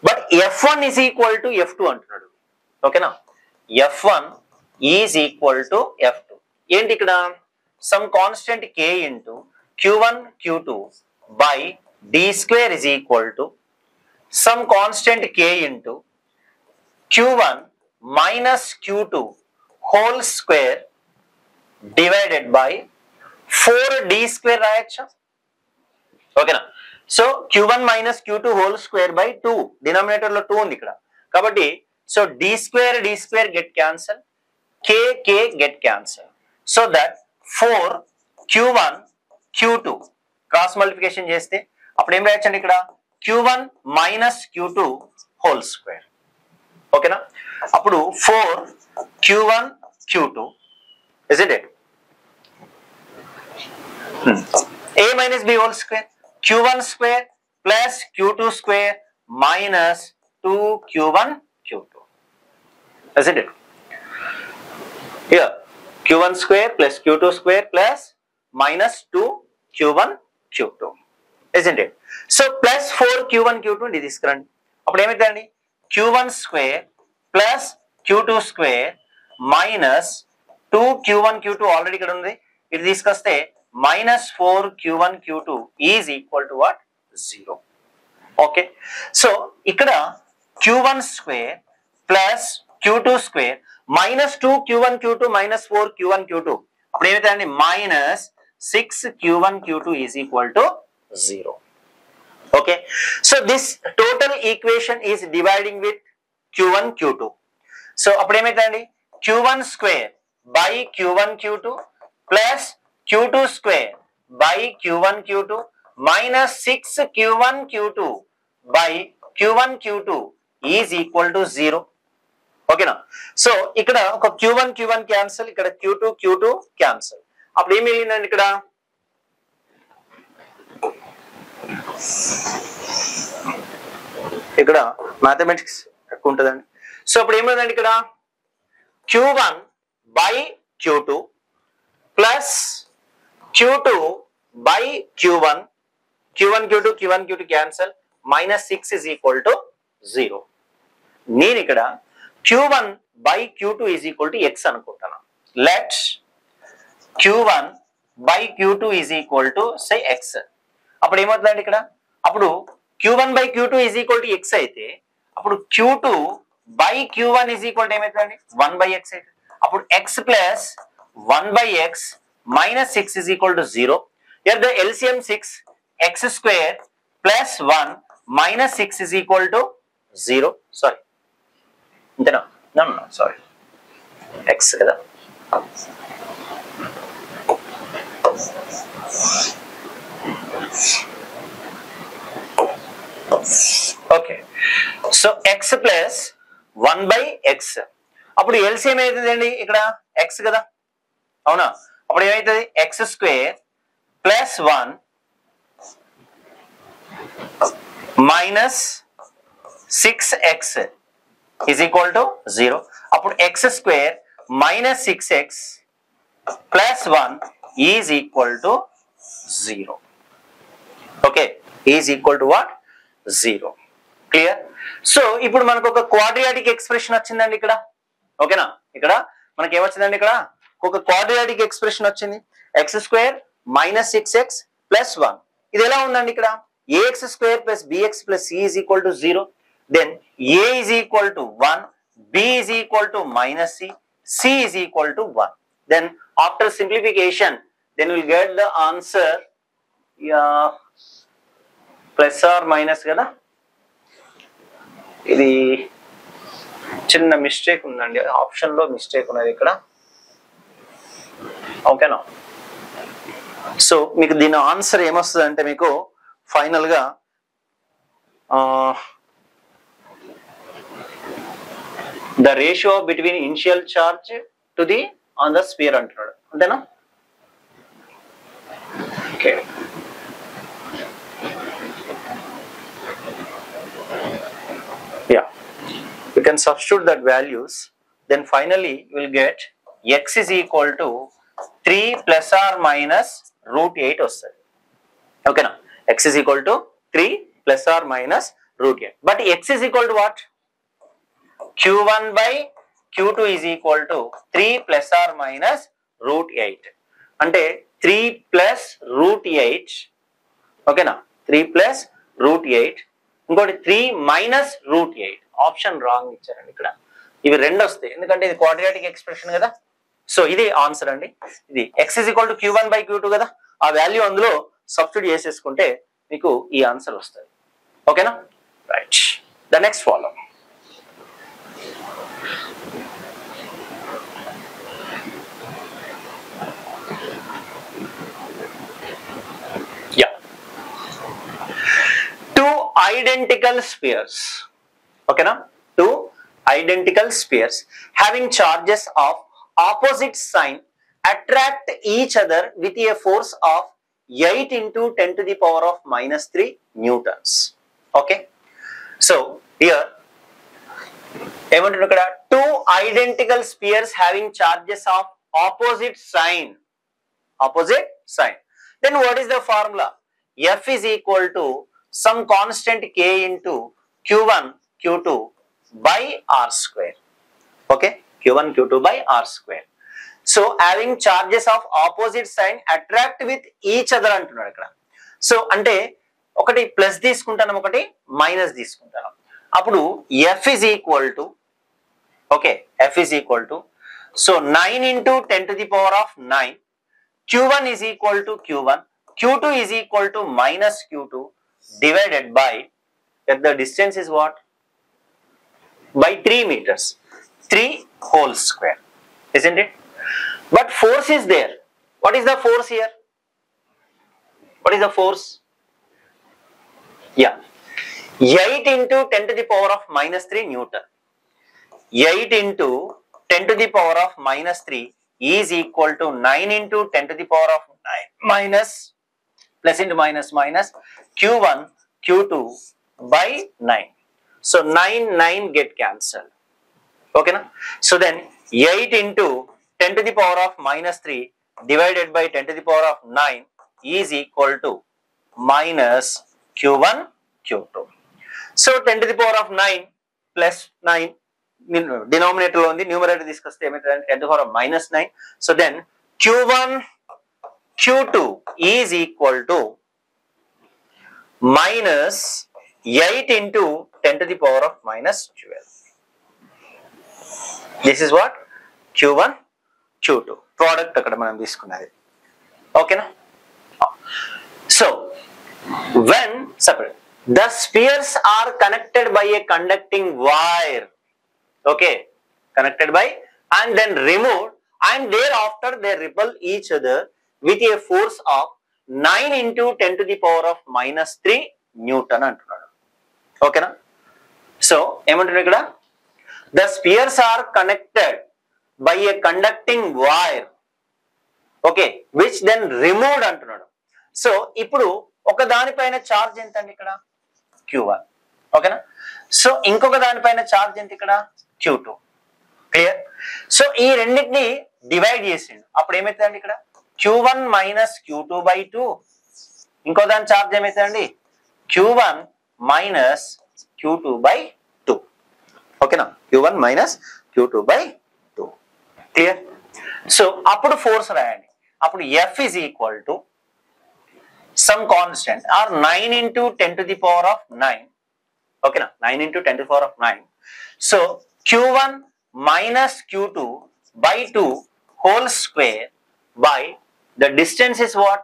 but F1 is equal to F2 అంటున్నాడు. ఓకేనా? F1 is equal to F2. ఏంటి ఇక్కడ some constant K into Q1 Q2 by D square is equal to some constant K into Q1 - Q2 whole square divided by 4D square రాయొచ్చా? ఓకేనా? So Q1 - Q2 whole square by 2, denominator లో 2 ఉంది ఇక్కడ కాబట్టి so D square get cancel, K get cancel. So that 4 Q1 Q2 cross multiplication చేస్తే అప్పుడు ఏం రాయొచ్చండి ఇక్కడ Q1 - Q2 హోల్ స్క్వేర్. ఓకేనా? అప్పుడు 4 Q1 Q2 isn't it? A minus B whole square, Q1 square plus Q2 square minus 2Q1 Q2, isn't it? Here Q1 square plus Q2 square plus minus 2Q1 Q2, isn't it? So plus 4Q1 Q2 ఇది తీసుకురండి. అప్పుడు ఏమైందండి Q1 square plus Q2 square minus 2Q1 Q2 already ఇక్కడ ఉంది, ఇది తీసుకొస్తే -4Q1 Q2 is equal to what 0. Okay. So ఇక్కడ Q1 square plus Q2 square -2Q1 Q2 -4Q1 Q2 అప్పుడు ఏమైతుందండి -6Q1 Q2 is equal to 0. Okay. So this total equation is dividing with Q1 Q2. So అప్పుడు ఏమైతుందండి Q1 square by Q1 Q2 plus Q2 square by Q1 Q2 minus 6Q1 Q2 by Q1 Q2 is equal to 0. ఓకేనా? So ఇక్కడ ఒక Q1 cancel, ఇక్కడ Q2 cancel. అప్పుడు ఏం మిగిలిందండి ఇక్కడ ఇక్కడ mathematics ఎక్కువ ఉంటుందండి. సో అప్పుడు ఏమైందండి ఇక్కడ Q1 by Q2 plus Q2 by Q1 Q2 cancel -6 is equal to 0. నేను ఇక్కడ Q1 by Q2 is equal to x అనుకుంటాను. Let Q1 by Q2 is equal to say x. అప్పుడు ఏమవుతుందండి ఇక్కడ అప్పుడు Q1 by Q2 is equal to x అయితే అప్పుడు Q2 by Q1 is equal to ఏమవుతుందండి 1 by x అయితే అప్పుడు x plus 1 by x minus 6 is equal to 0. Here the LCM 6, x square plus 1 minus 6 is equal to 0. Sorry. No, sorry. X kada. Okay. So x plus 1 by x. అప్పుడు LCM ఏమవుతుందండి ఇక్కడ x కదా, అవునా? అప్పుడు ఏమవుతుంది x square plus 1 minus 6x is equal to 0. అప్పుడు x square minus 6x plus 1 is equal to 0. Okay, is equal to what? 0. Clear? So ఇప్పుడు మనకు ఒక క్వాడ్రాటిక్ ఎక్స్ప్రెషన్ వచ్చిందండి ఇక్కడ. ఓకేనా? ఇక్కడ మనకి ఏమొచ్చిందండి ఇక్కడ ఒక క్వాడ్రాటిక్ ఎక్స్ప్రెషన్ వచ్చింది. x² - 6x + 1. ఇది ఎలా ఉందండి ఇక్కడ? ax² + bx + c is equal to 0. Then a is equal to 1, b is equal to -c, c is equal to 1. Then after simplification, then we'll get the answer plus or minus కదా. ఇది చిన్న mistake ఉందండి, option లో mistake ఉన్నది ఇక్కడ. ఓకేనా? So మీకు దీని ఆన్సర్ ఏమొస్తుంది అంటే మీకు ఫైనల్ గా the ratio between initial charge to the on the sphere అంటున్నాడు, అంతేనా? Okay, yeah, you can substitute that values, then finally you will get x is equal to 3 plus or minus √8 వస్తుంది. ఓకేనా? x is equal to 3 plus or minus √8, but x is equal to what? q1 by q2 is equal to 3 plus or minus √8 అంటే 3 plus √8. ఓకేనా? 3 plus √8, ఇంకోటి 3 minus √8. Option wrong ఇచ్చారండి ఇక్కడ. ఇవి రెండు వస్తాయి ఎందుకంటే ఇది క్వాడ్రాటిక్ ఎక్స్ప్రెషన్ కదా. సో ఇది ఆన్సర్ అండి. ఇది x is equal to q1 by q2 కదా, ఆ వాల్యూ అందులో సబ్స్టిట్యూట్ చేసేసుకుంటే మీకు ఈ ఆన్సర్ వస్తుంది. ఓకేనా? Right, the next follow. Identical spheres, okay na? Two identical spheres having charges of opposite sign attract each other with a force of 8 into 10 to the power of -3 newtons. Okay, so here ఏమంటున్నారు ఇక్కడ? Two identical spheres having charges of opposite sign. Then what is the formula? F is equal to some constant k into q1 q2 by r square. Okay, q1 q2 by r square. So having charges of opposite sign attract with each other అంటున్నాడు ఇక్కడ. So అంటే ఒకటి plus తీసుకుంటాను, ఒకటి minus తీసుకుంటాను. అప్పుడు f is equal to, okay, f is equal to, so 9 into 10 to the power of 9, q1 is equal to q1, q2 is equal to minus q2 divided by, that the distance is what? By 3 meters, 3 whole square, isn't it? But force is there. What is the force here? What is the force? Yeah, 8 into 10 to the power of -3 Newton. 8 into 10 to the power of -3 is equal to 9 into 10 to the power of 9 minus, plus into minus minus, q1 q2 by 9. So 9 get cancelled. Okay na? So then 8 into 10 to the power of -3 divided by 10 to the power of 9 is equal to minus q1 q2. So 10 to the power of 9 plus 9 denominator lo undi, numerator తీసుకొస్తే ఏమవుతుంది? 10 to the power of -9. So then q1 q2 is equal to minus 8 into 10 to the power of -12. This is what? q1 q2 product అక్కడ మనం తీసుకున్నది. ఓకేనా? So when separate, the spheres are connected by a conducting wire. Okay, connected by and then removed, and thereafter they repel each other with a force of 9 into 10 to the power of -3 Newton అంటున్నాడు. ఓకేనా? So ఏమంటున్నాడు ఇక్కడ? The spheres are connected by a conducting wire, okay, which then removed అంటున్నాడు. So ఇప్పుడు ఒక దానిపైన charge ఎంత అండి ఇక్కడ? q1. ఓకేనా? సో ఇంకొక దానిపైన ఛార్జ్ ఎంత ఇక్కడ? q2. క్లియర్. సో ఈ రెండింటిని డివైడ్ చేసిండు, అప్పుడు ఏమవుతుందండి ఇక్కడ Q1 మైనస్ Q2 బై 2. ఇంకో దాని చార్జ్ ఏమవుతుందండి Q1 మైనస్ Q2 బై 2. ఓకేనా, Q1 minus Q2 by 2. Clear. So అప్పుడు ఫోర్స్ రాయండి. అప్పుడు F is equal to some constant or 9 into 10 to the power of 9. ఓకేనా, 9 into 10 to the power of 9. So Q1 minus Q2 by 2 whole square by the distance is what?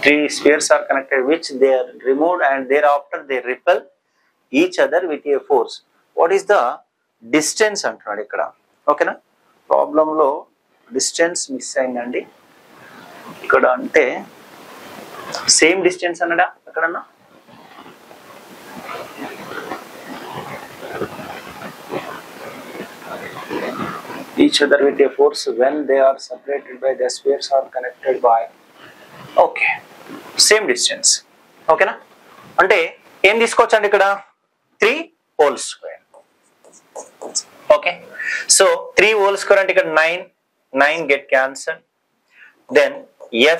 Three spheres are connected which they are removed and thereafter they repel each other with a force. What is the distance అంటున్నాడు ఇక్కడ. ఓకేనా, ప్రాబ్లంలో distance miss అయిందండి ఇక్కడ. అంటే same distance అన్నాడా ఎక్కడన్నా? each other with a force when they are separated by the spheres are connected by. Okay, same distance. ఓకేనా, అంటే ఏం తీసుకోవచ్చండి ఇక్కడ 3 whole square. Okay, so 3 whole square అంటే ఇక్కడ 9 get cancelled. దెన్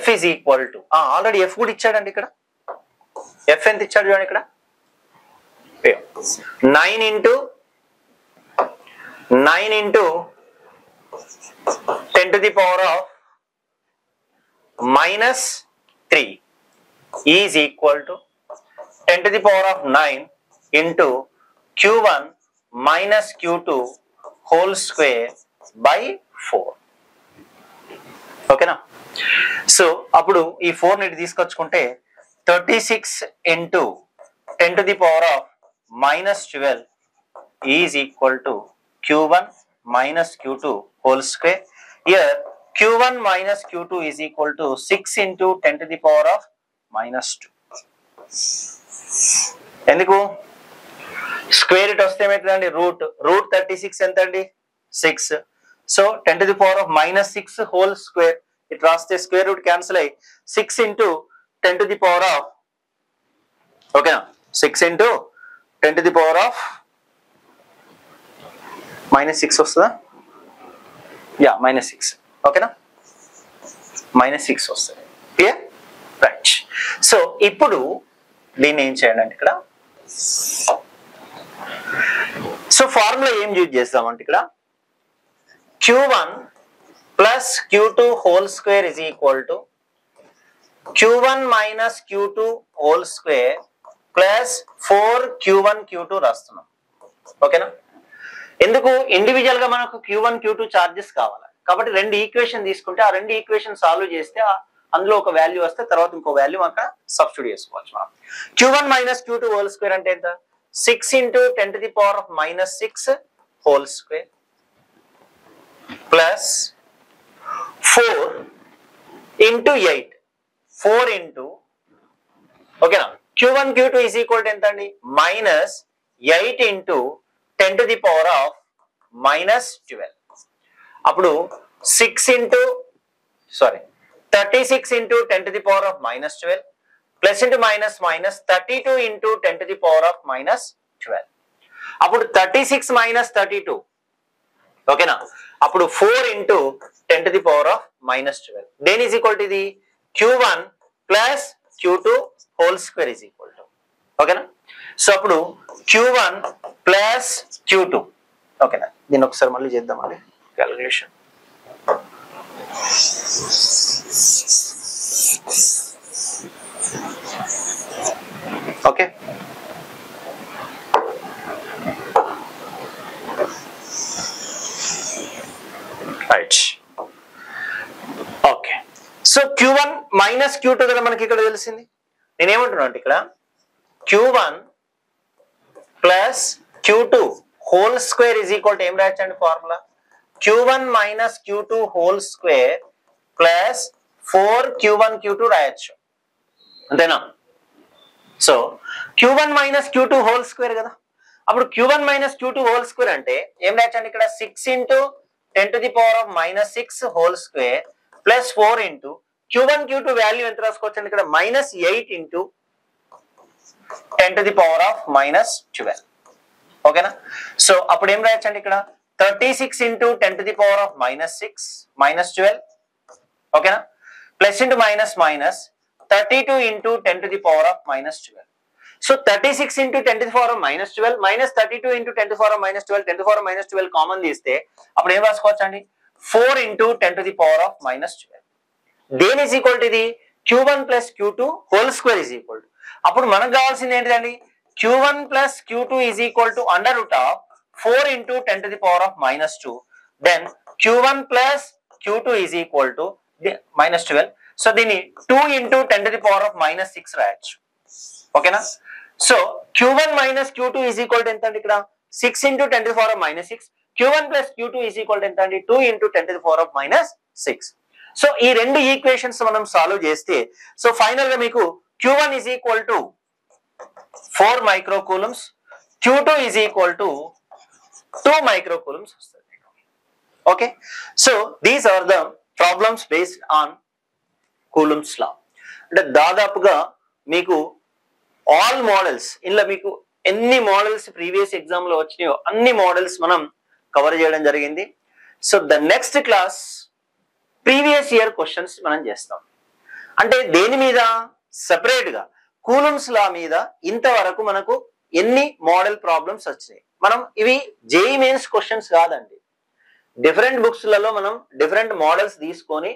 F is equal to already F కూడా ఇచ్చాడండి ఇక్కడ. F ఎంత ఇచ్చాడు చూడండి ఇక్కడ, 9 into 10 to the power of minus 3 is equal to 10 to the power of 9 into Q1 minus Q2 whole square by 4. ఓకేనా, సో అప్పుడు ఈ 4 ని తీసుకొచ్చుకుంటే 36 into 10 to the power of minus 12 is equal to Q1 minus Q2 whole square. Here Q1 minus Q2 is equal to 6 into 10 to the power of minus 2. ఎందుకు square it వస్తే ఏమవుతుందండి route 36 ఎంత అండి 6. So 10 to the power of minus 6 whole square it రాస్తే square root cancel అయ్యి 6 into 10 to the power of, ఓకేనా, 6 into 10 to the power of minus 6 వస్తుందా? Yeah, minus 6. ఓకేనా, minus 6 వస్తుంది. Clear, right. సో ఇప్పుడు దీన్ని ఏం చేయండి అంటే ఇక్కడ, సో ఫార్ములా ఏం యూజ్ చేస్తామంటే ఇక్కడ Q1 plus Q2 whole square is equal to Q1 minus Q2 whole square plus 4 Q1 Q2 రాస్తున్నాం. ఓకేనా, ఎందుకు ఇండివిజువల్ గా మనకు Q1 Q2 చార్జెస్ కావాలి కాబట్టి రెండు ఈక్వేషన్ తీసుకుంటే ఆ రెండు ఈక్వేషన్ సాల్వ్ చేస్తే అందులో ఒక వాల్యూ వస్తే తర్వాత ఇంకో వాల్యూ అక్కడ సబ్స్టిట్యూట్ చేసుకోవచ్చు మనం. Q1 minus Q2 whole square అంటే ఎంత? 6 into 10 to the power of minus 6 whole square plus 4 into 8, 4 into, ఓకేనా, Q1 Q2 is equal to ఎంత అండి minus 8 into 10 to the power of minus 12. అప్పుడు 36 into 10 to the power of minus 12 plus into minus minus 32 into 10 to the power of minus 12. అప్పుడు 36 minus 32, ఓకేనా, అప్పుడు 4 into 10 to the power of minus 12. దేని is equal to ఇది Q1 plus Q2 whole square is equal to, ఓకేనా. So అప్పుడు Q1 plus Q2, ఓకేనా. దీన్ని ఒకసారి మళ్ళీ చేద్దామండి calculation. Okay, right. Okay, so Q1 minus Q2 కదా మనకి ఇక్కడ తెలిసింది. నేనేమంటున్నా అంటే ఇక్కడ Q1 plus Q2 whole square is equal to ఏం రాయచ్చండి formula? Q1 minus Q2 whole square plus 4 Q1 Q2 రాయొచ్చు, అంతేనా? So Q1 minus Q2 whole square కదా, అప్పుడు Q1 minus Q2 whole square అంటే ఏం రాయచ్చండి ఇక్కడ 6 into 10 to the power of minus 6 whole square plus 4 into Q1 Q2 value ఎంత రాసుకోవచ్చండి ఇక్కడ minus 8 into 10 to the power of minus 12. ఓకేనా? So అప్పుడు ఏం రాయొచ్చండి ఇక్కడ 36 into 10 to the power of minus 6 minus 12. ఓకేనా? Plus into minus minus 32 into 10 to the power of minus 12. So 36 into 10 to the power of minus 12 minus 32 into 10 to the power of minus 12, 10 to the power of minus 12 common తీస్తే అప్పుడు ఏం రాసుకోవచ్చు అండి 4 into 10 to the power of minus 12. దేని is equal to ఇది q1 plus q2 whole square is equal to, అప్పుడు మనకు కావాల్సింది ఏంటిదండి q1 plus q2 is equal to under root of 4 into 10 to the power of minus 2. దెన్ q1 plus q2 is equal to minus 12. సో దీన్ని 2 into 10 to the power of minus 6 రాయొచ్చు. ఓకేనా? So q1 minus q2 is equal to ఎంత అండి ఇక్కడ 6 into 10 to the power of minus 6. q1 plus q2 is equal to ఎంత అండి 2 into 10 to the power of minus 6. So ఈ రెండు equations మనం సాల్వ్ చేస్తే సో ఫైనల్ గా మీకు q1 is equal to 4 micro coulombs, q2 is equal to 2 micro coulombs వస్తుంది. Okay, so these are the problems based on Coulomb's law. అంటే దాదాపుగా మీకు ఆల్ మోడల్స్ ఇందులో మీకు ఎన్ని మోడల్స్ ప్రీవియస్ ఎగ్జామ్ లో వచ్చినాయో అన్ని మోడల్స్ మనం కవర్ చేయడం జరిగింది. So the next class previous year questions మనం చేస్తాం. అంటే దేని మీద సెపరేట్ గా కూలమ్స్ లా మీద ఇంతవరకు మనకు ఎన్ని మోడల్ ప్రాబ్లమ్స్ వచ్చినాయి, మనం ఇవి జేఈ మెయిన్స్ క్వశ్చన్స్ కాదండి, డిఫరెంట్ బుక్స్ లలో మనం డిఫరెంట్ మోడల్స్ తీసుకొని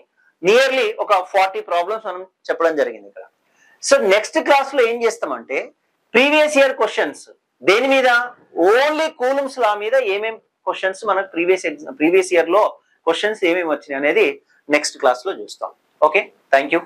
నియర్లీ ఒక 40 ప్రాబ్లమ్స్ మనం చెప్పడం జరిగింది ఇక్కడ. సో నెక్స్ట్ క్లాస్ లో ఏం చేస్తామంటే ప్రీవియస్ ఇయర్ క్వశ్చన్స్ దేని మీద ఓన్లీ కూలమ్స్ లా మీద ఏమేం క్వశ్చన్స్ మనకు ప్రీవియస్ ఇయర్ లో క్వశ్చన్స్ ఏమేమి వచ్చినాయి అనేది నెక్స్ట్ క్లాస్ లో చూస్తాం. Okay, thank you.